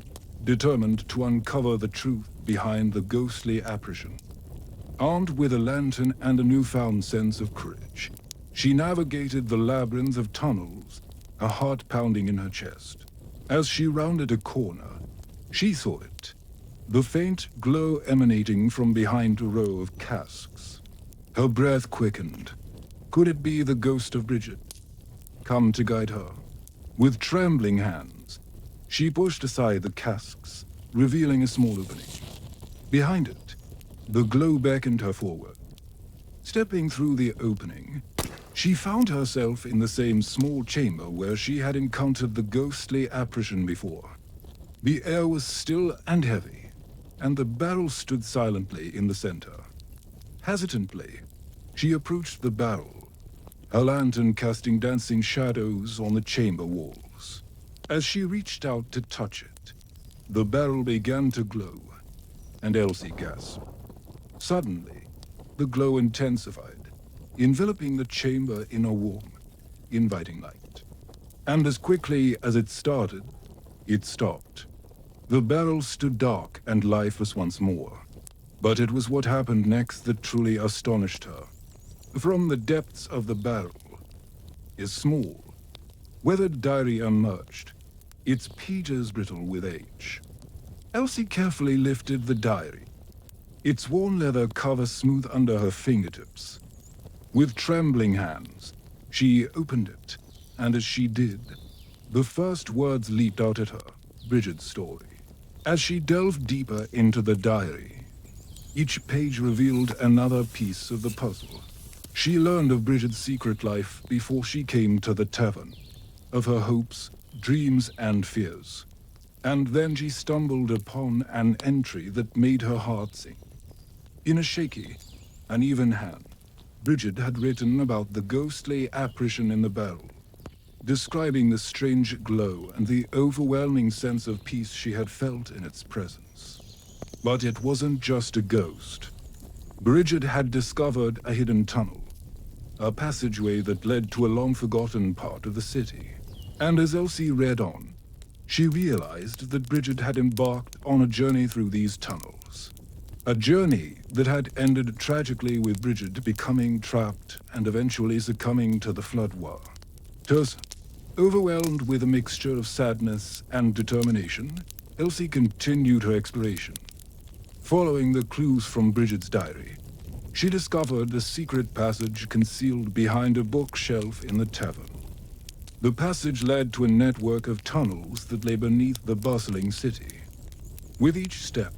determined to uncover the truth behind the ghostly apparition. Armed with a lantern and a newfound sense of courage, she navigated the labyrinth of tunnels, her heart pounding in her chest. As she rounded a corner, she saw it, the faint glow emanating from behind a row of casks. Her breath quickened. Could it be the ghost of Bridget, come to guide her? With trembling hands, she pushed aside the casks, revealing a small opening. Behind it, the glow beckoned her forward. Stepping through the opening, she found herself in the same small chamber where she had encountered the ghostly apparition before. The air was still and heavy, and the barrel stood silently in the center. Hesitantly, she approached the barrel, her lantern casting dancing shadows on the chamber walls. As she reached out to touch it, the barrel began to glow, and Elsie gasped. Suddenly, the glow intensified, enveloping the chamber in a warm, inviting light. And as quickly as it started, it stopped. The barrel stood dark and lifeless once more. But it was what happened next that truly astonished her. From the depths of the barrel, a small, weathered diary emerged, its pages brittle with age. Elsie carefully lifted the diary, its worn leather cover smooth under her fingertips. With trembling hands, she opened it, and as she did, the first words leaped out at her, Bridget's story. As she delved deeper into the diary, each page revealed another piece of the puzzle. She learned of Bridget's secret life before she came to the tavern, of her hopes, dreams, and fears. And then she stumbled upon an entry that made her heart sink. In a shaky, uneven hand, Bridget had written about the ghostly apparition in the barrel, describing the strange glow and the overwhelming sense of peace she had felt in its presence. But it wasn't just a ghost. Bridget had discovered a hidden tunnel, a passageway that led to a long-forgotten part of the city. And as Elsie read on, she realized that Bridget had embarked on a journey through these tunnels. A journey that had ended tragically with Bridget becoming trapped and eventually succumbing to the flood war. Thus, overwhelmed with a mixture of sadness and determination, Elsie continued her exploration. Following the clues from Bridget's diary, she discovered a secret passage concealed behind a bookshelf in the tavern. The passage led to a network of tunnels that lay beneath the bustling city. With each step,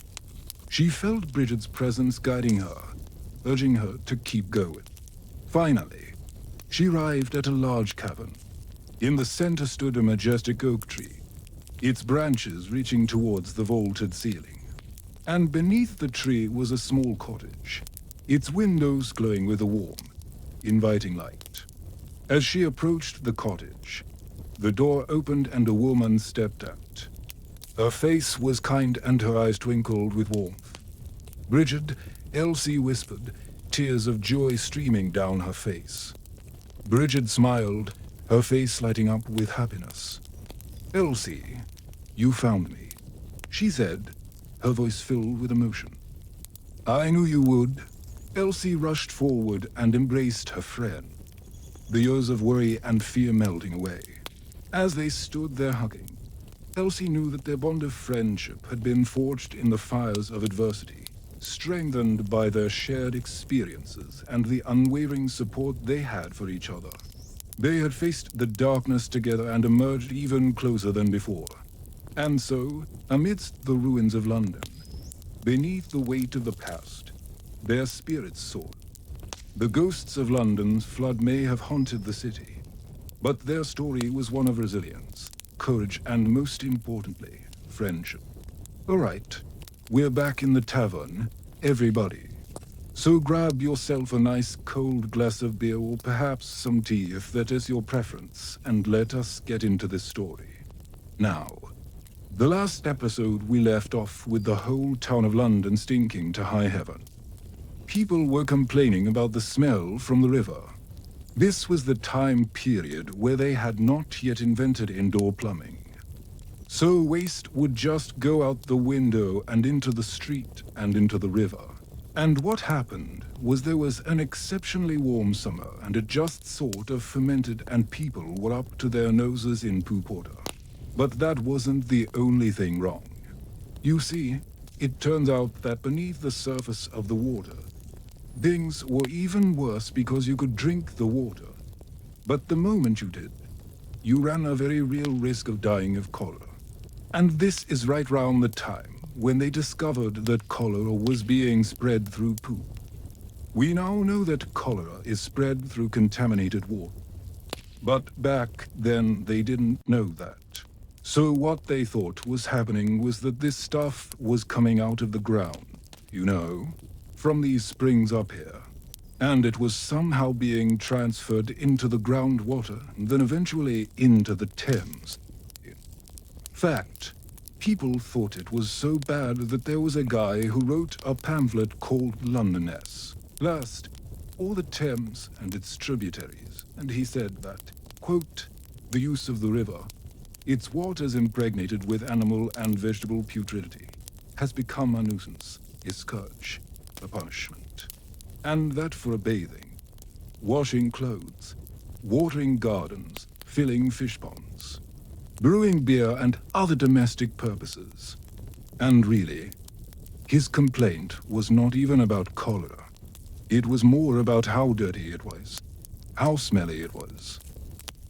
she felt Bridget's presence guiding her, urging her to keep going. Finally, she arrived at a large cavern. In the center stood a majestic oak tree, its branches reaching towards the vaulted ceiling. And beneath the tree was a small cottage, its windows glowing with a warm, inviting light. As she approached the cottage, the door opened and a woman stepped out. Her face was kind and her eyes twinkled with warmth. "Bridget," Elsie whispered, tears of joy streaming down her face. Bridget smiled, her face lighting up with happiness. "Elsie, you found me," she said, her voice filled with emotion. "I knew you would." Elsie rushed forward and embraced her friend, the years of worry and fear melting away. As they stood there hugging, Elsie knew that their bond of friendship had been forged in the fires of adversity, strengthened by their shared experiences and the unwavering support they had for each other. They had faced the darkness together and emerged even closer than before. And so, amidst the ruins of London, beneath the weight of the past, their spirits soared. The ghosts of London's flood may have haunted the city, but their story was one of resilience, courage, and most importantly, friendship. All right, we're back in the tavern, everybody. So grab yourself a nice cold glass of beer or perhaps some tea if that is your preference, and let us get into this story. Now, the last episode we left off with the whole town of London stinking to high heaven. People were complaining about the smell from the river. This was the time period where they had not yet invented indoor plumbing. So waste would just go out the window and into the street and into the river. And what happened was there was an exceptionally warm summer and it just sort of fermented and people were up to their noses in poop water. But that wasn't the only thing wrong. You see, it turns out that beneath the surface of the water, things were even worse because you could drink the water. But the moment you did, you ran a very real risk of dying of cholera. And this is right round the time when they discovered that cholera was being spread through poop. We now know that cholera is spread through contaminated water. But back then they didn't know that. So what they thought was happening was that this stuff was coming out of the ground, you know, from these springs up here. And it was somehow being transferred into the groundwater, then eventually into the Thames. Fact, people thought it was so bad that there was a guy who wrote a pamphlet called Londoness, last, or the Thames and its tributaries, and he said that, quote, "The use of the river, its waters impregnated with animal and vegetable putridity, has become a nuisance, a scourge, a punishment. And that for bathing, washing clothes, watering gardens, filling fish ponds, brewing beer and other domestic purposes." And really, his complaint was not even about cholera. It was more about how dirty it was, how smelly it was.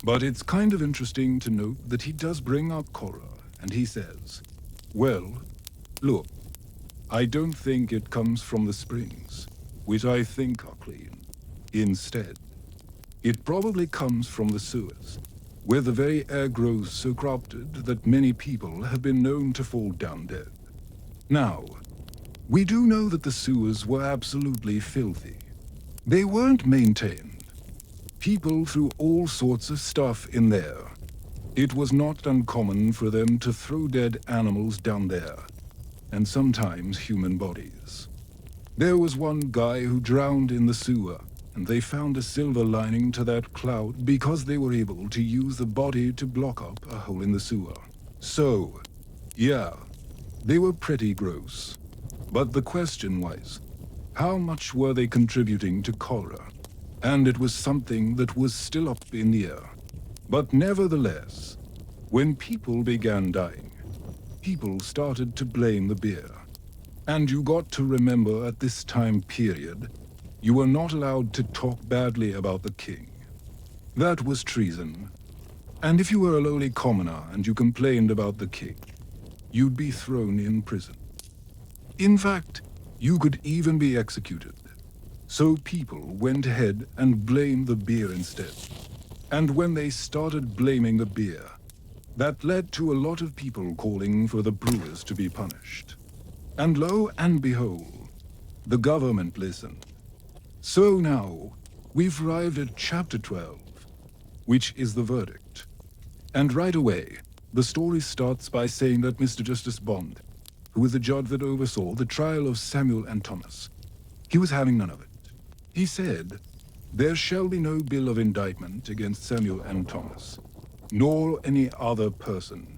But it's kind of interesting to note that he does bring up cholera, and he says, "Well, look, I don't think it comes from the springs, which I think are clean. Instead, it probably comes from the sewers, where the very air grows so corrupted that many people have been known to fall down dead. Now, we do know that the sewers were absolutely filthy. They weren't maintained. People threw all sorts of stuff in there. It was not uncommon for them to throw dead animals down there, and sometimes human bodies. There was one guy who drowned in the sewer, and they found a silver lining to that cloud because they were able to use the body to block up a hole in the sewer. So, yeah, they were pretty gross. But the question was, how much were they contributing to cholera? And it was something that was still up in the air. But nevertheless, when people began dying, people started to blame the beer. And you got to remember at this time period, you were not allowed to talk badly about the king. That was treason. And if you were a lowly commoner and you complained about the king, you'd be thrown in prison. In fact, you could even be executed. So people went ahead and blamed the beer instead. And when they started blaming the beer, that led to a lot of people calling for the brewers to be punished. And lo and behold, the government listened. So now, we've arrived at chapter 12, which is the verdict. And right away, the story starts by saying that Mr. Justice Bond, who was the judge that oversaw the trial of Samuel and Thomas, he was having none of it. He said, "There shall be no bill of indictment against Samuel and Thomas, nor any other person,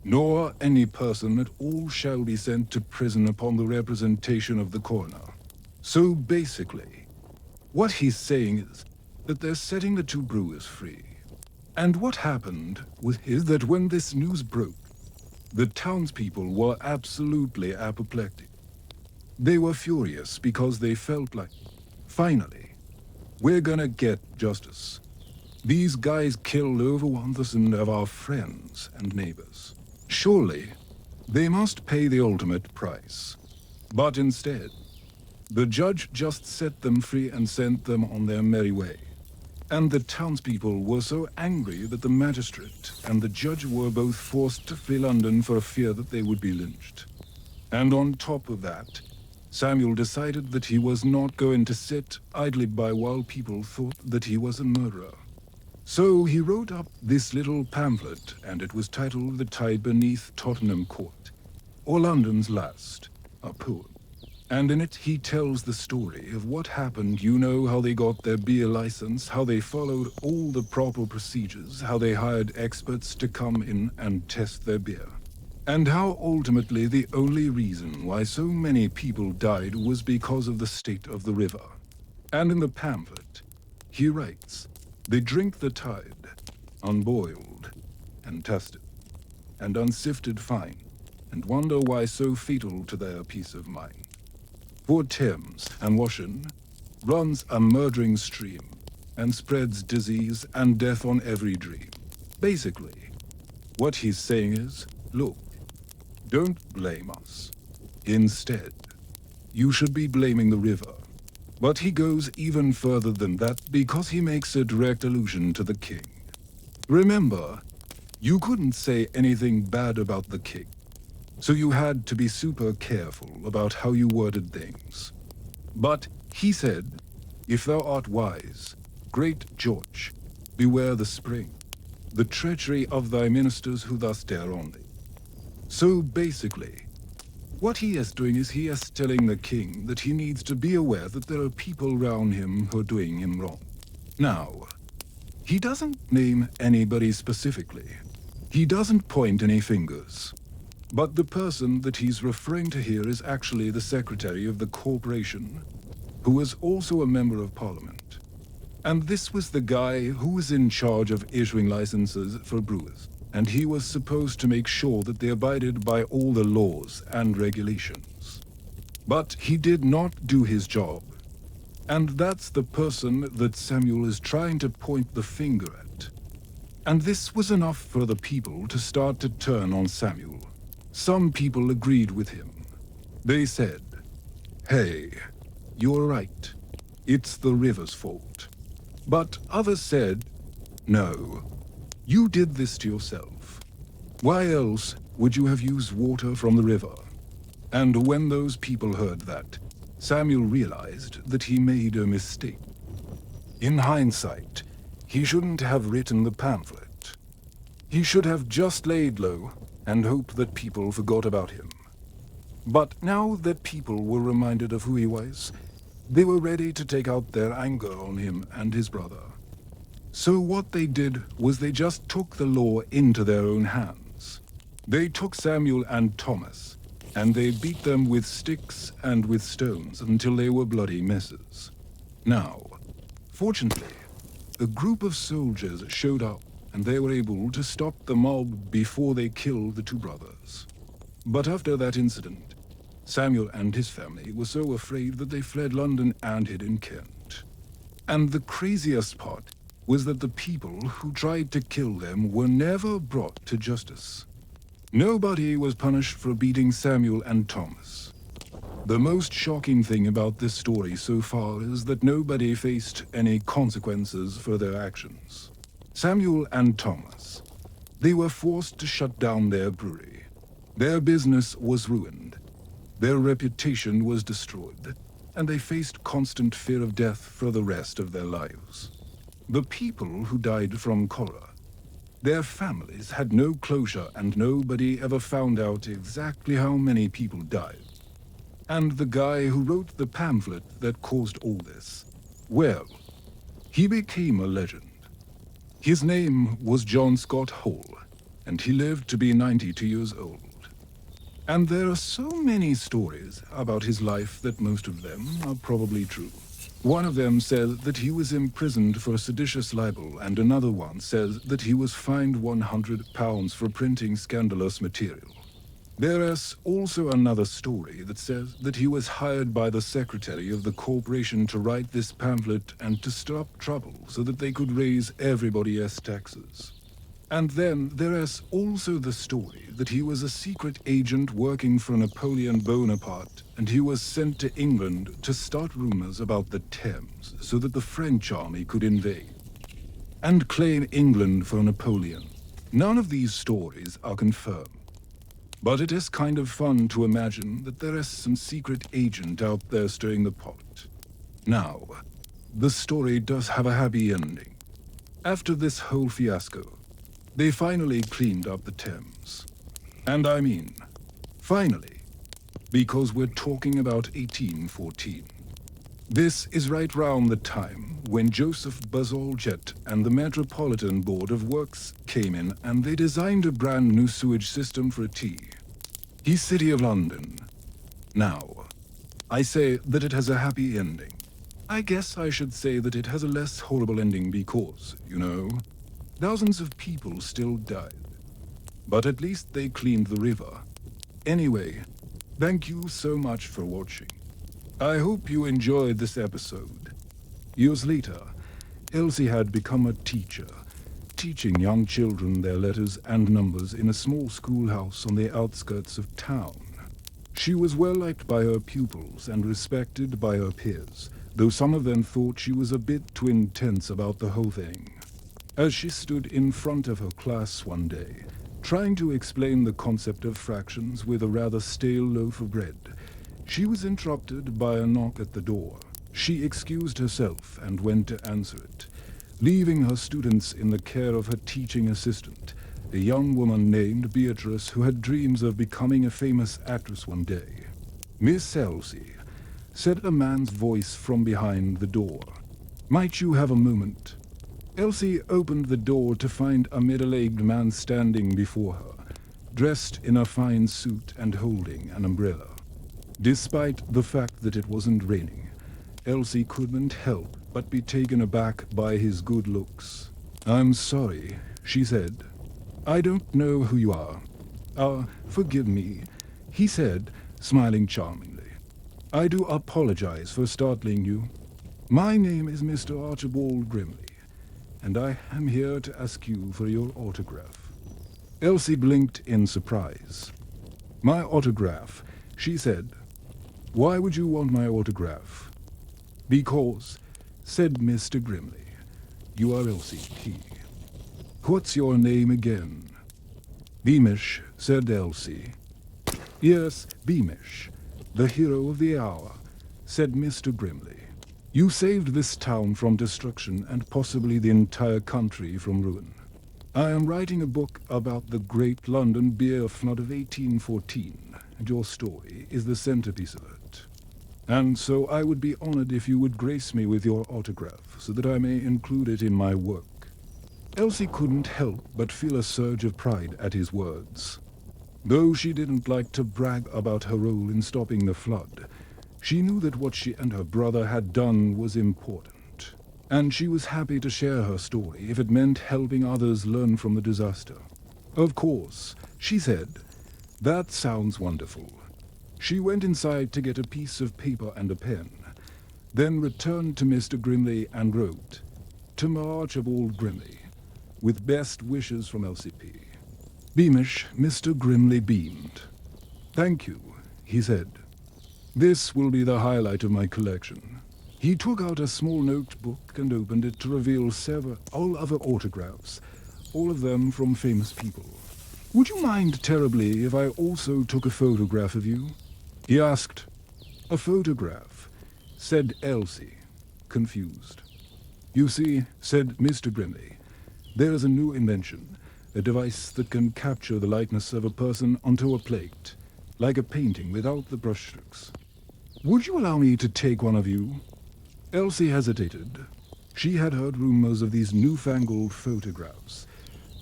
nor any person at all shall be sent to prison upon the representation of the coroner." So basically, what he's saying is that they're setting the two brewers free. And what happened is that when this news broke, the townspeople were absolutely apoplectic. They were furious because they felt like, finally, we're gonna get justice. These guys killed over 1,000 of our friends and neighbors. Surely, they must pay the ultimate price. But instead, the judge just set them free and sent them on their merry way. And the townspeople were so angry that the magistrate and the judge were both forced to flee London for fear that they would be lynched. And on top of that, Samuel decided that he was not going to sit idly by while people thought that he was a murderer. So he wrote up this little pamphlet, and it was titled "The Tide Beneath Tottenham Court," or London's Last, a poem. And in it he tells the story of what happened. You know how they got their beer license, how they followed all the proper procedures, how they hired experts to come in and test their beer. And how ultimately the only reason why so many people died was because of the state of the river. And in the pamphlet, he writes, "They drink the tide, unboiled and tested, and unsifted fine, and wonder why so fatal to their peace of mind. For Thames and Washen runs a murdering stream, and spreads disease and death on every dream." Basically, what he's saying is, look, don't blame us. Instead, you should be blaming the river. But he goes even further than that because he makes a direct allusion to the king. Remember, you couldn't say anything bad about the king, so you had to be super careful about how you worded things. But he said, "If thou art wise, great George, beware the spring, the treachery of thy ministers who thus dare on thee." So basically, what he is doing is he is telling the king that he needs to be aware that there are people around him who are doing him wrong. Now, he doesn't name anybody specifically. He doesn't point any fingers. But the person that he's referring to here is actually the secretary of the corporation, who was also a member of parliament. And this was the guy who was in charge of issuing licenses for brewers. And he was supposed to make sure that they abided by all the laws and regulations. But he did not do his job. And that's the person that Samuel is trying to point the finger at. And this was enough for the people to start to turn on Samuel. Some people agreed with him. They said, "Hey, you're right. It's the river's fault." But others said, "No, you did this to yourself. Why else would you have used water from the river?" And when those people heard that, Samuel realized that he made a mistake. In hindsight, he shouldn't have written the pamphlet. He should have just laid low and hoped that people forgot about him. But now that people were reminded of who he was, They were ready to take out their anger on him and his brother. So what they did was they just took the law into their own hands. They took Samuel and Thomas, and they beat them with sticks and with stones until they were bloody messes. Now, fortunately, a group of soldiers showed up, and they were able to stop the mob before they killed the two brothers. But after that incident, Samuel and his family were so afraid that they fled London and hid in Kent. And the craziest part was that the people who tried to kill them were never brought to justice. Nobody was punished for beating Samuel and Thomas. The most shocking thing about this story so far is that nobody faced any consequences for their actions. Samuel and Thomas, they were forced to shut down their brewery. Their business was ruined. Their reputation was destroyed, and they faced constant fear of death for the rest of their lives. The people who died from cholera, their families had no closure, and nobody ever found out exactly how many people died. And the guy who wrote the pamphlet that caused all this, well, he became a legend. His name was John Scott Hall, and he lived to be 92 years old. And there are so many stories about his life that most of them are probably true. One of them says that he was imprisoned for seditious libel, and another one says that he was fined £100 for printing scandalous material. There is also another story that says that he was hired by the secretary of the corporation to write this pamphlet and to stir up trouble so that they could raise everybody's taxes. And then there is also the story that he was a secret agent working for Napoleon Bonaparte, and he was sent to England to start rumors about the Thames so that the French army could invade and claim England for Napoleon. None of these stories are confirmed. But it is kind of fun to imagine that there is some secret agent out there stirring the pot. Now, the story does have a happy ending. After this whole fiasco, they finally cleaned up the Thames. And I mean, finally, because we're talking about 1814. This is right round the time when Joseph Bazalgette and the Metropolitan Board of Works came in and they designed a brand new sewage system for the City of London. Now, I say that it has a happy ending. I guess I should say that it has a less horrible ending because, thousands of people still died. But at least they cleaned the river. Anyway, thank you so much for watching. I hope you enjoyed this episode. Years later, Elsie had become a teacher, teaching young children their letters and numbers in a small schoolhouse on the outskirts of town. She was well liked by her pupils and respected by her peers, though some of them thought she was a bit too intense about the whole thing. As she stood in front of her class one day, trying to explain the concept of fractions with a rather stale loaf of bread, she was interrupted by a knock at the door. She excused herself and went to answer it, leaving her students in the care of her teaching assistant, a young woman named Beatrice who had dreams of becoming a famous actress one day. "Miss Elsie," said a man's voice from behind the door. "Might you have a moment?" Elsie opened the door to find a middle-aged man standing before her, dressed in a fine suit and holding an umbrella. Despite the fact that it wasn't raining, Elsie couldn't help but be taken aback by his good looks. "I'm sorry," she said. "I don't know who you are." Forgive me," he said, smiling charmingly. "I do apologize for startling you. My name is Mr. Archibald Grimley, and I am here to ask you for your autograph." Elsie blinked in surprise. "My autograph," she said. "Why would you want my autograph?" "Because," said Mr. Grimley, "you are Elsie Key." "What's your name again?" "Beamish," said Elsie. "Yes, Beamish, the hero of the hour," said Mr. Grimley. "You saved this town from destruction and possibly the entire country from ruin. I am writing a book about the Great London Beer Flood of 1814, and your story is the centerpiece of it." And so I would be honored if you would grace me with your autograph, so that I may include it in my work. Elsie couldn't help but feel a surge of pride at his words. Though she didn't like to brag about her role in stopping the flood, she knew that what she and her brother had done was important, and she was happy to share her story if it meant helping others learn from the disaster. Of course, she said, that sounds wonderful. She went inside to get a piece of paper and a pen, then returned to Mr. Grimley and wrote, "To Archibald Grimley, with best wishes from LCP." Beamish, Mr. Grimley beamed. "Thank you," he said. "This will be the highlight of my collection." He took out a small notebook and opened it to reveal several other autographs, all of them from famous people. "Would you mind terribly if I also took a photograph of you?" he asked. "A photograph," said Elsie, confused. "You see," said Mr. Grimley, "there is a new invention, a device that can capture the likeness of a person onto a plate, like a painting without the brushstrokes. Would you allow me to take one of you?" Elsie hesitated. She had heard rumors of these newfangled photographs,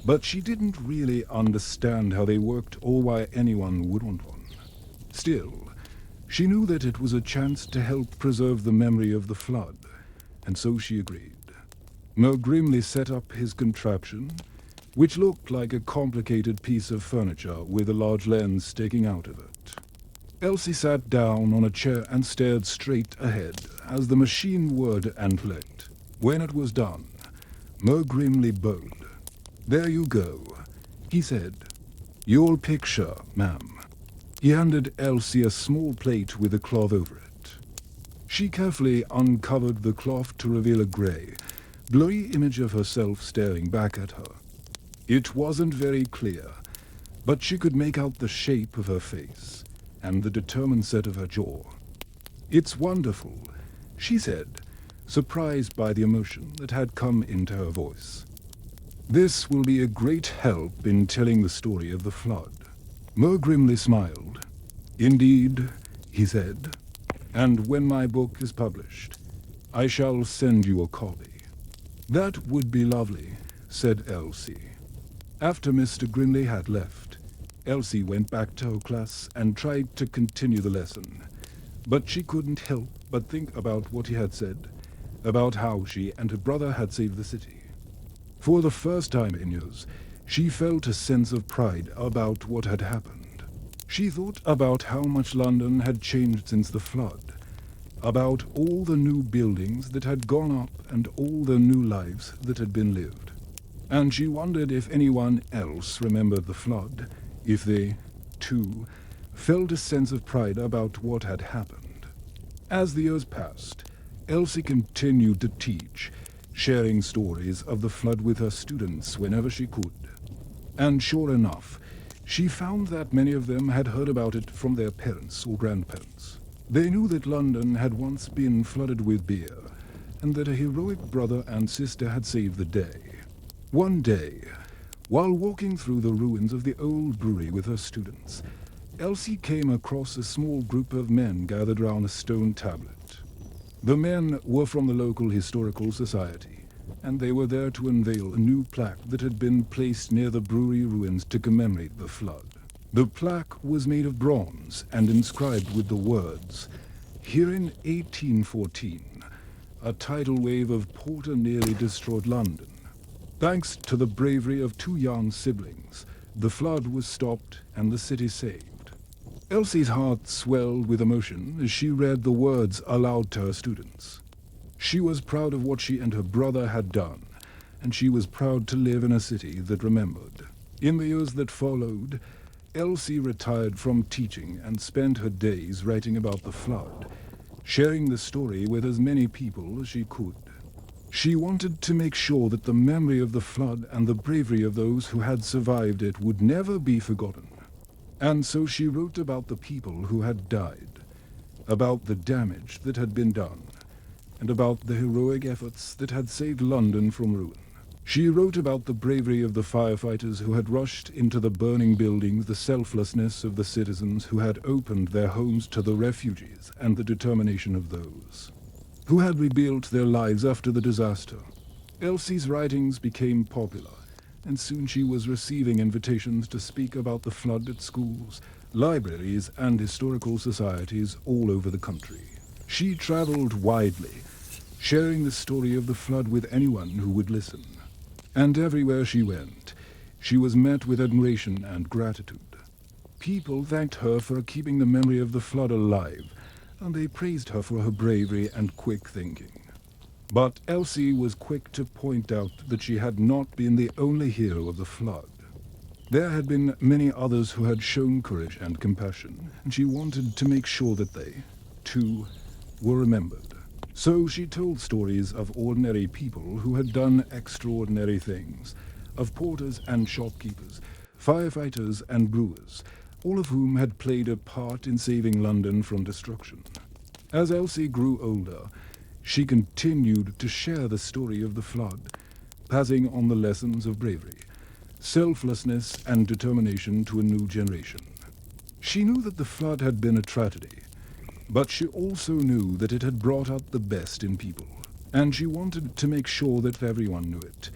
but she didn't really understand how they worked or why anyone would want one. Still, she knew that it was a chance to help preserve the memory of the flood, and so she agreed. Meux grimly set up his contraption, which looked like a complicated piece of furniture with a large lens sticking out of it. Elsie sat down on a chair and stared straight ahead as the machine whirred and played. When it was done, Meux grimly bowed. "There you go," he said. "Your picture, ma'am." He handed Elsie a small plate with a cloth over it. She carefully uncovered the cloth to reveal a grey, blurry image of herself staring back at her. It wasn't very clear, but she could make out the shape of her face and the determined set of her jaw. "It's wonderful," she said, surprised by the emotion that had come into her voice. "This will be a great help in telling the story of the flood." Meux grimly smiled. "Indeed," he said, "and when my book is published, I shall send you a copy." "That would be lovely," said Elsie. After Mr. Grimley had left, Elsie went back to her class and tried to continue the lesson, but she couldn't help but think about what he had said, about how she and her brother had saved the city. For the first time in years, she felt a sense of pride about what had happened. She thought about how much London had changed since the flood, about all the new buildings that had gone up and all the new lives that had been lived. And she wondered if anyone else remembered the flood, if they, too, felt a sense of pride about what had happened. As the years passed, Elsie continued to teach, sharing stories of the flood with her students whenever she could. And sure enough, she found that many of them had heard about it from their parents or grandparents. They knew that London had once been flooded with beer, and that a heroic brother and sister had saved the day. One day, while walking through the ruins of the old brewery with her students, Elsie came across a small group of men gathered round a stone tablet. The men were from the local historical society, and they were there to unveil a new plaque that had been placed near the brewery ruins to commemorate the flood. The plaque was made of bronze and inscribed with the words, "Here in 1814, a tidal wave of porter nearly destroyed London. Thanks to the bravery of two young siblings, the flood was stopped and the city saved." Elsie's heart swelled with emotion as she read the words aloud to her students. She was proud of what she and her brother had done, and she was proud to live in a city that remembered. In the years that followed, Elsie retired from teaching and spent her days writing about the flood, sharing the story with as many people as she could. She wanted to make sure that the memory of the flood and the bravery of those who had survived it would never be forgotten. And so she wrote about the people who had died, about the damage that had been done, and about the heroic efforts that had saved London from ruin. She wrote about the bravery of the firefighters who had rushed into the burning buildings, the selflessness of the citizens who had opened their homes to the refugees, and the determination of those who had rebuilt their lives after the disaster. Elsie's writings became popular, and soon she was receiving invitations to speak about the flood at schools, libraries, and historical societies all over the country. She traveled widely, sharing the story of the flood with anyone who would listen. And everywhere she went, she was met with admiration and gratitude. People thanked her for keeping the memory of the flood alive, and they praised her for her bravery and quick thinking. But Elsie was quick to point out that she had not been the only hero of the flood. There had been many others who had shown courage and compassion, and she wanted to make sure that they, too, were remembered. So she told stories of ordinary people who had done extraordinary things, of porters and shopkeepers, firefighters and brewers, all of whom had played a part in saving London from destruction. As Elsie grew older, she continued to share the story of the flood, passing on the lessons of bravery, selflessness, and determination to a new generation. She knew that the flood had been a tragedy, but she also knew that it had brought out the best in people, and she wanted to make sure that everyone knew it.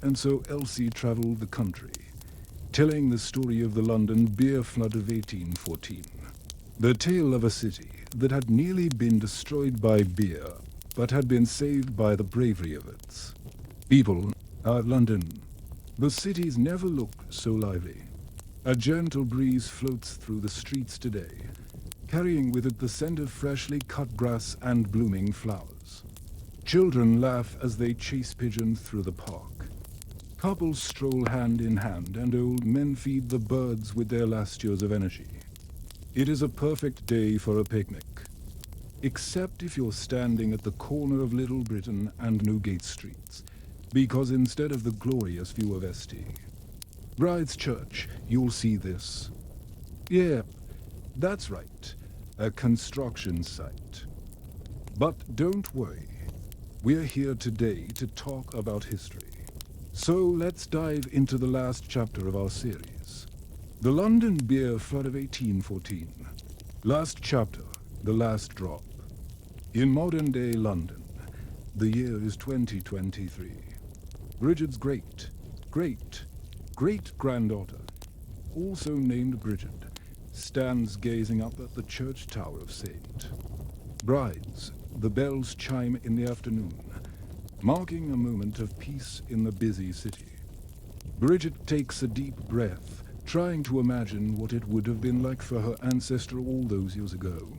And so Elsie traveled the country, telling the story of the London beer flood of 1814. The tale of a city that had nearly been destroyed by beer, but had been saved by the bravery of its people. London. The cities never looked so lively. A gentle breeze floats through the streets today, carrying with it the scent of freshly cut grass and blooming flowers. Children laugh as they chase pigeons through the park. Couples stroll hand in hand, and old men feed the birds with their last years of energy. It is a perfect day for a picnic, except if you're standing at the corner of Little Britain and Newgate Streets, because instead of the glorious view of St. Bride's Church, you'll see this. Yeah, that's right, a construction site. But don't worry, we're here today to talk about history. So let's dive into the last chapter of our series. The London beer flood of 1814. Last chapter, the last drop. In modern-day London, the year is 2023. Bridget's great-granddaughter, also named Bridget, stands gazing up at the church tower of St. Bride's. The bells chime in the afternoon, marking a moment of peace in the busy city. Bridget takes a deep breath, trying to imagine what it would have been like for her ancestor all those years ago.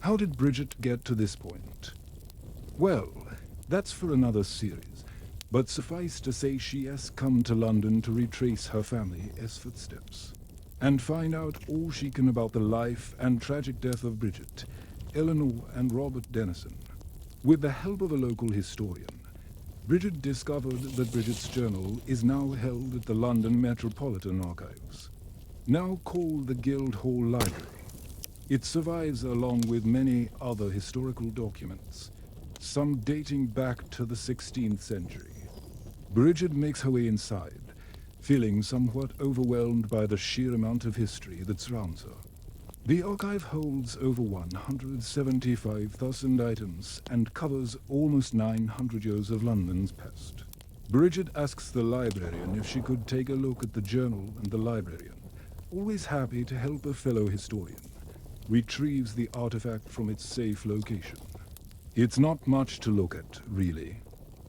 How did Bridget get to this point? Well, that's for another series, but suffice to say she has come to London to retrace her family's footsteps and find out all she can about the life and tragic death of Bridget, Eleanor, and Robert Dennison. With the help of a local historian, Bridget discovered that Bridget's journal is now held at the London Metropolitan Archives, now called the Guildhall Library. It survives along with many other historical documents, some dating back to the 16th century. Bridget makes her way inside, feeling somewhat overwhelmed by the sheer amount of history that surrounds her. The archive holds over 175,000 items and covers almost 900 years of London's past. Bridget asks the librarian if she could take a look at the journal, and the librarian, always happy to help a fellow historian, retrieves the artifact from its safe location. It's not much to look at, really.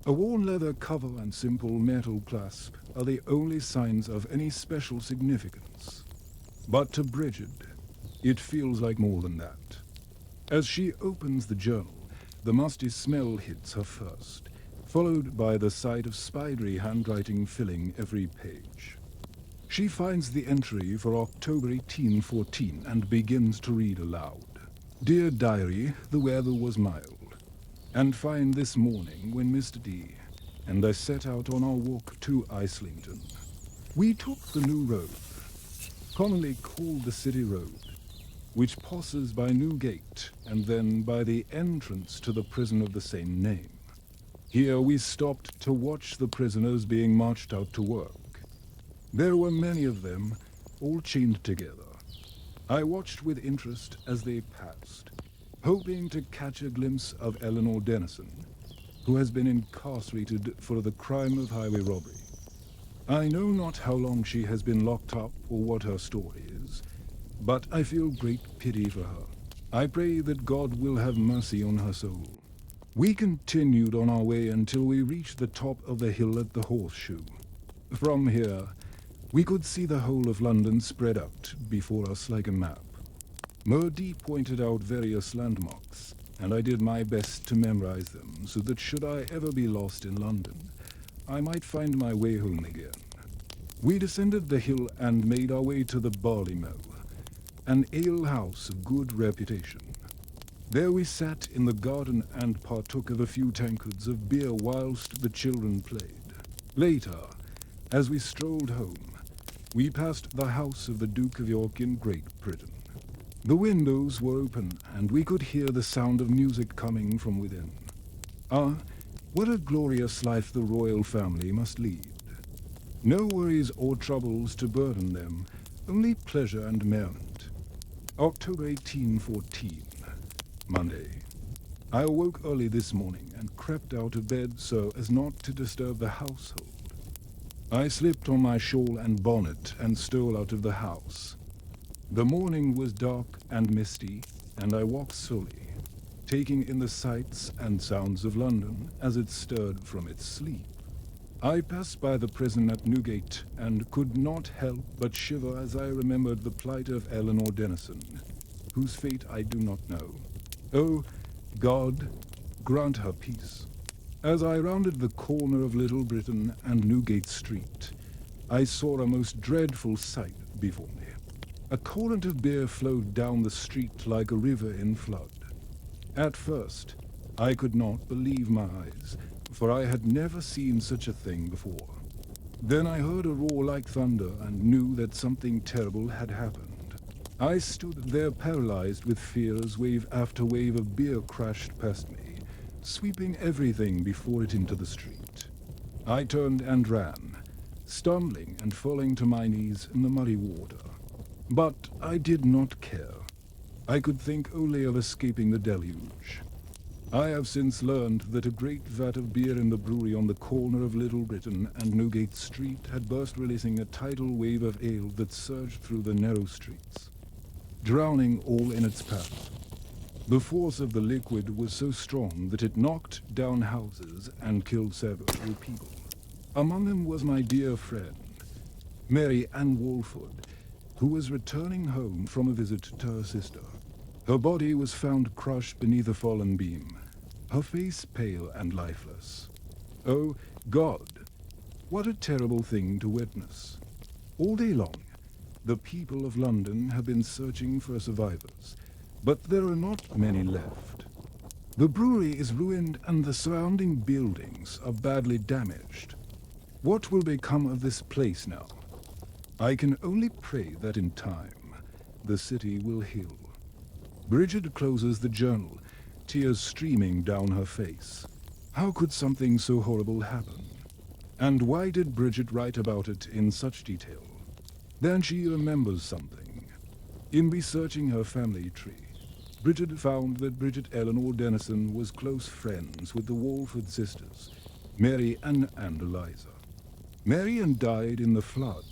A worn leather cover and simple metal clasp are the only signs of any special significance. But to Bridget, it feels like more than that. As she opens the journal, the musty smell hits her first, followed by the sight of spidery handwriting filling every page. She finds the entry for October 1814 and begins to read aloud. Dear Diary, the weather was mild, and fine this morning when Mr. D and I set out on our walk to Islington. We took the new road, commonly called the City Road, which passes by Newgate and then by the entrance to the prison of the same name. Here we stopped to watch the prisoners being marched out to work. There were many of them, all chained together. I watched with interest as they passed, hoping to catch a glimpse of Eleanor Dennison, who has been incarcerated for the crime of highway robbery. I know not how long she has been locked up or what her story is, but I feel great pity for her. I pray that God will have mercy on her soul. We continued on our way until we reached the top of the hill at the horseshoe. From here, we could see the whole of London spread out before us like a map. Meux pointed out various landmarks, and I did my best to memorize them so that should I ever be lost in London, I might find my way home again. We descended the hill and made our way to the Barley Mow, an ale-house of good reputation. There we sat in the garden and partook of a few tankards of beer whilst the children played. Later, as we strolled home, we passed the house of the Duke of York in Great Britain. The windows were open, and we could hear the sound of music coming from within. Ah, what a glorious life the royal family must lead. No worries or troubles to burden them, only pleasure and merriment. October 1814. Monday. I awoke early this morning and crept out of bed so as not to disturb the household. I slipped on my shawl and bonnet and stole out of the house. The morning was dark and misty, and I walked slowly, taking in the sights and sounds of London as it stirred from its sleep. I passed by the prison at Newgate and could not help but shiver as I remembered the plight of Eleanor Dennison, whose fate I do not know. Oh, God, grant her peace. As I rounded the corner of Little Britain and Newgate Street, I saw a most dreadful sight before me. A torrent of beer flowed down the street like a river in flood. At first, I could not believe my eyes, for I had never seen such a thing before. Then I heard a roar like thunder and knew that something terrible had happened. I stood there paralyzed with fear as wave after wave of beer crashed past me, sweeping everything before it into the street. I turned and ran, stumbling and falling to my knees in the muddy water. But I did not care. I could think only of escaping the deluge. I have since learned that a great vat of beer in the brewery on the corner of Little Britain and Newgate Street had burst, releasing a tidal wave of ale that surged through the narrow streets, drowning all in its path. The force of the liquid was so strong that it knocked down houses and killed several people. Among them was my dear friend, Mary Ann Walford, who was returning home from a visit to her sister. Her body was found crushed beneath a fallen beam, her face pale and lifeless. Oh, God, what a terrible thing to witness. All day long, the people of London have been searching for survivors, but there are not many left. The brewery is ruined and the surrounding buildings are badly damaged. What will become of this place now? I can only pray that in time, the city will heal. Bridget closes the journal, tears streaming down her face. How could something so horrible happen? And why did Bridget write about it in such detail? Then she remembers something. In researching her family tree, Bridget found that Bridget Eleanor Dennison was close friends with the Walford sisters, Mary Ann and Eliza. Mary Ann died in the flood,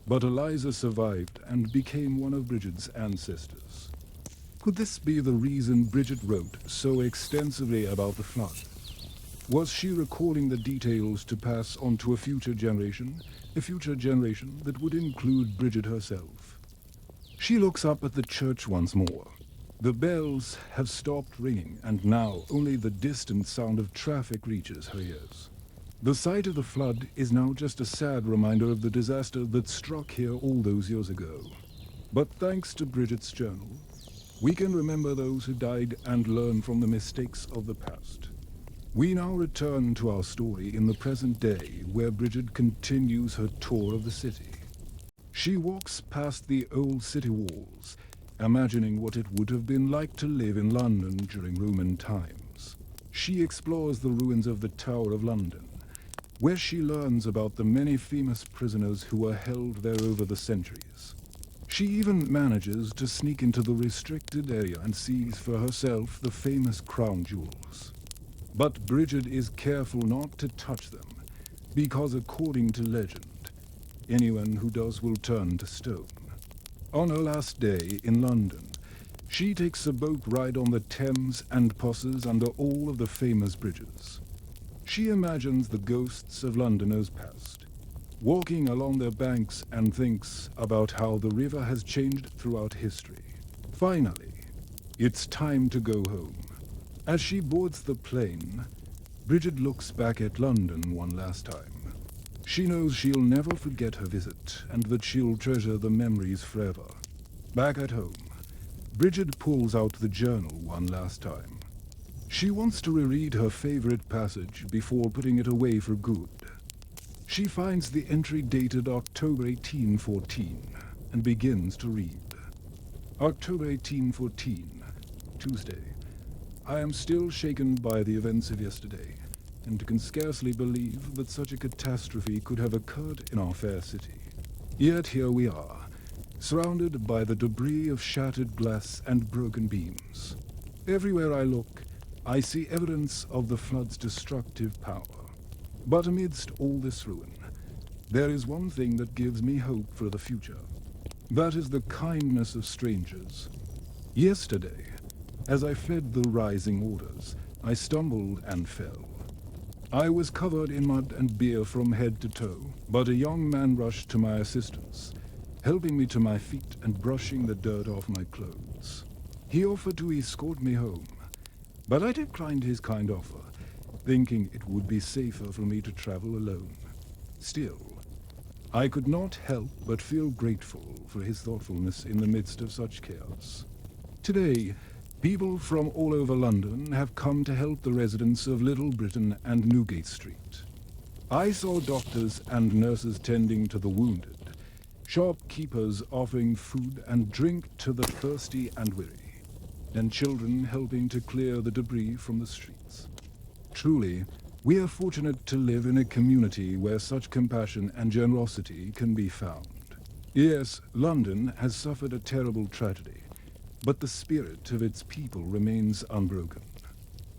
but Eliza survived and became one of Bridget's ancestors. Could this be the reason Bridget wrote so extensively about the flood? Was she recording the details to pass on to a future generation that would include Bridget herself? She looks up at the church once more. The bells have stopped ringing, and now only the distant sound of traffic reaches her ears. The sight of the flood is now just a sad reminder of the disaster that struck here all those years ago. But thanks to Bridget's journal, we can remember those who died and learn from the mistakes of the past. We now return to our story in the present day, where Bridget continues her tour of the city. She walks past the old city walls, imagining what it would have been like to live in London during Roman times. She explores the ruins of the Tower of London, where she learns about the many famous prisoners who were held there over the centuries. She even manages to sneak into the restricted area and sees for herself the famous crown jewels. But Bridget is careful not to touch them, because according to legend, anyone who does will turn to stone. On her last day in London, she takes a boat ride on the Thames and passes under all of the famous bridges. She imagines the ghosts of Londoners past, walking along their banks, and thinks about how the river has changed throughout history. Finally, it's time to go home. As she boards the plane, Bridget looks back at London one last time. She knows she'll never forget her visit, and that she'll treasure the memories forever. Back at home, Bridget pulls out the journal one last time. She wants to reread her favorite passage before putting it away for good. She finds the entry dated October 1814 and begins to read. October 1814, Tuesday. I am still shaken by the events of yesterday, and can scarcely believe that such a catastrophe could have occurred in our fair city. Yet here we are, surrounded by the debris of shattered glass and broken beams. Everywhere I look, I see evidence of the flood's destructive power. But amidst all this ruin, there is one thing that gives me hope for the future. That is the kindness of strangers. Yesterday, as I fled the rising waters, I stumbled and fell. I was covered in mud and beer from head to toe, but a young man rushed to my assistance, helping me to my feet and brushing the dirt off my clothes. He offered to escort me home, but I declined his kind offer, thinking it would be safer for me to travel alone. Still, I could not help but feel grateful for his thoughtfulness in the midst of such chaos. Today, people from all over London have come to help the residents of Little Britain and Newgate Street. I saw doctors and nurses tending to the wounded, shopkeepers offering food and drink to the thirsty and weary, and children helping to clear the debris from the streets. Truly, we are fortunate to live in a community where such compassion and generosity can be found. Yes, London has suffered a terrible tragedy, but the spirit of its people remains unbroken.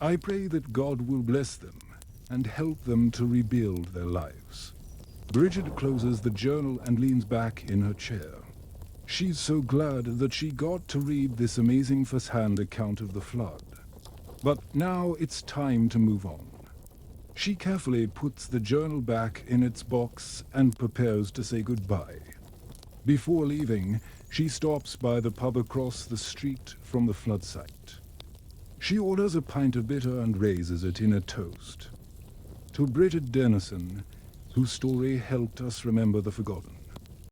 I pray that God will bless them and help them to rebuild their lives. Bridget closes the journal and leans back in her chair. She's so glad that she got to read this amazing first-hand account of the flood. But now it's time to move on. She carefully puts the journal back in its box and prepares to say goodbye. Before leaving, she stops by the pub across the street from the flood site. She orders a pint of bitter and raises it in a toast. To Bridget Dennison, whose story helped us remember the forgotten.